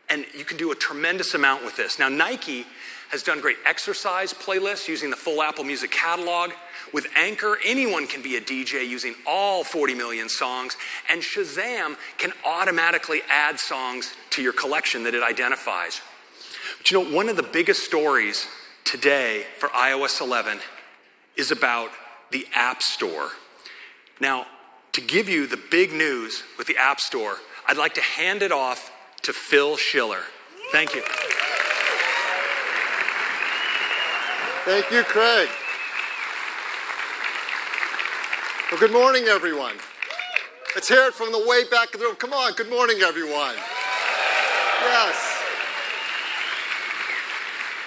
And you can do a tremendous amount with this. Now Nike has done great exercise playlists using the full Apple Music catalog. With Anchor, anyone can be a DJ using all 40 million songs, and Shazam can automatically add songs to your collection that it identifies. But you know, one of the biggest stories today for iOS 11 is about the App Store. Now, to give you the big news with the App Store, I'd like to hand it off to Phil Schiller. Thank you. Thank you, Craig. Well, good morning, everyone. Let's hear it from the way back of the room. Come on, good morning, everyone. Yes.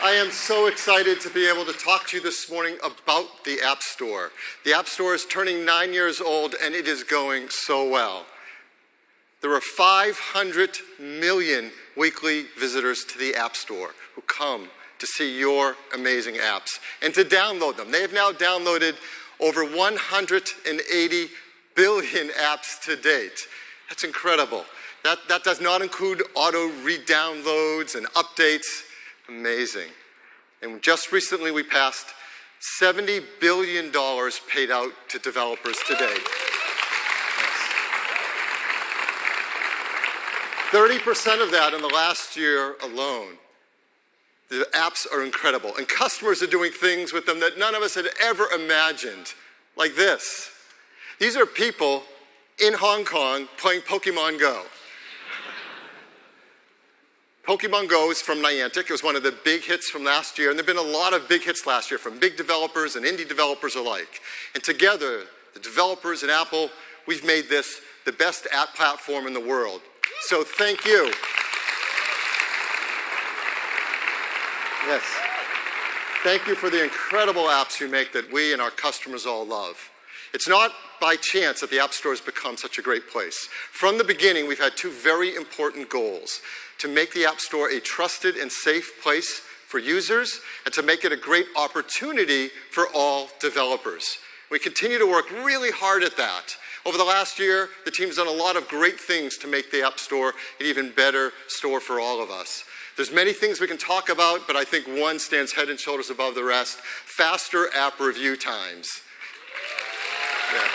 I am so excited to be able to talk to you this morning about the App Store. The App Store is turning 9 years old, and it is going so well. There are 500 million weekly visitors to the App Store who come to see your amazing apps and to download them. They have now downloaded over 180 billion apps to date. That's incredible. That does not include auto re-downloads and updates. Amazing. And just recently we passed $70 billion paid out to developers to date. 30% of that in the last year alone. The apps are incredible, and customers are doing things with them that none of us had ever imagined like this. These are people in Hong Kong playing Pokemon Go. Pokemon Go is from Niantic. It was one of the big hits from last year, and there have been a lot of big hits last year from big developers and indie developers alike. And together, the developers and Apple, we've made this the best app platform in the world. So thank you. Yes. Thank you for the incredible apps you make that we and our customers all love. It's not by chance that the App Store has become such a great place. From the beginning, we've had two very important goals: to make the App Store a trusted and safe place for users, and to make it a great opportunity for all developers. We continue to work really hard at that. Over the last year, the team's done a lot of great things to make the App Store an even better store for all of us. There's many things we can talk about, but I think one stands head and shoulders above the rest: faster app review times. Yeah.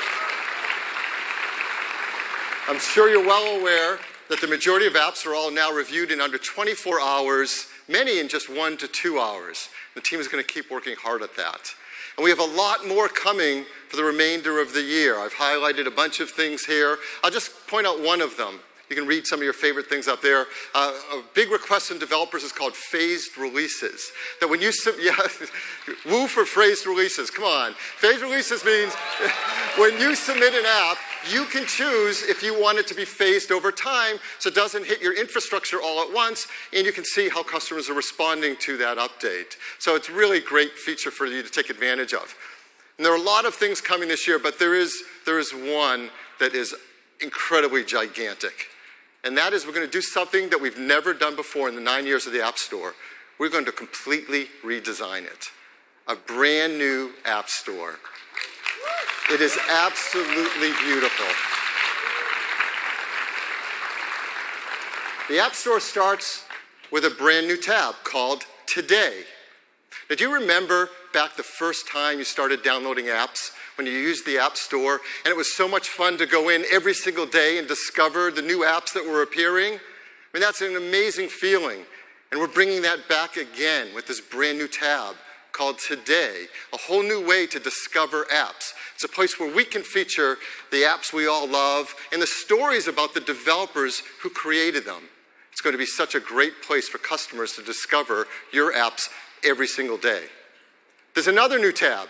I'm sure you're well aware that the majority of apps are all now reviewed in under 24 hours, many in just 1 to 2 hours. The team is going to keep working hard at that. And we have a lot more coming for the remainder of the year. I've highlighted a bunch of things here. I'll just point out one of them. You can read some of your favorite things up there. A big request from developers is called phased releases. That when you, woo for phased releases, come on. Phased releases means when you submit an app, you can choose if you want it to be phased over time so it doesn't hit your infrastructure all at once, and you can see how customers are responding to that update. So it's really a great feature for you to take advantage of. And there are a lot of things coming this year, but there is one that is incredibly gigantic. And that is, we're going to do something that we've never done before in the 9 years of the App Store. We're going to completely redesign it. A brand new App Store. It is absolutely beautiful. The App Store starts with a brand new tab called Today. Now, do you remember back the first time you started downloading apps, when you used the App Store, and it was so much fun to go in every single day and discover the new apps that were appearing? I mean, that's an amazing feeling. And we're bringing that back again with this brand new tab called Today, a whole new way to discover apps. It's a place where we can feature the apps we all love and the stories about the developers who created them. It's going to be such a great place for customers to discover your apps every single day. There's another new tab,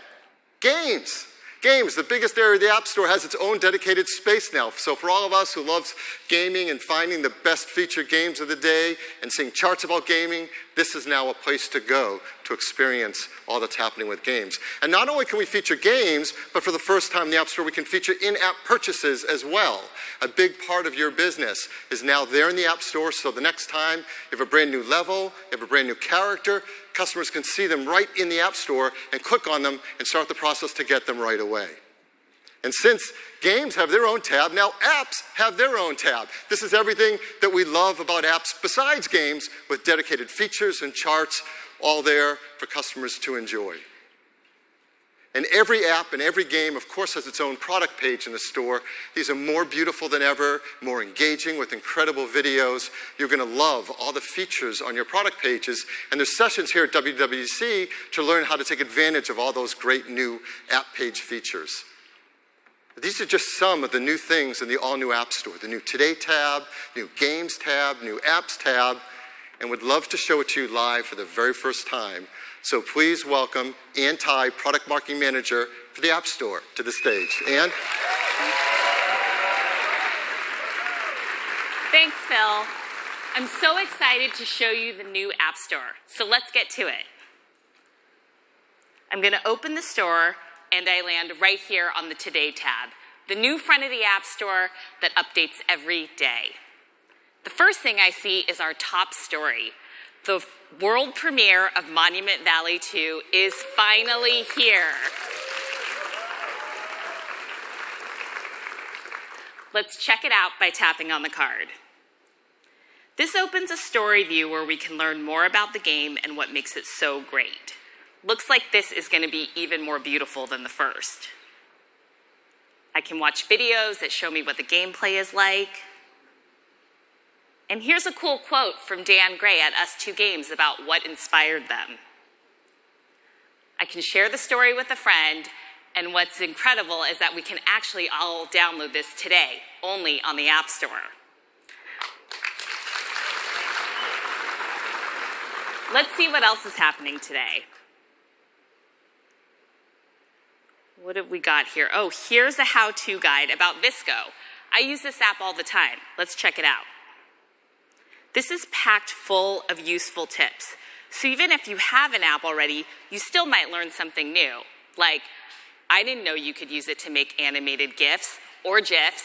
Games. Games, the biggest area of the App Store, has its own dedicated space now. So for all of us who love gaming and finding the best featured games of the day and seeing charts about gaming, this is now a place to go to experience all that's happening with games. And not only can we feature games, but for the first time in the App Store, we can feature in-app purchases as well. A big part of your business is now there in the App Store, so the next time you have a brand new level, you have a brand new character, customers can see them right in the App Store and click on them and start the process to get them right away. And since games have their own tab, now apps have their own tab. This is everything that we love about apps besides games, with dedicated features and charts all there for customers to enjoy. And every app and every game, of course, has its own product page in the store. These are more beautiful than ever, more engaging with incredible videos. You're going to love all the features on your product pages. And there's sessions here at WWDC to learn how to take advantage of all those great new app page features. These are just some of the new things in the all-new App Store. The new Today tab, new Games tab, new Apps tab, and would love to show it to you live for the very first time. So please welcome Ann Tai, Product Marketing Manager for the App Store, to the stage. Ann? Thanks, Phil. I'm so excited to show you the new App Store. So let's get to it. I'm going to open the store, and I land right here on the Today tab, the new front of the App Store that updates every day. The first thing I see is our top story. The world premiere of Monument Valley 2 is finally here. Let's check it out by tapping on the card. This opens a story view where we can learn more about the game and what makes it so great. Looks like this is going to be even more beautiful than the first. I can watch videos that show me what the gameplay is like. And here's a cool quote from Dan Gray at Us2 Games about what inspired them. I can share the story with a friend And what's incredible is that we can actually all download this today, only on the App Store. Let's see what else is happening today. What have we got here? Oh, here's a how-to guide about Visco. I use this app all the time. Let's check it out. This is packed full of useful tips. So even if you have an app already, you still might learn something new. Like, I didn't know you could use it to make animated GIFs or GIFs.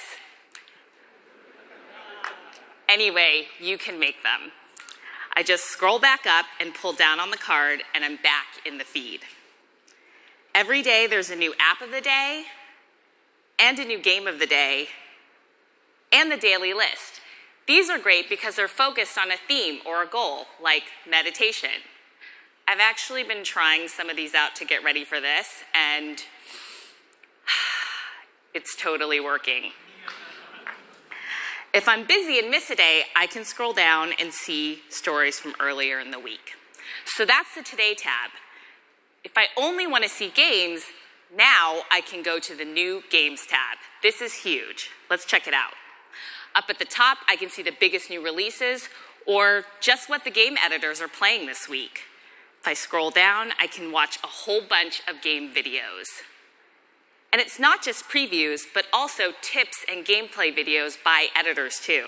Anyway, you can make them. I just scroll back up and pull down on the card, and I'm back in the feed. Every day there's a new app of the day, and a new game of the day, and the daily list. These are great because they're focused on a theme or a goal, like meditation. I've actually been trying some of these out to get ready for this, and it's totally working. If I'm busy and miss a day, I can scroll down and see stories from earlier in the week. So that's the Today tab. If I only want to see games, now I can go to the New Games tab. This is huge. Let's check it out. Up at the top, I can see the biggest new releases or just what the game editors are playing this week. If I scroll down, I can watch a whole bunch of game videos. And it's not just previews, but also tips and gameplay videos by editors too.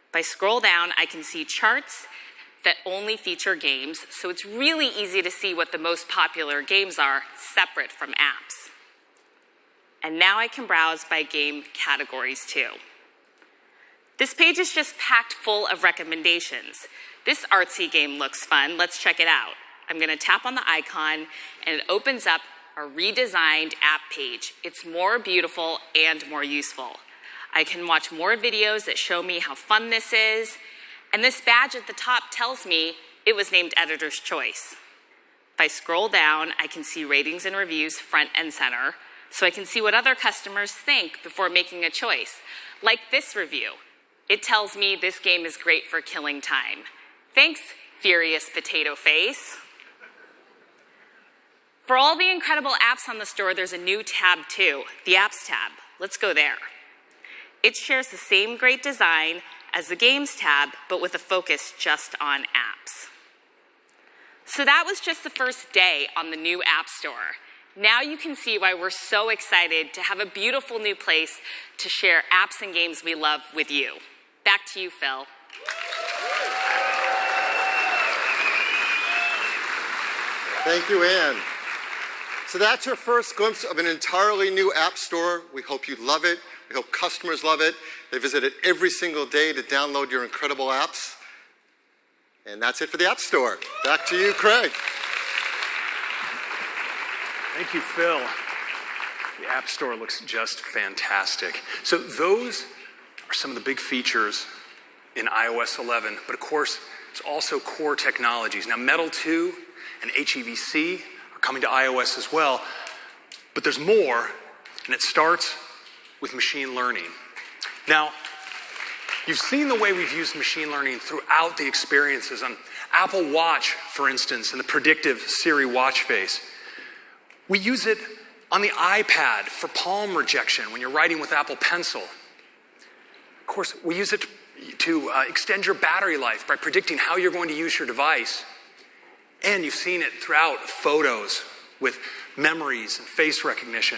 If I scroll down, I can see charts that only feature games, so it's really easy to see what the most popular games are separate from apps. And now I can browse by game categories too. This page is just packed full of recommendations. This artsy game looks fun. Let's check it out. I'm going to tap on the icon, and it opens up a redesigned app page. It's more beautiful and more useful. I can watch more videos that show me how fun this is, and this badge at the top tells me it was named Editor's Choice. If I scroll down, I can see ratings and reviews front and center, so I can see what other customers think before making a choice. Like this review. It tells me this game is great for killing time. Thanks, Furious Potato Face. For all the incredible apps on the store, there's a new tab too, the Apps tab. Let's go there. It shares the same great design as the Games tab, but with a focus just on apps. So that was just the first day on the new App Store. Now you can see why we're so excited to have a beautiful new place to share apps and games we love with you. Back to you, Phil. Thank you, Anne. So that's your first glimpse of an entirely new app store. We hope you love it. We hope customers love it. They visit it every single day to download your incredible apps. And that's it for the App Store. Back to you, Craig. Thank you, Phil. The App Store looks just fantastic. So those are some of the big features in iOS 11, but of course, it's also core technologies. Now, Metal 2 and HEVC are coming to iOS as well, but there's more, and it starts with machine learning. Now, you've seen the way we've used machine learning throughout the experiences on Apple Watch, for instance, and the predictive Siri watch face. We use it on the iPad for palm rejection when you're writing with Apple Pencil. Of course, we use it to extend your battery life by predicting how you're going to use your device. And you've seen it throughout photos with memories and face recognition.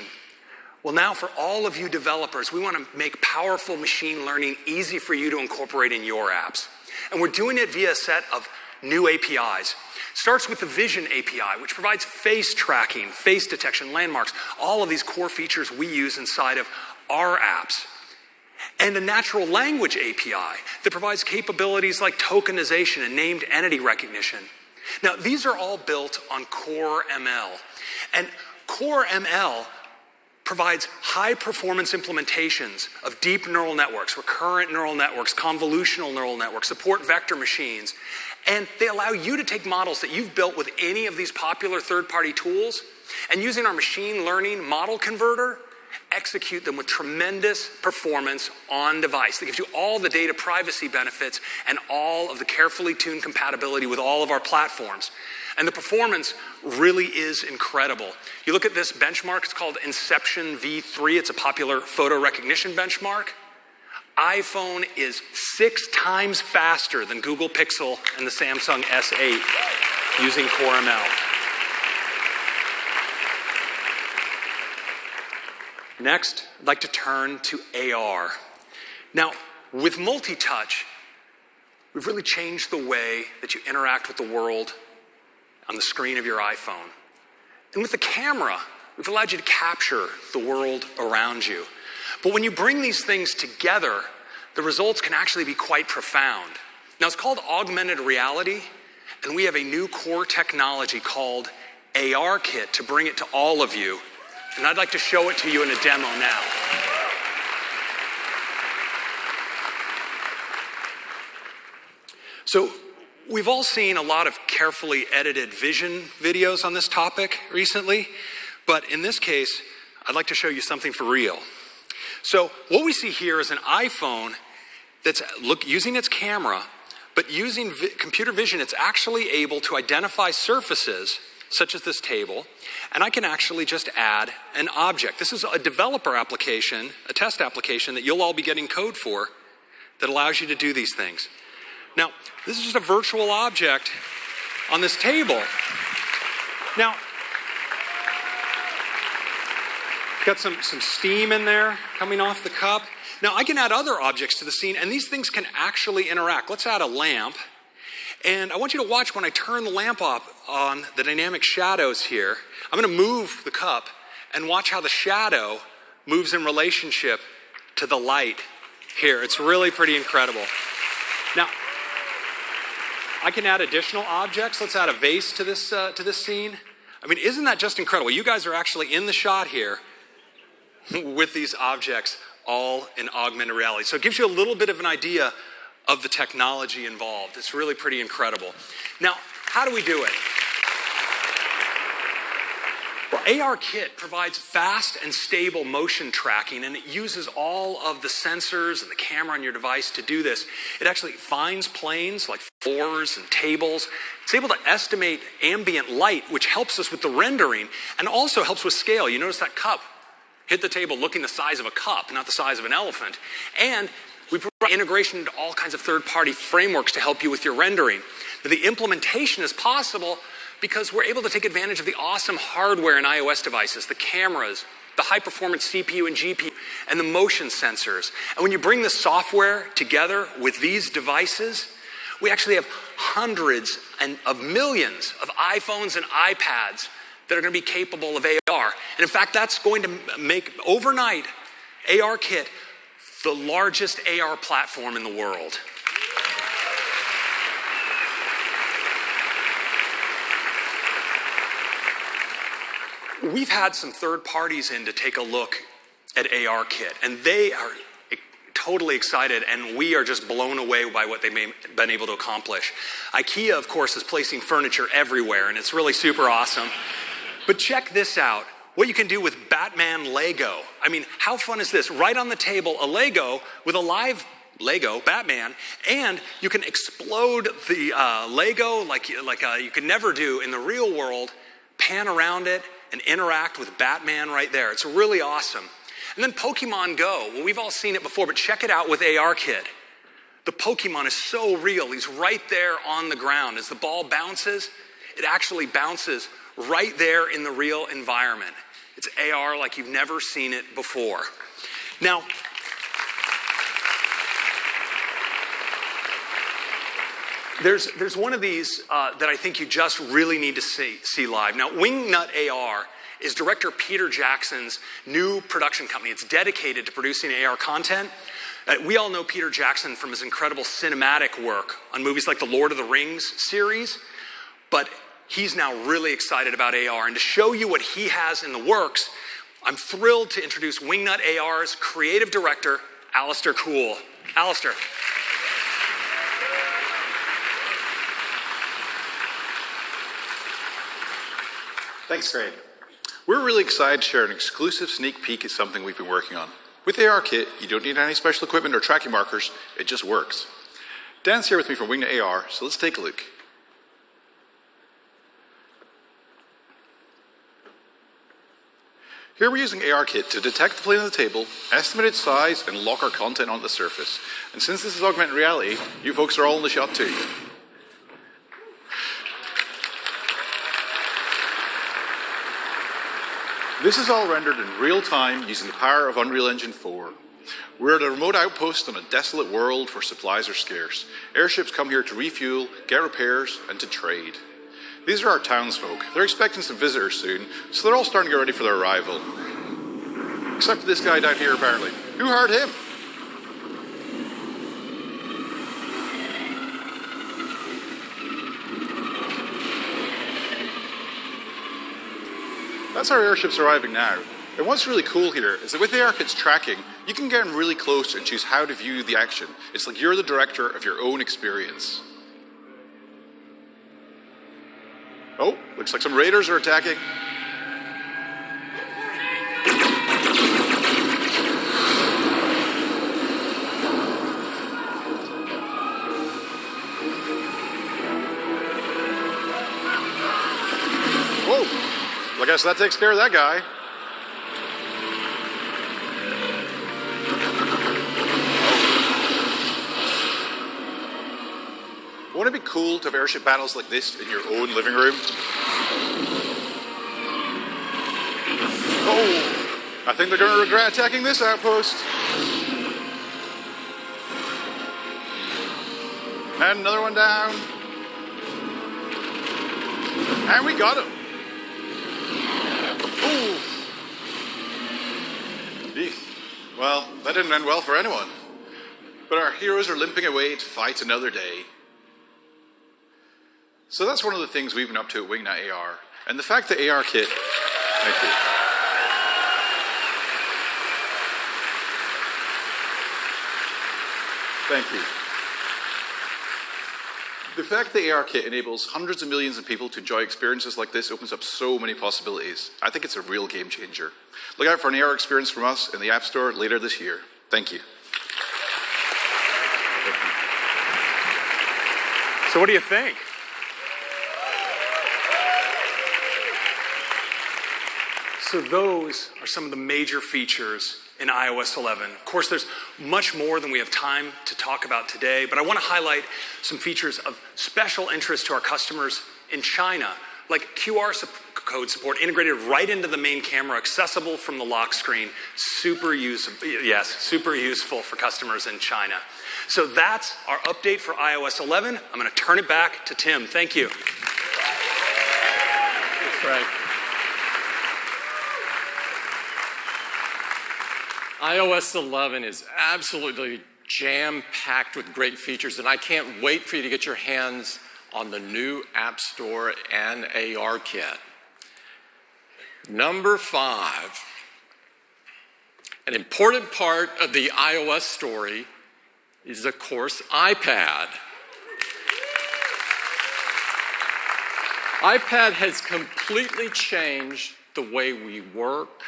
Well, now for all of you developers, we want to make powerful machine learning easy for you to incorporate in your apps. And we're doing it via a set of new APIs. It starts with the Vision API, which provides face tracking, face detection, landmarks, all of these core features we use inside of our apps. And a natural language API that provides capabilities like tokenization and named entity recognition. Now, these are all built on Core ML. And Core ML provides high-performance implementations of deep neural networks, recurrent neural networks, convolutional neural networks, support vector machines, and they allow you to take models that you've built with any of these popular third-party tools, and using our machine learning model converter, execute them with tremendous performance on device. That gives you all the data privacy benefits and all of the carefully tuned compatibility with all of our platforms. And the performance really is incredible. You look at this benchmark, it's called Inception V3. It's a popular photo recognition benchmark. iPhone is 6 times faster than Google Pixel and the Samsung S8 using Core ML. Next, I'd like to turn to AR. Now, with multi-touch, we've really changed the way that you interact with the world on the screen of your iPhone. And with the camera, we've allowed you to capture the world around you. But when you bring these things together, the results can actually be quite profound. Now, it's called augmented reality, and we have a new core technology called AR Kit to bring it to all of you. And I'd like to show it to you in a demo now. So, we've all seen a lot of carefully edited vision videos on this topic recently, but in this case, I'd like to show you something for real. So what we see here is an iPhone that's using its camera, but using computer vision, it's actually able to identify surfaces, such as this table, and I can actually just add an object. This is a developer application, a test application that you'll all be getting code for that allows you to do these things. Now, this is just a virtual object on this table. Now, got some steam in there coming off the cup. Now, I can add other objects to the scene, and these things can actually interact. Let's add a lamp. And I want you to watch when I turn the lamp on the dynamic shadows here. I'm going to move the cup and watch how the shadow moves in relationship to the light here. It's really pretty incredible. Now, I can add additional objects. Let's add a vase to this scene. I mean, isn't that just incredible? You guys are actually in the shot here with these objects all in augmented reality. So it gives you a little bit of an idea of the technology involved. It's really pretty incredible. Now, how do we do it? Well, AR Kit provides fast and stable motion tracking, and it uses all of the sensors and the camera on your device to do this. It actually finds planes like floors and tables. It's able to estimate ambient light, which helps us with the rendering and also helps with scale. You notice that cup hit the table looking the size of a cup, not the size of an elephant. And we provide integration into all kinds of third-party frameworks to help you with your rendering. Now, the implementation is possible because we're able to take advantage of the awesome hardware in iOS devices, the cameras, the high-performance CPU and GPU, and the motion sensors. And when you bring the software together with these devices, we actually have hundreds of millions of iPhones and iPads that are going to be capable of AR. And in fact, that's going to make overnight AR Kit the largest AR platform in the world. We've had some third parties in to take a look at AR Kit, and they are totally excited, and we are just blown away by what they've been able to accomplish. IKEA, of course, is placing furniture everywhere, and it's really super awesome. But check this out, what you can do with Batman Lego. I mean, how fun is this? Right on the table, a Lego with a live Lego, Batman, and you can explode the Lego like you could never do in the real world, pan around it, and interact with Batman right there. It's really awesome. And then Pokemon Go. Well, we've all seen it before, but check it out with AR Kit. The Pokemon is so real. He's right there on the ground. As the ball bounces, it actually bounces right there in the real environment. It's AR like you've never seen it before. Now, there's one of these that I think you just really need to see live. Now, Wingnut AR is director Peter Jackson's new production company. It's dedicated to producing AR content. We all know Peter Jackson from his incredible cinematic work on movies like the Lord of the Rings series, but he's now really excited about AR. And to show you what he has in the works, I'm thrilled to introduce Wingnut AR's creative director, Alistair Cool. Alistair. Thanks, Greg. We're really excited to share an exclusive sneak peek at something we've been working on. With the AR kit, you don't need any special equipment or tracking markers, it just works. Dan's here with me from Wing to AR, so let's take a look. Here we're using ARKit to detect the plane of the table, estimate its size, and lock our content onto the surface. And since this is augmented reality, you folks are all in the shot too. This is all rendered in real time using the power of Unreal Engine 4. We're at a remote outpost on a desolate world where supplies are scarce. Airships come here to refuel, get repairs, and to trade. These are our townsfolk. They're expecting some visitors soon, so they're all starting to get ready for their arrival. Except for this guy down here, apparently. Who hired him? That's our airships arriving now. And what's really cool here is that with the ARKit's tracking, you can get in really close and choose how to view the action. It's like you're the director of your own experience. Oh, looks like some raiders are attacking. Whoa, I guess that takes care of that guy. Wouldn't it be cool to have airship battles like this in your own living room? Oh, I think they're going to regret attacking this outpost. And another one down. And we got him. Ooh. Eek. Well, that didn't end well for anyone. But our heroes are limping away to fight another day. So that's one of the things we've been up to at Wingnut AR. And the fact that ARKit... Thank you. Thank you. The fact that ARKit enables hundreds of millions of people to enjoy experiences like this opens up so many possibilities. I think it's a real game changer. Look out for an AR experience from us in the App Store later this year. Thank you. So what do you think? So those are some of the major features in iOS 11. Of course, there's much more than we have time to talk about today, but I want to highlight some features of special interest to our customers in China, like QR code support integrated right into the main camera, accessible from the lock screen. Super useful for customers in China. So that's our update for iOS 11. I'm going to turn it back to Tim. Thank you. That's right. iOS 11 is absolutely jam-packed with great features, and I can't wait for you to get your hands on the new App Store and ARKit. Number 5, an important part of the iOS story is, of course, iPad. iPad has completely changed the way we work,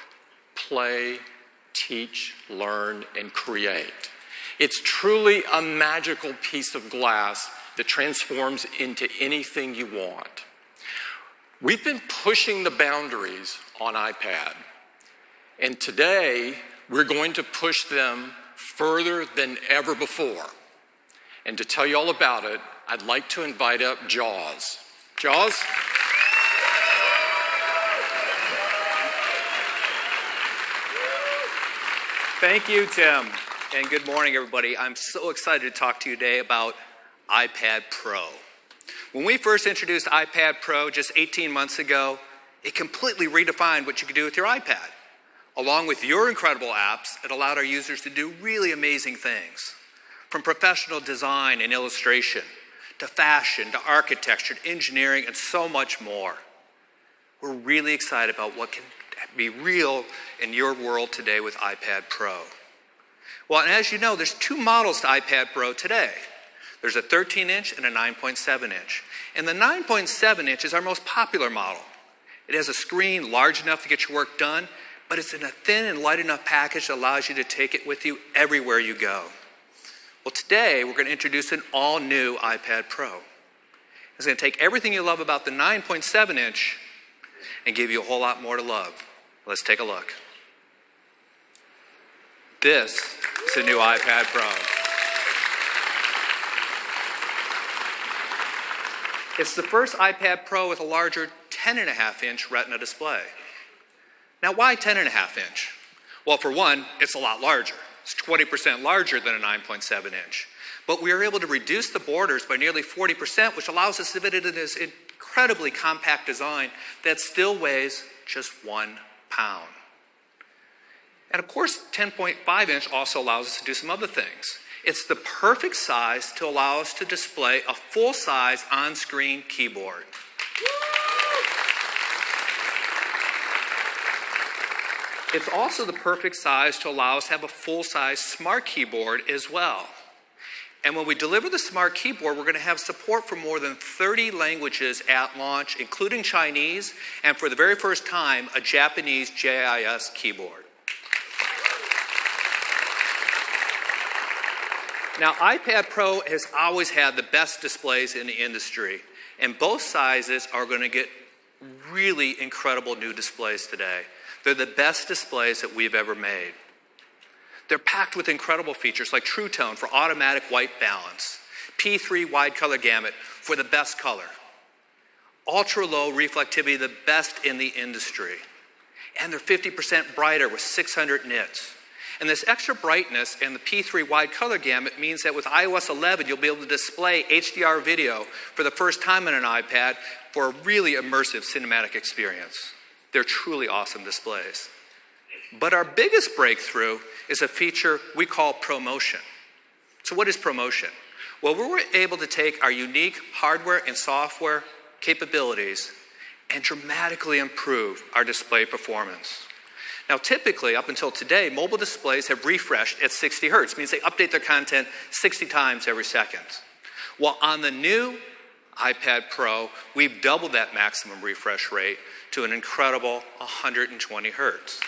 play, teach, learn, and create. It's truly a magical piece of glass that transforms into anything you want. We've been pushing the boundaries on iPad, and today we're going to push them further than ever before. And to tell you all about it, I'd like to invite up Jaws. Jaws? Thank you, Tim, and good morning, everybody. I'm so excited to talk to you today about iPad Pro. When we first introduced iPad Pro just 18 months ago, it completely redefined what you could do with your iPad. Along with your incredible apps, it allowed our users to do really amazing things. From professional design and illustration, to fashion, to architecture, to engineering, and so much more. We're really excited about what can be real in your world today with iPad Pro. Well, and as you know, there's 2 models to iPad Pro today. There's a 13-inch and a 9.7-inch. And the 9.7-inch is our most popular model. It has a screen large enough to get your work done, but it's in a thin and light enough package that allows you to take it with you everywhere you go. Well, today we're going to introduce an all-new iPad Pro. It's going to take everything you love about the 9.7-inch and give you a whole lot more to love. Let's take a look. This is the new iPad Pro. It's the first iPad Pro with a larger 10.5-inch Retina display. Now, why 10.5-inch? Well, for one, it's a lot larger. It's 20% larger than a 9.7-inch. But we are able to reduce the borders by nearly 40%, which allows us to fit it in this incredibly compact design that still weighs just 1 pound. And of course, 10.5-inch also allows us to do some other things. It's the perfect size to allow us to display a full-size on-screen keyboard. It's also the perfect size to allow us to have a full-size smart keyboard as well. And when we deliver the smart keyboard, we're going to have support for more than 30 languages at launch, including Chinese, and for the very first time, a Japanese JIS keyboard. Now, iPad Pro has always had the best displays in the industry, and both sizes are going to get really incredible new displays today. They're the best displays that we've ever made. They're packed with incredible features like True Tone for automatic white balance, P3 wide color gamut for the best color, ultra low reflectivity, the best in the industry, and they're 50% brighter with 600 nits. And this extra brightness and the P3 wide color gamut means that with iOS 11, you'll be able to display HDR video for the first time on an iPad for a really immersive cinematic experience. They're truly awesome displays. But our biggest breakthrough is a feature we call ProMotion. So what is ProMotion? Well, we were able to take our unique hardware and software capabilities and dramatically improve our display performance. Now, typically, up until today, mobile displays have refreshed at 60 hertz, means they update their content 60 times every second. Well, on the new iPad Pro, we've doubled that maximum refresh rate to an incredible 120 hertz.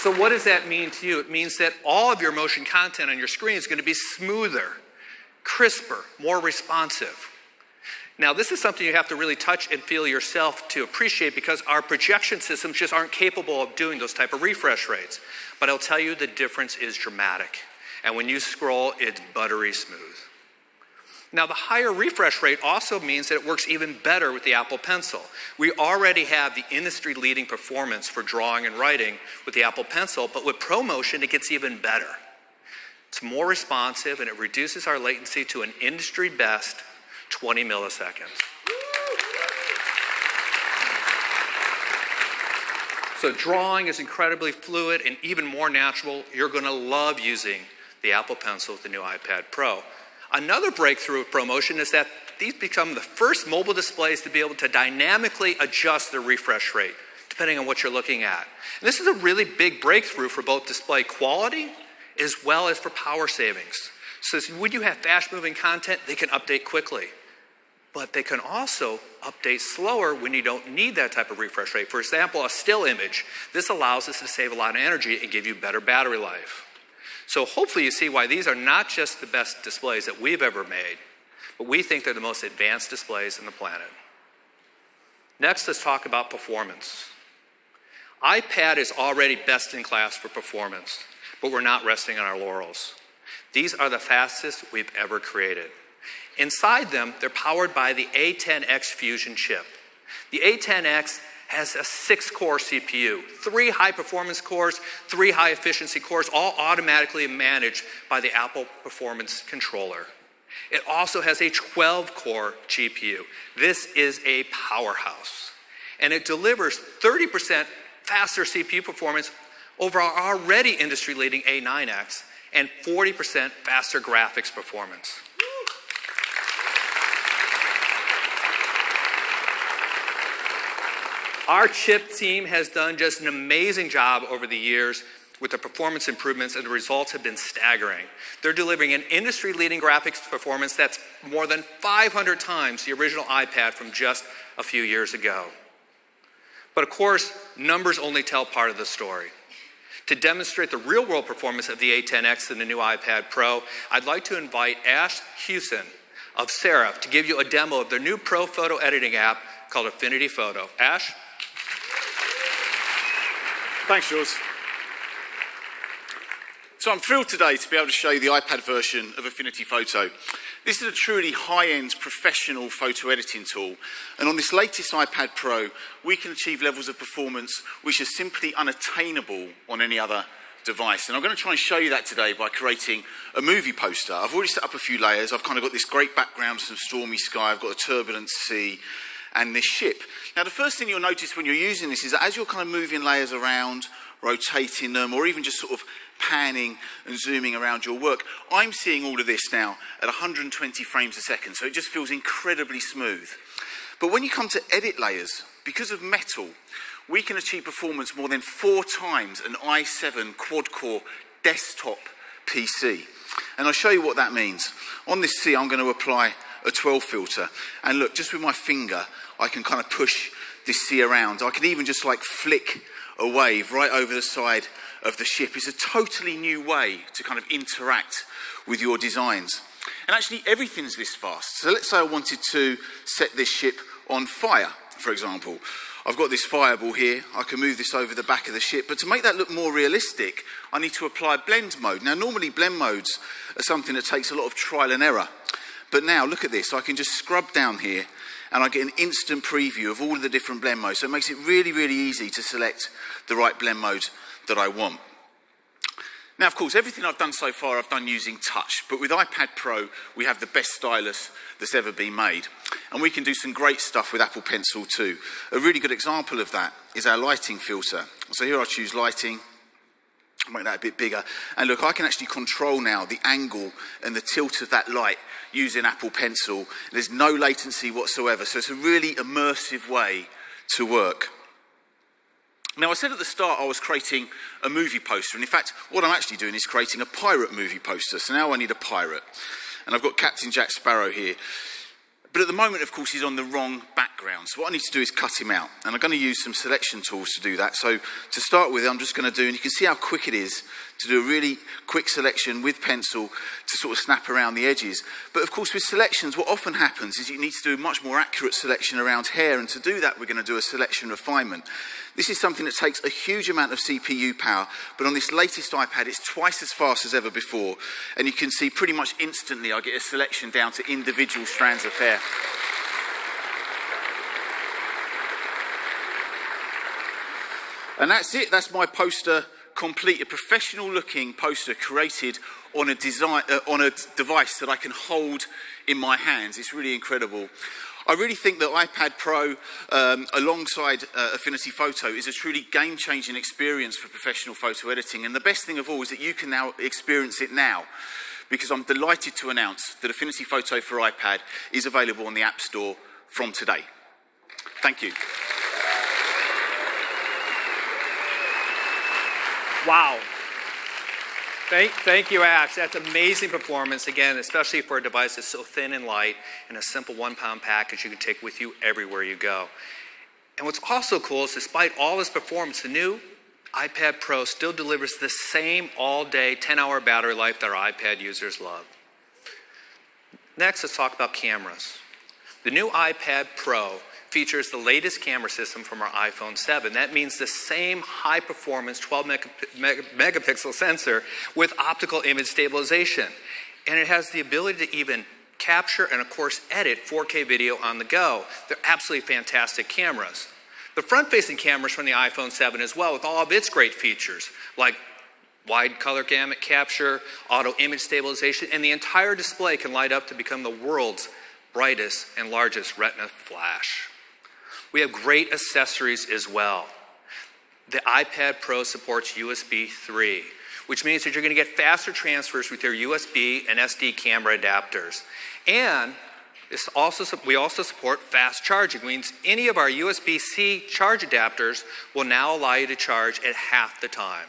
So what does that mean to you? It means that all of your motion content on your screen is going to be smoother, crisper, more responsive. Now, this is something you have to really touch and feel yourself to appreciate because our projection systems just aren't capable of doing those type of refresh rates. But I'll tell you the difference is dramatic. And when you scroll, it's buttery smooth. Now, the higher refresh rate also means that it works even better with the Apple Pencil. We already have the industry-leading performance for drawing and writing with the Apple Pencil, but with ProMotion, it gets even better. It's more responsive, and it reduces our latency to an industry-best 20 milliseconds. So drawing is incredibly fluid and even more natural. You're going to love using the Apple Pencil with the new iPad Pro. Another breakthrough with ProMotion is that these become the first mobile displays to be able to dynamically adjust their refresh rate, depending on what you're looking at. And this is a really big breakthrough for both display quality as well as for power savings. So when you have fast-moving content, they can update quickly. But they can also update slower when you don't need that type of refresh rate. For example, a still image. This allows us to save a lot of energy and give you better battery life. So hopefully you see why these are not just the best displays that we've ever made, but we think they're the most advanced displays on the planet. Next, let's talk about performance. iPad is already best in class for performance, but we're not resting on our laurels. These are the fastest we've ever created. Inside them, they're powered by the A10X Fusion chip. The A10X has a 6-core CPU, 3 high-performance cores, 3 high-efficiency cores, all automatically managed by the Apple Performance Controller. It also has a 12-core GPU. This is a powerhouse. And it delivers 30% faster CPU performance over our already industry-leading A9X and 40% faster graphics performance. Our chip team has done just an amazing job over the years with the performance improvements, and the results have been staggering. They're delivering an industry-leading graphics performance that's more than 500 times the original iPad from just a few years ago. But of course, numbers only tell part of the story. To demonstrate the real-world performance of the A10X and the new iPad Pro, I'd like to invite Ash Hewson of Seraph to give you a demo of their new Pro photo editing app called Affinity Photo. Ash? Thanks, Jules. So I'm thrilled today to be able to show you the iPad version of Affinity Photo. This is a truly high-end professional photo editing tool, and on this latest iPad Pro, we can achieve levels of performance which are simply unattainable on any other device. And I'm going to try and show you that today by creating a movie poster. I've already set up a few layers. I've kind of got this great background, some stormy sky, I've got a turbulent sea, and this ship. Now, the first thing you'll notice when you're using this is that as you're kind of moving layers around, rotating them, or even just sort of panning and zooming around your work, I'm seeing all of this now at 120 frames a second, so it just feels incredibly smooth. But when you come to edit layers, because of metal, we can achieve performance more than 4 times an i7 quad-core desktop PC. And I'll show you what that means. On this C, I'm going to apply a 12 filter, and look, just with my finger, I can kind of push this C around. I can even just like flick a wave right over the side of the ship. It's a totally new way to kind of interact with your designs. And actually everything's this fast. So let's say I wanted to set this ship on fire, for example. I've got this fireball here. I can move this over the back of the ship. But to make that look more realistic, I need to apply blend mode. Now, normally blend modes are something that takes a lot of trial and error. But now, look at this. I can just scrub down here and I get an instant preview of all of the different blend modes. So it makes it really, really easy to select the right blend mode that I want. Now, of course, everything I've done so far, I've done using touch. But with iPad Pro, we have the best stylus that's ever been made. And we can do some great stuff with Apple Pencil too. A really good example of that is our lighting filter. So here I choose lighting. I'll make that a bit bigger. And look, I can actually control now the angle and the tilt of that light using Apple Pencil. There's no latency whatsoever. So it's a really immersive way to work. Now, I said at the start I was creating a movie poster, and in fact, what I'm actually doing is creating a pirate movie poster. So now I need a pirate. And I've got Captain Jack Sparrow here. But at the moment, of course, he's on the wrong background. So what I need to do is cut him out. And I'm going to use some selection tools to do that. So to start with, I'm just going to do, and you can see how quick it is to do a really quick selection with pencil to sort of snap around the edges. But of course, with selections, what often happens is you need to do a much more accurate selection around hair. And to do that, we're going to do a selection refinement. This is something that takes a huge amount of CPU power, but on this latest iPad, it's twice as fast as ever before. And you can see pretty much instantly, I get a selection down to individual strands of hair. And that's it. That's my poster complete. A professional-looking poster created on a device that I can hold in my hands. It's really incredible. I really think that iPad Pro, alongside Affinity Photo, is a truly game-changing experience for professional photo editing. And the best thing of all is that you can now experience it now, because I'm delighted to announce that Affinity Photo for iPad is available on the App Store from today. Thank you. Wow. Thank you, Ash. That's amazing performance, again, especially for a device that's so thin and light and a simple 1-pound package you can take with you everywhere you go. And what's also cool is despite all this performance, the new iPad Pro still delivers the same all-day 10-hour battery life that our iPad users love. Next, let's talk about cameras. The new iPad Pro features the latest camera system from our iPhone 7. That means the same high-performance 12 megapixel sensor with optical image stabilization. And it has the ability to even capture and, of course, edit 4K video on the go. They're absolutely fantastic cameras. The front-facing cameras from the iPhone 7 as well, with all of its great features, like wide color gamut capture, auto image stabilization, and the entire display can light up to become the world's brightest and largest retina flash. We have great accessories as well. The iPad Pro supports USB 3, which means that you're going to get faster transfers with your USB and SD camera adapters. And we also support fast charging, which means any of our USB-C charge adapters will now allow you to charge at half the time.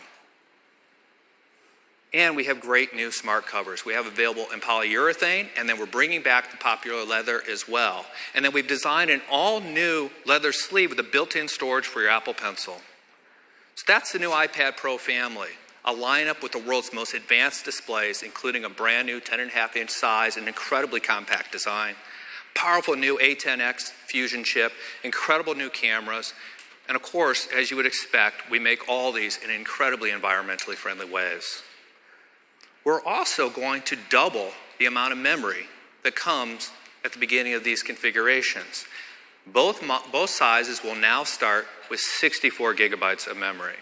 And we have great new smart covers. We have available in polyurethane, and then we're bringing back the popular leather as well. And then we've designed an all-new leather sleeve with a built-in storage for your Apple Pencil. So that's the new iPad Pro family, a lineup with the world's most advanced displays, including a brand new 10.5-inch size and incredibly compact design, powerful new A10X Fusion chip, incredible new cameras, and of course, as you would expect, we make all these in incredibly environmentally friendly ways. We're also going to double the amount of memory that comes at the beginning of these configurations. Both sizes will now start with 64 gigabytes of memory.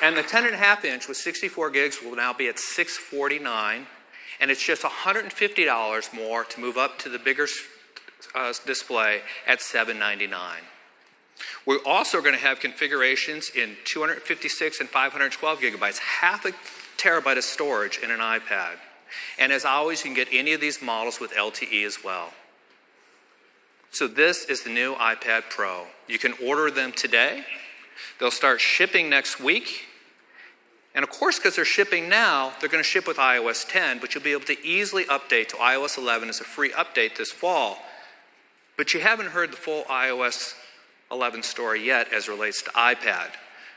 And the 10.5-inch with 64 gigs will now be at $649, and it's just $150 more to move up to the bigger display at $799. We're also going to have configurations in 256 and 512 gigabytes, half a terabyte of storage in an iPad. And as always, you can get any of these models with LTE as well. So this is the new iPad Pro. You can order them today. They'll start shipping next week. And of course, because they're shipping now, they're going to ship with iOS 10, but you'll be able to easily update to iOS 11 as a free update this fall. But you haven't heard the full iOS 11 story yet as relates to iPad.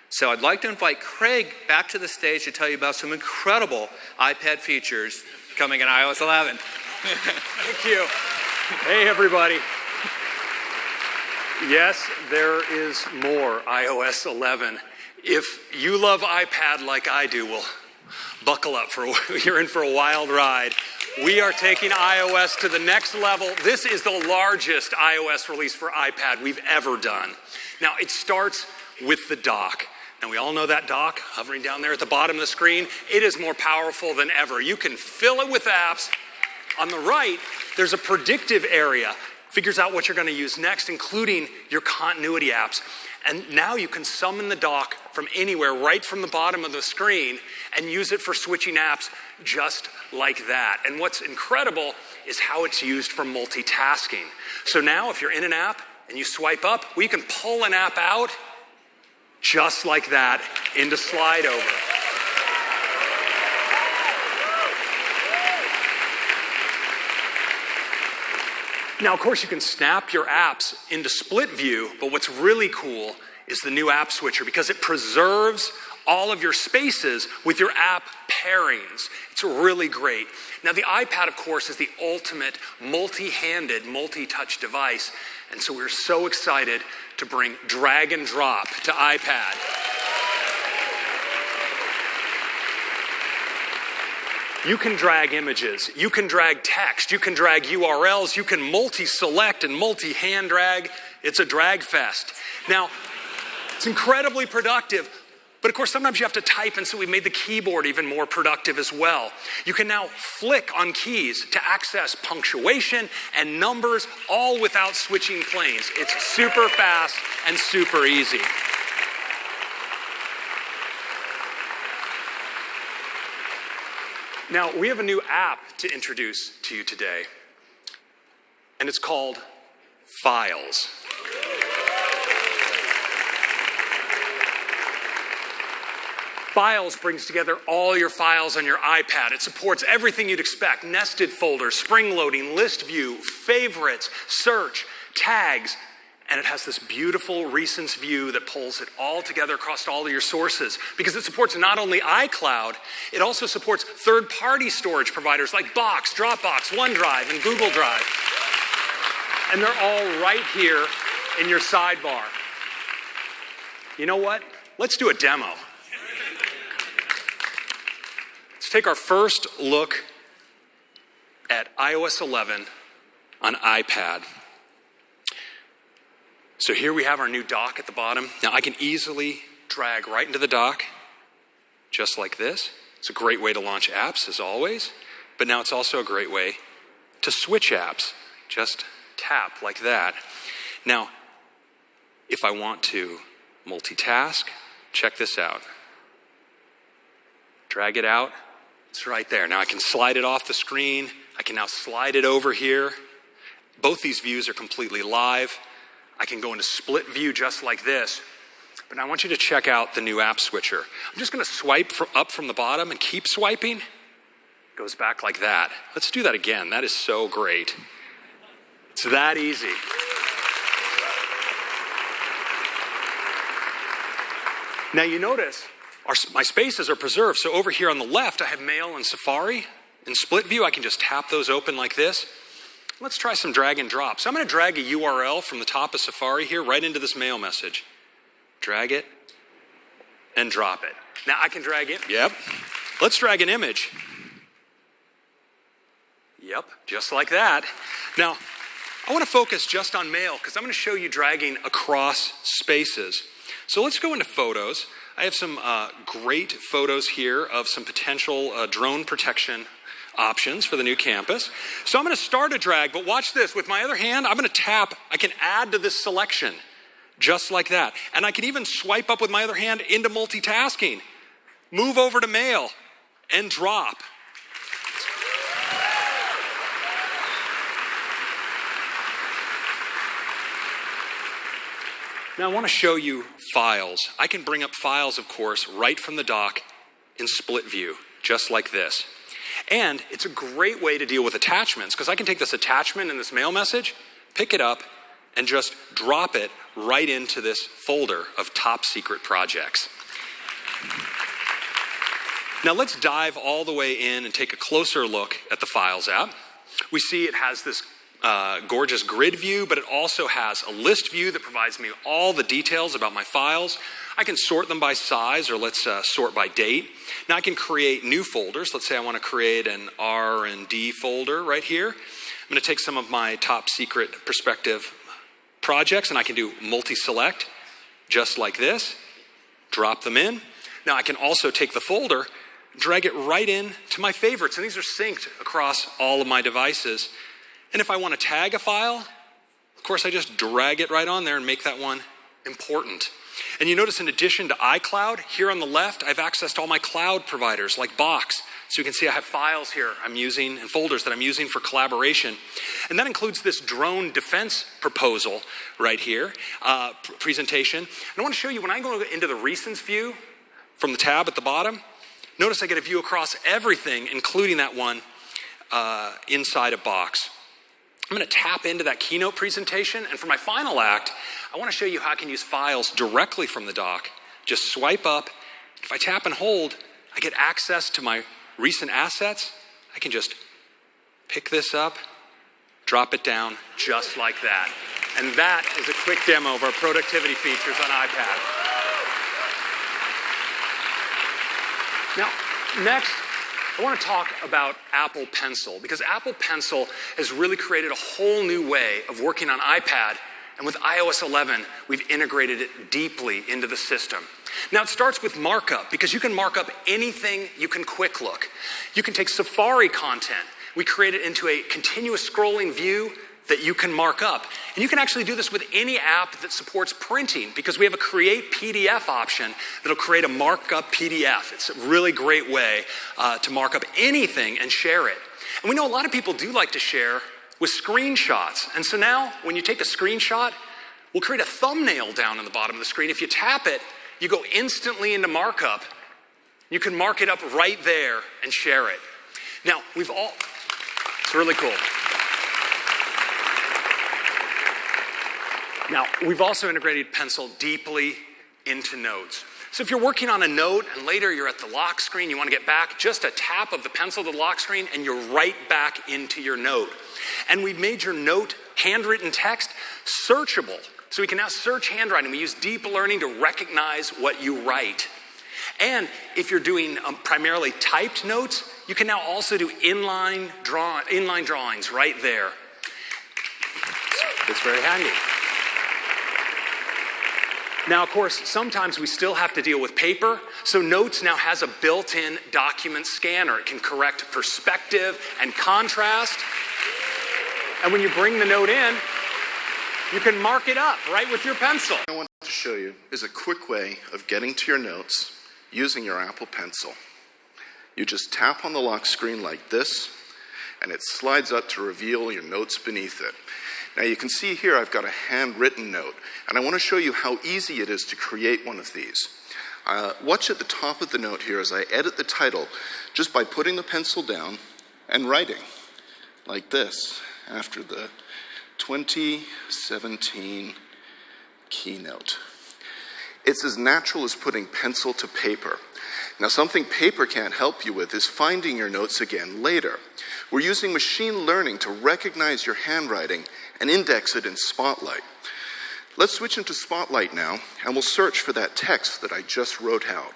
So I'd like to invite Craig back to the stage to tell you about some incredible iPad features coming in iOS 11. Thank you. Hey, everybody. Yes, there is more iOS 11. If you love iPad like I do, well, buckle up. You're in for a wild ride. We are taking iOS to the next level. This is the largest iOS release for iPad we've ever done. Now, it starts with the dock. Now, we all know that dock hovering down there at the bottom of the screen. It is more powerful than ever. You can fill it with apps. On the right, there's a predictive area. Figures out what you're going to use next, including your continuity apps. And now you can summon the dock from anywhere, right from the bottom of the screen, and use it for switching apps just like that. And what's incredible is how it's used for multitasking. So now if you're in an app and you swipe up, well, you can pull an app out just like that into Slide Over. Now, of course, you can snap your apps into split view, but what's really cool is the new app switcher because it preserves all of your spaces with your app pairings. It's really great. Now, the iPad, of course, is the ultimate multi-handed, multi-touch device, and so we're so excited to bring drag and drop to iPad. You can drag images, you can drag text, you can drag URLs, you can multi-select and multi-hand drag. It's a drag fest. Now, it's incredibly productive, but of course sometimes you have to type, and so we made the keyboard even more productive as well. You can now flick on keys to access punctuation and numbers, all without switching planes. It's super fast and super easy. Now, we have a new app to introduce to you today, and it's called Files. Files brings together all your files on your iPad. It supports everything you'd expect: nested folders, spring loading, list view, favorites, search, tags, and it has this beautiful recents view that pulls it all together across all of your sources because it supports not only iCloud, it also supports third-party storage providers like Box, Dropbox, OneDrive, and Google Drive. And they're all right here in your sidebar. You know what? Let's do a demo. Let's take our first look at iOS 11 on iPad. So here we have our new dock at the bottom. Now I can easily drag right into the dock, just like this. It's a great way to launch apps, as always, but now it's also a great way to switch apps. Just tap like that. Now, if I want to multitask, check this out. Drag it out, it's right there. Now I can slide it off the screen. I can now slide it over here. Both these views are completely live. I can go into split view just like this, But I want you to check out the new app switcher. I'm just going to swipe up from the bottom and keep swiping. Goes back like that. Let's do that again. That is so great. It's that easy. Now you notice my spaces are preserved. So over here on the left, I have Mail and Safari. In split view, I can just tap those open like this. Let's try some drag and drop. So I'm going to drag a URL from the top of Safari here right into this mail message. Drag it and drop it. Now I can drag it. Yep. Let's drag an image. Yep, just like that. Now, I want to focus just on mail because I'm going to show you dragging across spaces. So let's go into photos. I have some great photos here of some potential drone protection options for the new campus. So I'm going to start a drag, but watch this. With my other hand, I'm going to tap. I can add to this selection just like that. And I can even swipe up with my other hand into multitasking. Move over to mail and drop. Now I want to show you files. I can bring up files, of course, right from the dock in split view, just like this. And it's a great way to deal with attachments because I can take this attachment in this mail message, pick it up, and just drop it right into this folder of top secret projects. Now let's dive all the way in and take a closer look at the Files app. We see it has this gorgeous grid view, but it also has a list view that provides me all the details about my files. I can sort them by size, or let's sort by date. Now I can create new folders. Let's say I want to create an R&D folder right here. I'm going to take some of my top secret perspective projects, and I can do multi-select, just like this. Drop them in. Now I can also take the folder, drag it right in to my favorites, and these are synced across all of my devices. And if I want to tag a file, of course I just drag it right on there and make that one important. And you notice in addition to iCloud, here on the left, I have access to all my cloud providers like Box. So you can see I have files here I'm using and folders that I'm using for collaboration. And that includes this drone defense proposal right here, presentation. And I want to show you when I go into the recents view from the tab at the bottom, notice I get a view across everything, including that one inside a Box. I'm going to tap into that Keynote presentation, and for my final act, I want to show you how I can use files directly from the dock. Just swipe up. If I tap and hold, I get access to my recent assets. I can just pick this up, drop it down, just like that. And that is a quick demo of our productivity features on iPad. Now, next, I want to talk about Apple Pencil, because Apple Pencil has really created a whole new way of working on iPad, and with iOS 11, we've integrated it deeply into the system. Now it starts with markup, because you can mark up anything you can quick look. You can take Safari content. We create it into a continuous scrolling view that you can mark up. And you can actually do this with any app that supports printing, because we have a create PDF option that'll create a markup PDF. It's a really great way to mark up anything and share it. And we know a lot of people do like to share with screenshots. And so now when you take a screenshot, we'll create a thumbnail down on the bottom of the screen. If you tap it, you go instantly into markup. You can mark it up right there and share it. Now, it's really cool. Now, we've also integrated Pencil deeply into notes. So if you're working on a note and later you're at the lock screen, you want to get back, just a tap of the pencil to the lock screen and you're right back into your note. And we've made your note handwritten text searchable. So we can now search handwriting. We use deep learning to recognize what you write. And if you're doing primarily typed notes, you can now also do inline drawings right there. It's very handy. Now, of course, sometimes we still have to deal with paper, so Notes now has a built-in document scanner. It can correct perspective and contrast. And when you bring the note in, you can mark it up right with your pencil. What I want to show you is a quick way of getting to your notes using your Apple Pencil. You just tap on the lock screen like this, and it slides up to reveal your notes beneath it. Now you can see here I've got a handwritten note, and I want to show you how easy it is to create one of these. Watch at the top of the note here as I edit the title just by putting the pencil down and writing like this after the 2017 Keynote. It's as natural as putting pencil to paper. Now, something paper can't help you with is finding your notes again later. We're using machine learning to recognize your handwriting and index it in Spotlight. Let's switch into Spotlight now, and we'll search for that text that I just wrote out.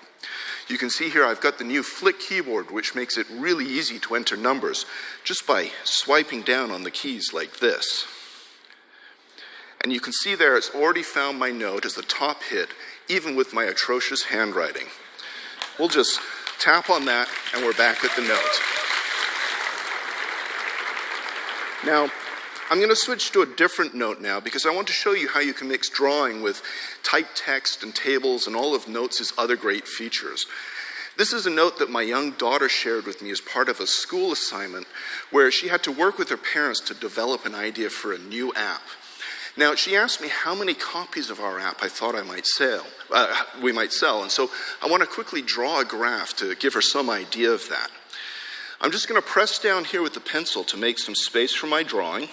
You can see here I've got the new Flick keyboard, which makes it really easy to enter numbers just by swiping down on the keys like this. And you can see there it's already found my note as the top hit, even with my atrocious handwriting. We'll just tap on that, and we're back at the note. Now, I'm going to switch to a different note now because I want to show you how you can mix drawing with typed text and tables and all of Notes' other great features. This is a note that my young daughter shared with me as part of a school assignment where she had to work with her parents to develop an idea for a new app. Now, she asked me how many copies of our app I thought we might sell, and so I want to quickly draw a graph to give her some idea of that. I'm just going to press down here with the pencil to make some space for my drawing.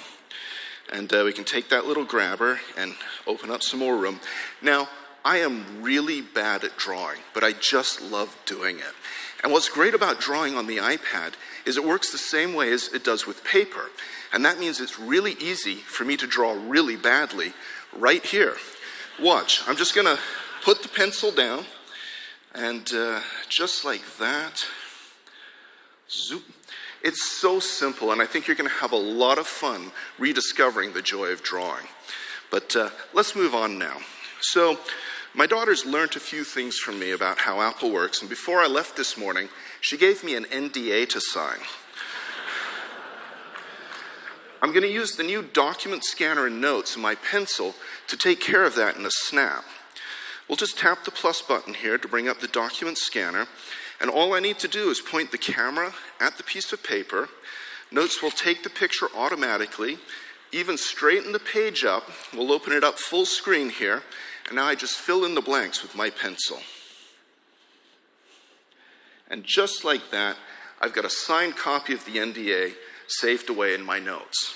And we can take that little grabber and open up some more room. Now, I am really bad at drawing, but I just love doing it. And what's great about drawing on the iPad is it works the same way as it does with paper. And that means it's really easy for me to draw really badly right here. Watch, I'm just going to put the pencil down, and just like that, zoop. It's so simple, and I think you're going to have a lot of fun rediscovering the joy of drawing. But let's move on now. So, my daughter's learned a few things from me about how Apple works, and before I left this morning, she gave me an NDA to sign. I'm going to use the new document scanner in Notes and my pencil to take care of that in a snap. We'll just tap the plus button here to bring up the document scanner, and all I need to do is point the camera at the piece of paper. Notes will take the picture automatically, even straighten the page up. We'll open it up full screen here, and now I just fill in the blanks with my pencil. And just like that, I've got a signed copy of the NDA saved away in my notes.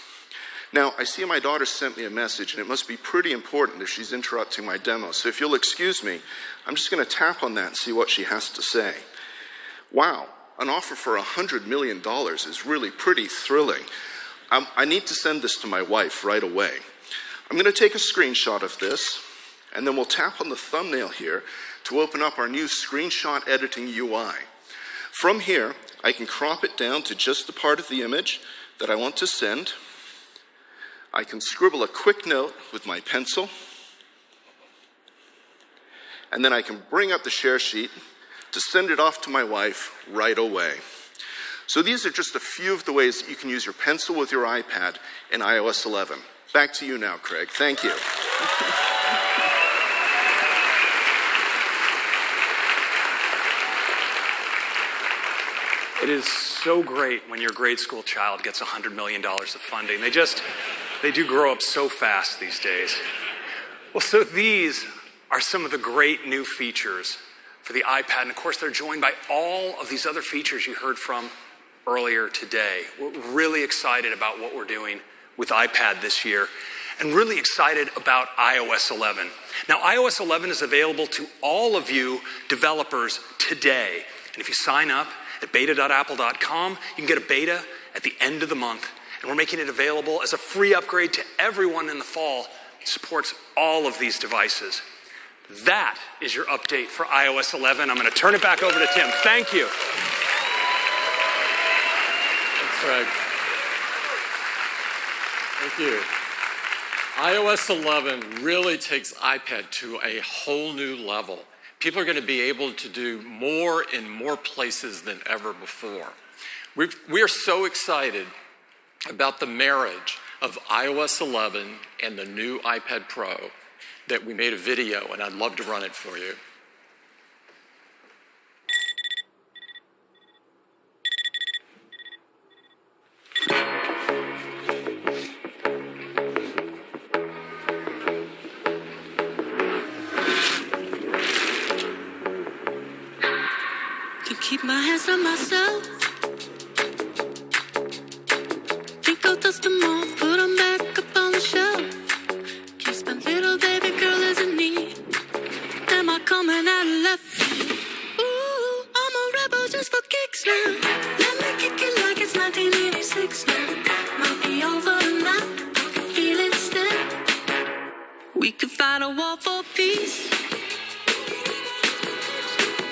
Now, I see my daughter sent me a message, and it must be pretty important if she's interrupting my demo. So if you'll excuse me, I'm just going to tap on that and see what she has to say. Wow, an offer for $100 million is really pretty thrilling. I need to send this to my wife right away. I'm going to take a screenshot of this, and then we'll tap on the thumbnail here to open up our new screenshot editing UI. From here, I can crop it down to just the part of the image that I want to send. I can scribble a quick note with my pencil, and then I can bring up the share sheet to send it off to my wife right away. So these are just a few of the ways that you can use your pencil with your iPad in iOS 11. Back to you now, Craig. Thank you. It is so great when your grade school child gets $100 million of funding. They do grow up so fast these days. Well, so these are some of the great new features for the iPad. And of course, they're joined by all of these other features you heard from earlier today. We're really excited about what we're doing with iPad this year, and really excited about iOS 11. Now, iOS 11 is available to all of you developers today. And if you sign up at beta.apple.com, you can get a beta at the end of the month. And we're making it available as a free upgrade to everyone in the fall. It supports all of these devices. That is your update for iOS 11. I'm going to turn it back over to Tim. Thank you. That's right. Thank you. iOS 11 really takes iPad to a whole new level. People are going to be able to do more in more places than ever before. We are so excited about the marriage of iOS 11 and the new iPad Pro that we made a video, and I'd love to run it for you. can keep my hands on myself. Think I'll dust them off, put them back up on the shelf. Kiss my little baby girl is in need. Am I coming out left? Ooh, I'm a rebel just for kicks now. Let me kick it like it's 1986 now. Might be over now, I can feel it still. We could fight a war for peace.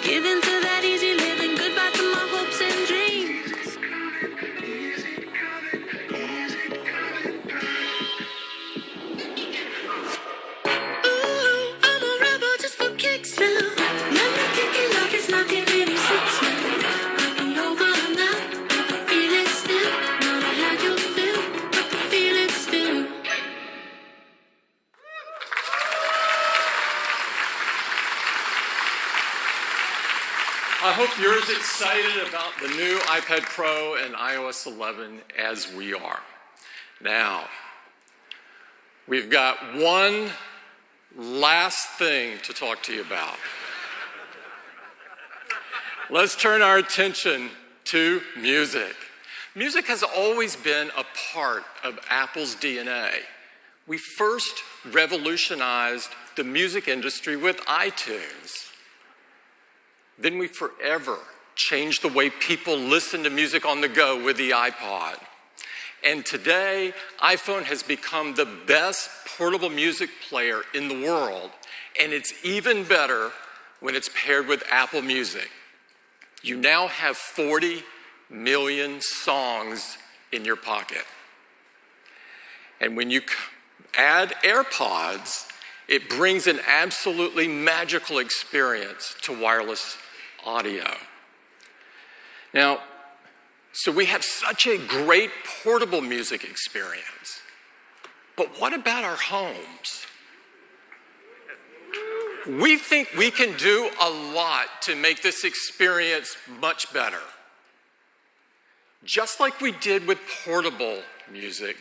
Give in to that easy living, goodbye to my hopes and dreams. Ooh, I'm a rebel just for kicks now. Let me kick it like it's 1986 now. Might be over now, I can feel it still. Not how you feel, I can feel it still. I hope you're as excited about the new iPad Pro and iOS 11 as we are. Now, we've got one last thing to talk to you about. Let's turn our attention to music. Music has always been a part of Apple's DNA. We first revolutionized the music industry with iTunes. Then we forever changed the way people listen to music on the go with the iPod. And today, iPhone has become the best portable music player in the world, and it's even better when it's paired with Apple Music. You now have 40 million songs in your pocket. And when you add AirPods, it brings an absolutely magical experience to wireless audio. Now, so we have such a great portable music experience, but what about our homes? We think we can do a lot to make this experience much better. Just like we did with portable music,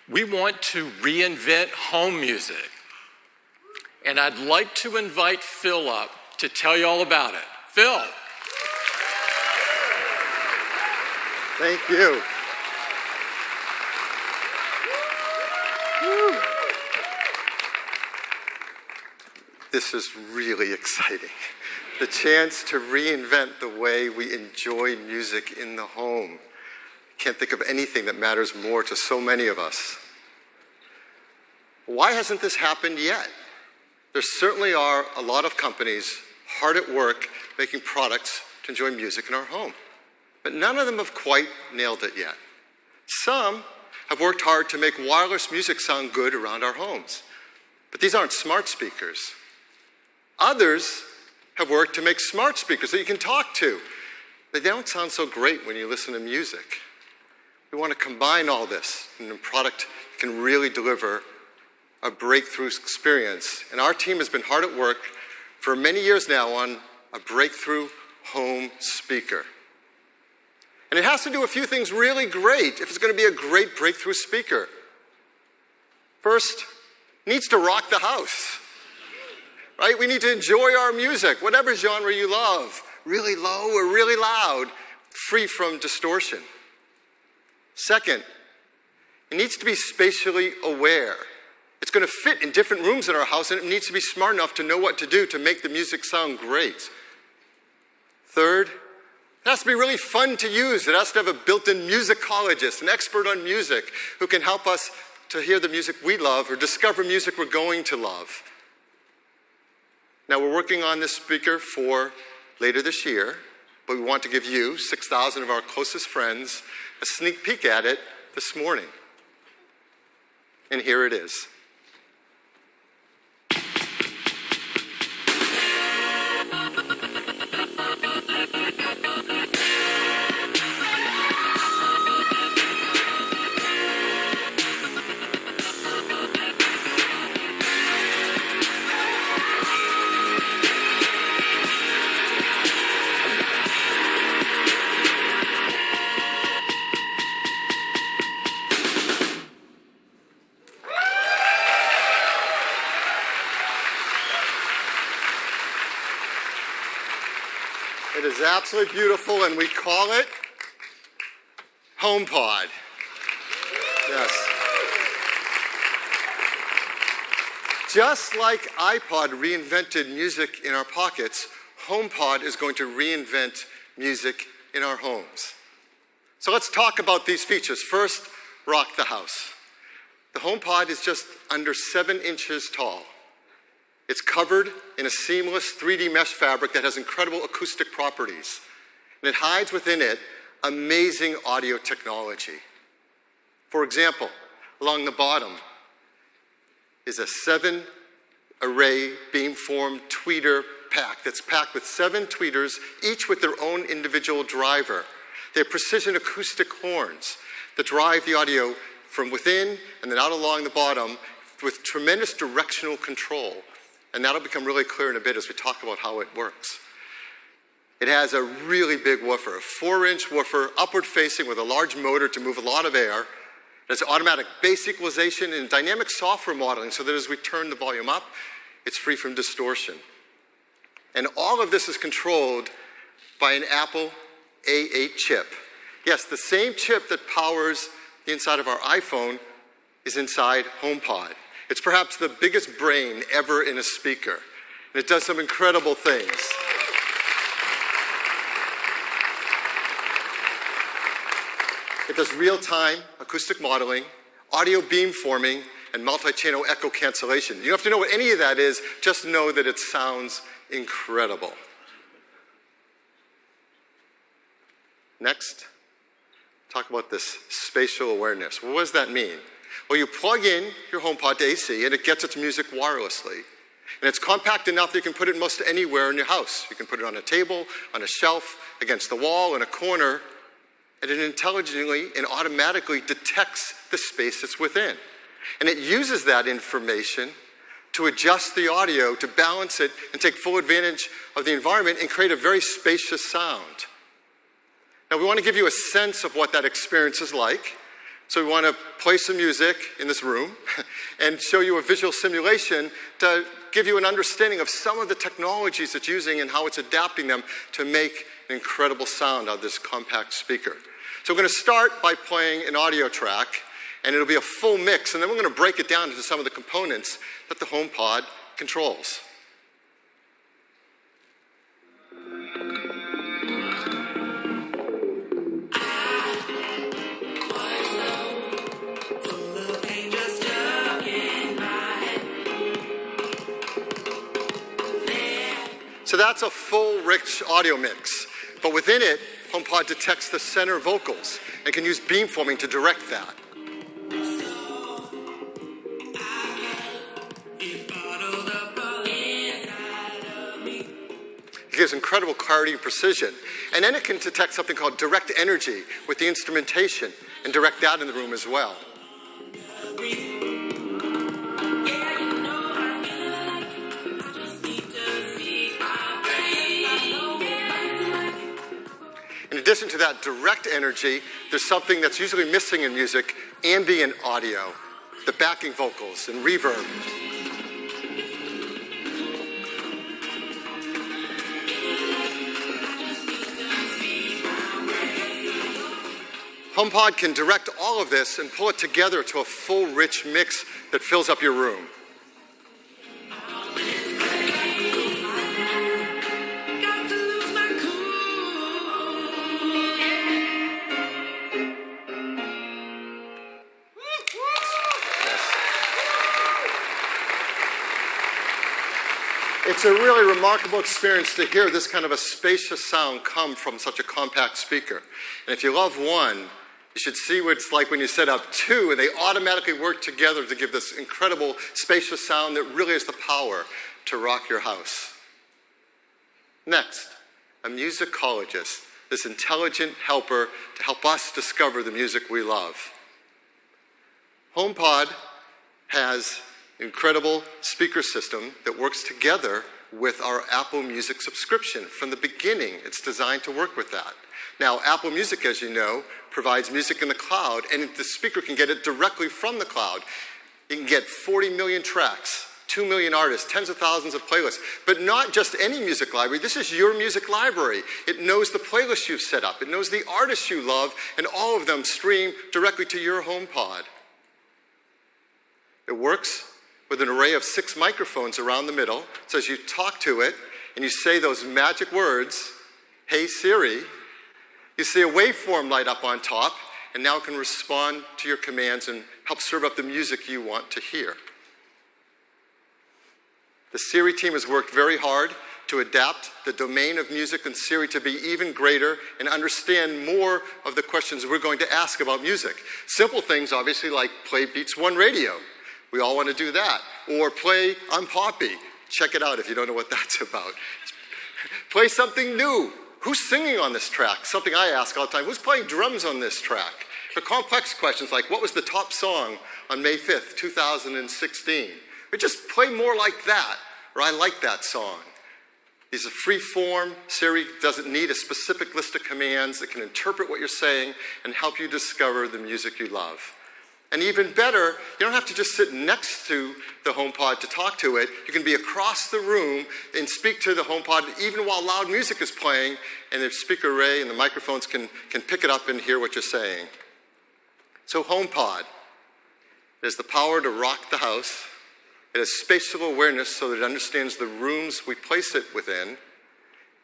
we want to reinvent home music. And I'd like to invite Phil up to tell you all about it. Phil. Thank you. Woo. This is really exciting. The chance to reinvent the way we enjoy music in the home. Can't think of anything that matters more to so many of us. Why hasn't this happened yet? There certainly are a lot of companies hard at work making products to enjoy music in our home. But none of them have quite nailed it yet. Some have worked hard to make wireless music sound good around our homes. But these aren't smart speakers. Others have worked to make smart speakers that you can talk to. But they don't sound so great when you listen to music. We want to combine all this in a product that can really deliver a breakthrough experience. And our team has been hard at work for many years now on a breakthrough home speaker. And it has to do a few things really great if it's going to be a great breakthrough speaker. First, it needs to rock the house. Right? We need to enjoy our music, whatever genre you love, really low or really loud, free from distortion. Second, it needs to be spatially aware. It's going to fit in different rooms in our house, and it needs to be smart enough to know what to do to make the music sound great. Third, it has to be really fun to use. It has to have a built-in musicologist, an expert on music, who can help us to hear the music we love or discover music we're going to love. Now, we're working on this speaker for later this year, but we want to give you, 6,000 of our closest friends, a sneak peek at it this morning. And here it is. It is absolutely beautiful, and we call it HomePod. Yes. Just like iPod reinvented music in our pockets, HomePod is going to reinvent music in our homes. So let's talk about these features. First, rock the house. The HomePod is just under 7 inches tall. It's covered in a seamless 3D mesh fabric that has incredible acoustic properties. And it hides within it amazing audio technology. For example, along the bottom is a 7-array beamform tweeter pack that's packed with 7 tweeters, each with their own individual driver. They have precision acoustic horns that drive the audio from within and then out along the bottom with tremendous directional control. And that'll become really clear in a bit as we talk about how it works. It has a really big woofer, a 4-inch woofer, upward facing with a large motor to move a lot of air. It has automatic bass equalization and dynamic software modeling so that as we turn the volume up, it's free from distortion. And all of this is controlled by an Apple A8 chip. Yes, the same chip that powers the inside of our iPhone is inside HomePod. It's perhaps the biggest brain ever in a speaker, and it does some incredible things. It does real-time acoustic modeling, audio beamforming, and multi-channel echo cancellation. You don't have to know what any of that is, just know that it sounds incredible. Next, talk about this spatial awareness. Well, what does that mean? Well, you plug in your HomePod to AC, and it gets its music wirelessly. And it's compact enough that you can put it most anywhere in your house. You can put it on a table, on a shelf, against the wall, in a corner, and it intelligently and automatically detects the space it's within. And it uses that information to adjust the audio, to balance it, and take full advantage of the environment and create a very spacious sound. Now, we want to give you a sense of what that experience is like. So we want to play some music in this room and show you a visual simulation to give you an understanding of some of the technologies it's using and how it's adapting them to make an incredible sound out of this compact speaker. So we're going to start by playing an audio track, and it'll be a full mix, and then we're going to break it down into some of the components that the HomePod controls. So that's a full, rich audio mix. But within it, HomePod detects the center vocals and can use beamforming to direct that. It gives incredible clarity and precision. And then it can detect something called direct energy with the instrumentation and direct that in the room as well. In addition to that direct energy, there's something that's usually missing in music, ambient audio, the backing vocals and reverb. HomePod can direct all of this and pull it together to a full, rich mix that fills up your room. It's a really remarkable experience to hear this kind of a spacious sound come from such a compact speaker. And if you love one, you should see what it's like when you set up two and they automatically work together to give this incredible spacious sound that really has the power to rock your house. Next, a musicologist, this intelligent helper to help us discover the music we love. HomePod has incredible speaker system that works together with our Apple Music subscription. From the beginning, it's designed to work with that. Now, Apple Music, as you know, provides music in the cloud, and the speaker can get it directly from the cloud. You can get 40 million tracks, 2 million artists, tens of thousands of playlists, but not just any music library. This is your music library. It knows the playlists you've set up. It knows the artists you love, and all of them stream directly to your HomePod. It works with an array of 6 microphones around the middle. So as you talk to it and you say those magic words, "Hey Siri," you see a waveform light up on top, and now it can respond to your commands and help serve up the music you want to hear. The Siri team has worked very hard to adapt the domain of music and Siri to be even greater and understand more of the questions we're going to ask about music. Simple things, obviously, like play Beats One Radio. We all want to do that. Or play I'm Poppy. Check it out if you don't know what that's about. Play something new. Who's singing on this track? Something I ask all the time. Who's playing drums on this track? For complex questions like, what was the top song on May 5th, 2016? Or just play more like that, or I like that song. These are free form. Siri doesn't need a specific list of commands. It can interpret what you're saying and help you discover the music you love. And even better, you don't have to just sit next to the HomePod to talk to it. You can be across the room and speak to the HomePod even while loud music is playing, and the speaker array and the microphones can pick it up and hear what you're saying. So HomePod, it has the power to rock the house. It has spatial awareness so that it understands the rooms we place it within.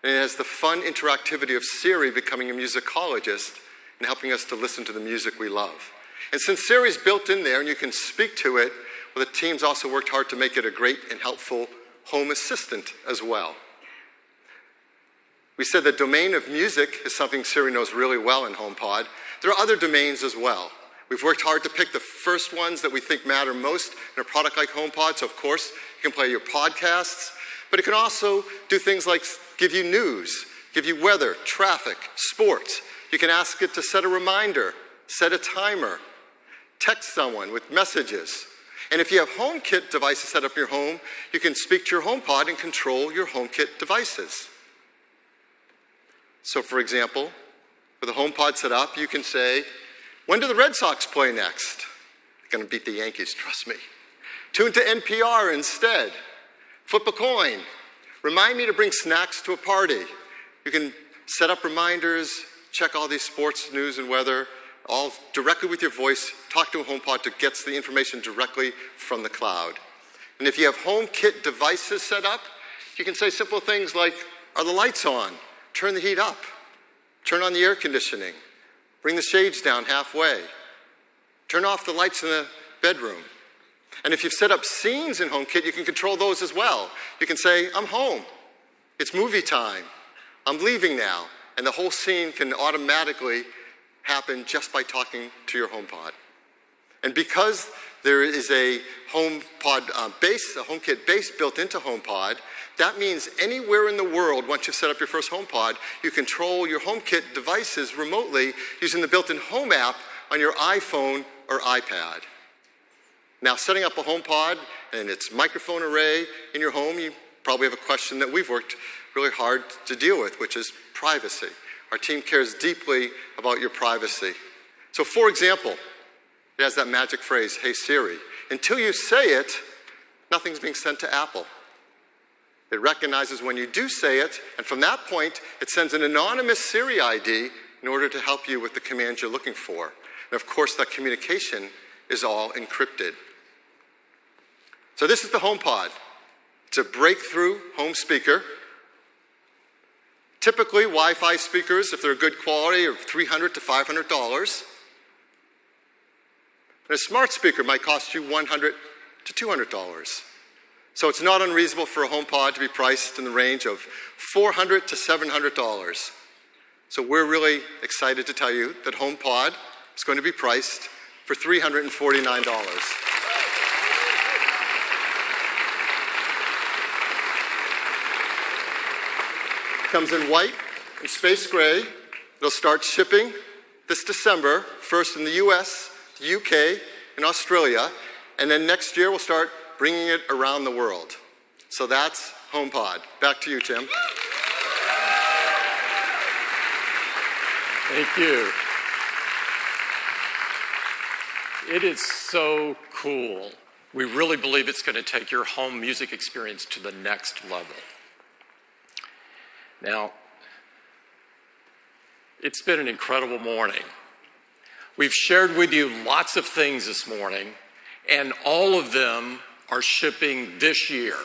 And it has the fun interactivity of Siri becoming a musicologist and helping us to listen to the music we love. And since Siri's built in there and you can speak to it, well, the team's also worked hard to make it a great and helpful home assistant as well. We said the domain of music is something Siri knows really well in HomePod. There are other domains as well. We've worked hard to pick the first ones that we think matter most in a product like HomePod. So, of course, you can play your podcasts, but it can also do things like give you news, give you weather, traffic, sports. You can ask it to set a reminder, set a timer, text someone with messages. And if you have HomeKit devices set up in your home, you can speak to your HomePod and control your HomeKit devices. So, for example, with a HomePod set up, you can say, when do the Red Sox play next? They're going to beat the Yankees, trust me. Tune to NPR instead. Flip a coin. Remind me to bring snacks to a party. You can set up reminders, check all these sports, news, and weather, all directly with your voice. Talk to a HomePod that gets the information directly from the cloud. And if you have HomeKit devices set up, you can say simple things like, are the lights on? Turn the heat up. Turn on the air conditioning. Bring the shades down halfway. Turn off the lights in the bedroom. And if you've set up scenes in HomeKit, you can control those as well. You can say, I'm home. It's movie time. I'm leaving now. And the whole scene can automatically happen just by talking to your HomePod. And because there is a HomePod base, a HomeKit base built into HomePod, that means anywhere in the world, once you've set up your first HomePod, you control your HomeKit devices remotely using the built-in Home app on your iPhone or iPad. Now, setting up a HomePod and its microphone array in your home, you probably have a question that we've worked really hard to deal with, which is privacy. Our team cares deeply about your privacy. So, for example, it has that magic phrase, hey Siri. Until you say it, nothing's being sent to Apple. It recognizes when you do say it, and from that point, it sends an anonymous Siri ID in order to help you with the commands you're looking for. And of course, that communication is all encrypted. So this is the HomePod. It's a breakthrough home speaker. Typically, Wi-Fi speakers, if they're good quality, are $300 to $500. And a smart speaker might cost you $100 to $200. So it's not unreasonable for a HomePod to be priced in the range of $400 to $700. So we're really excited to tell you that HomePod is going to be priced for $349. Comes in white and space gray. It'll start shipping this December, first in the US, the UK, and Australia, and then next year we'll start bringing it around the world. So that's HomePod. Back to you, Tim. Thank you. It is so cool. We really believe it's going to take your home music experience to the next level. Now, it's been an incredible morning. We've shared with you lots of things this morning, and all of them are shipping this year.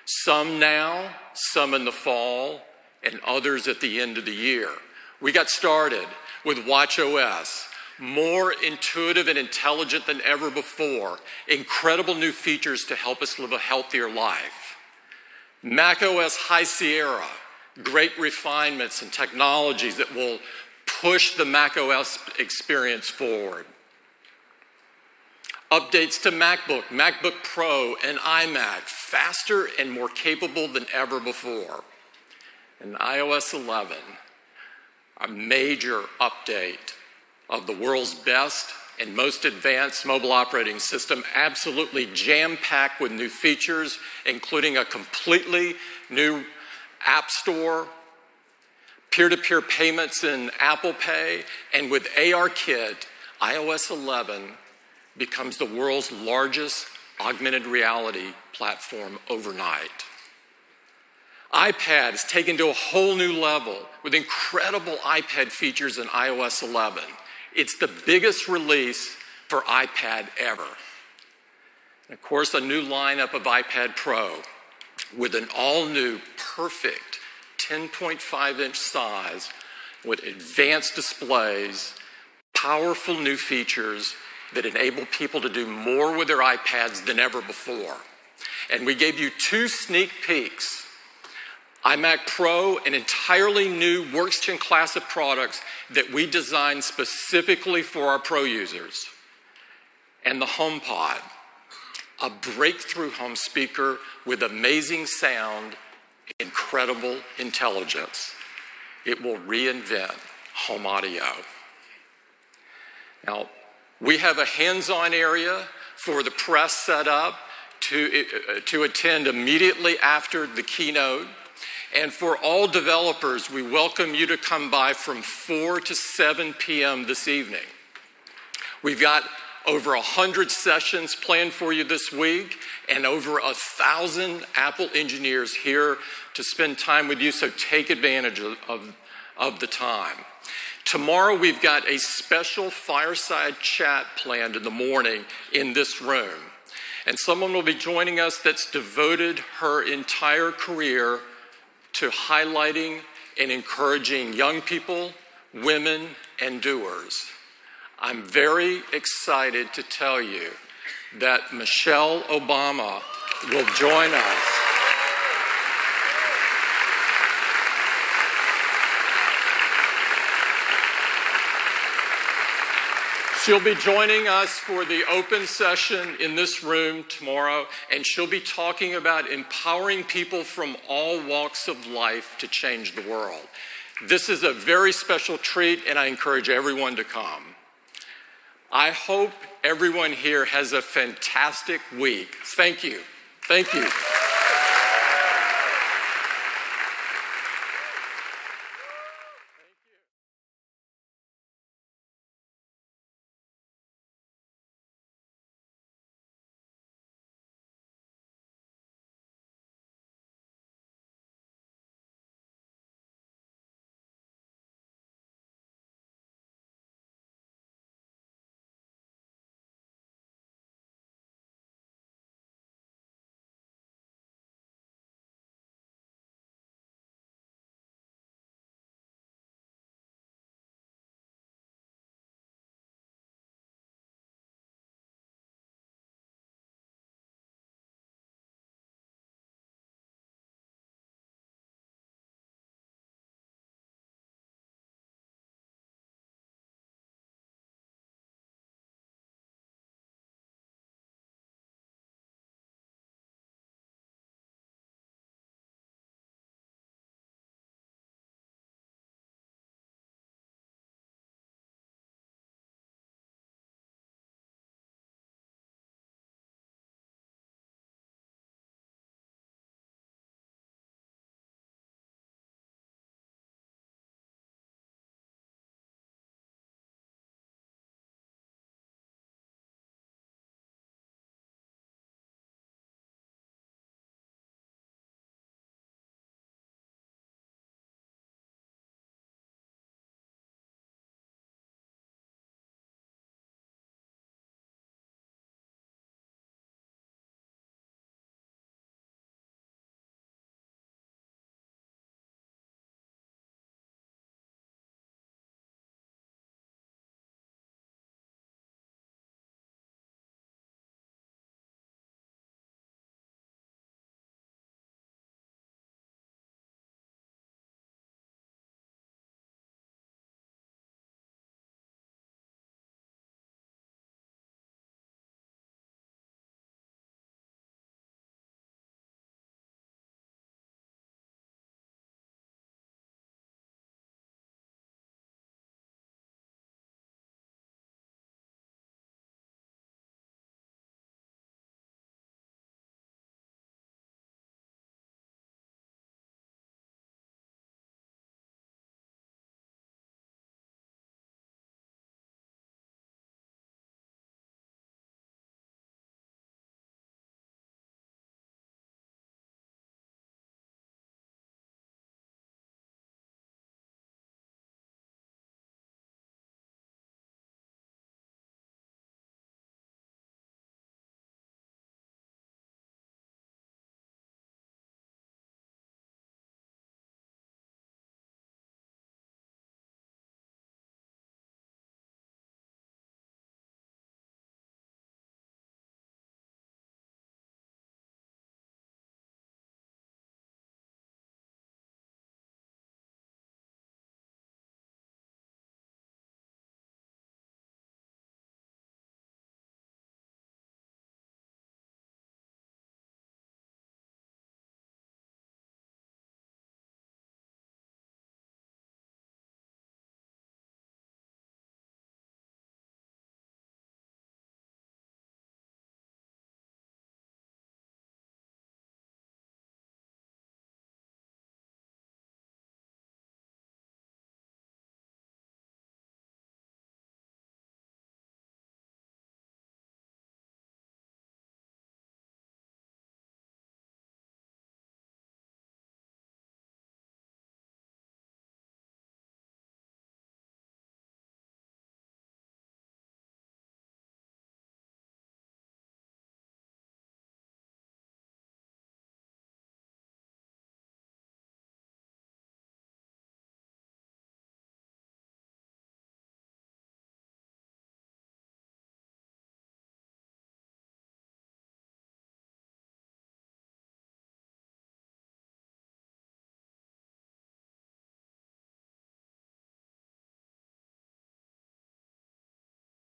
Some now, some in the fall, and others at the end of the year. We got started with watchOS, more intuitive and intelligent than ever before, incredible new features to help us live a healthier life. macOS High Sierra, great refinements and technologies that will push the macOS experience forward. Updates to MacBook, MacBook Pro, and iMac, faster and more capable than ever before. And iOS 11, a major update of the world's best and most advanced mobile operating system, absolutely jam-packed with new features, including a completely new App Store, peer-to-peer payments in Apple Pay, and with ARKit, iOS 11 becomes the world's largest augmented reality platform overnight. iPad is taken to a whole new level with incredible iPad features in iOS 11. It's the biggest release for iPad ever. And of course, a new lineup of iPad Pro with an all-new, perfect 10.5-inch size with advanced displays, powerful new features that enable people to do more with their iPads than ever before. And we gave you 2 sneak peeks. iMac Pro, an entirely new workstation class of products that we designed specifically for our Pro users. And the HomePod, a breakthrough home speaker with amazing sound, incredible intelligence. It will reinvent home audio. Now, we have a hands-on area for the press set up to attend immediately after the keynote. And for all developers, we welcome you to come by from 4 to 7 p.m. this evening. We've got over 100 sessions planned for you this week and over 1,000 Apple engineers here to spend time with you, so take advantage of the time. Tomorrow we've got a special fireside chat planned in the morning in this room. And someone will be joining us that's devoted her entire career to highlighting and encouraging young people, women, and doers. I'm very excited to tell you that Michelle Obama will join us. She'll be joining us for the open session in this room tomorrow, and she'll be talking about empowering people from all walks of life to change the world. This is a very special treat, and I encourage everyone to come. I hope everyone here has a fantastic week. Thank you. Thank you.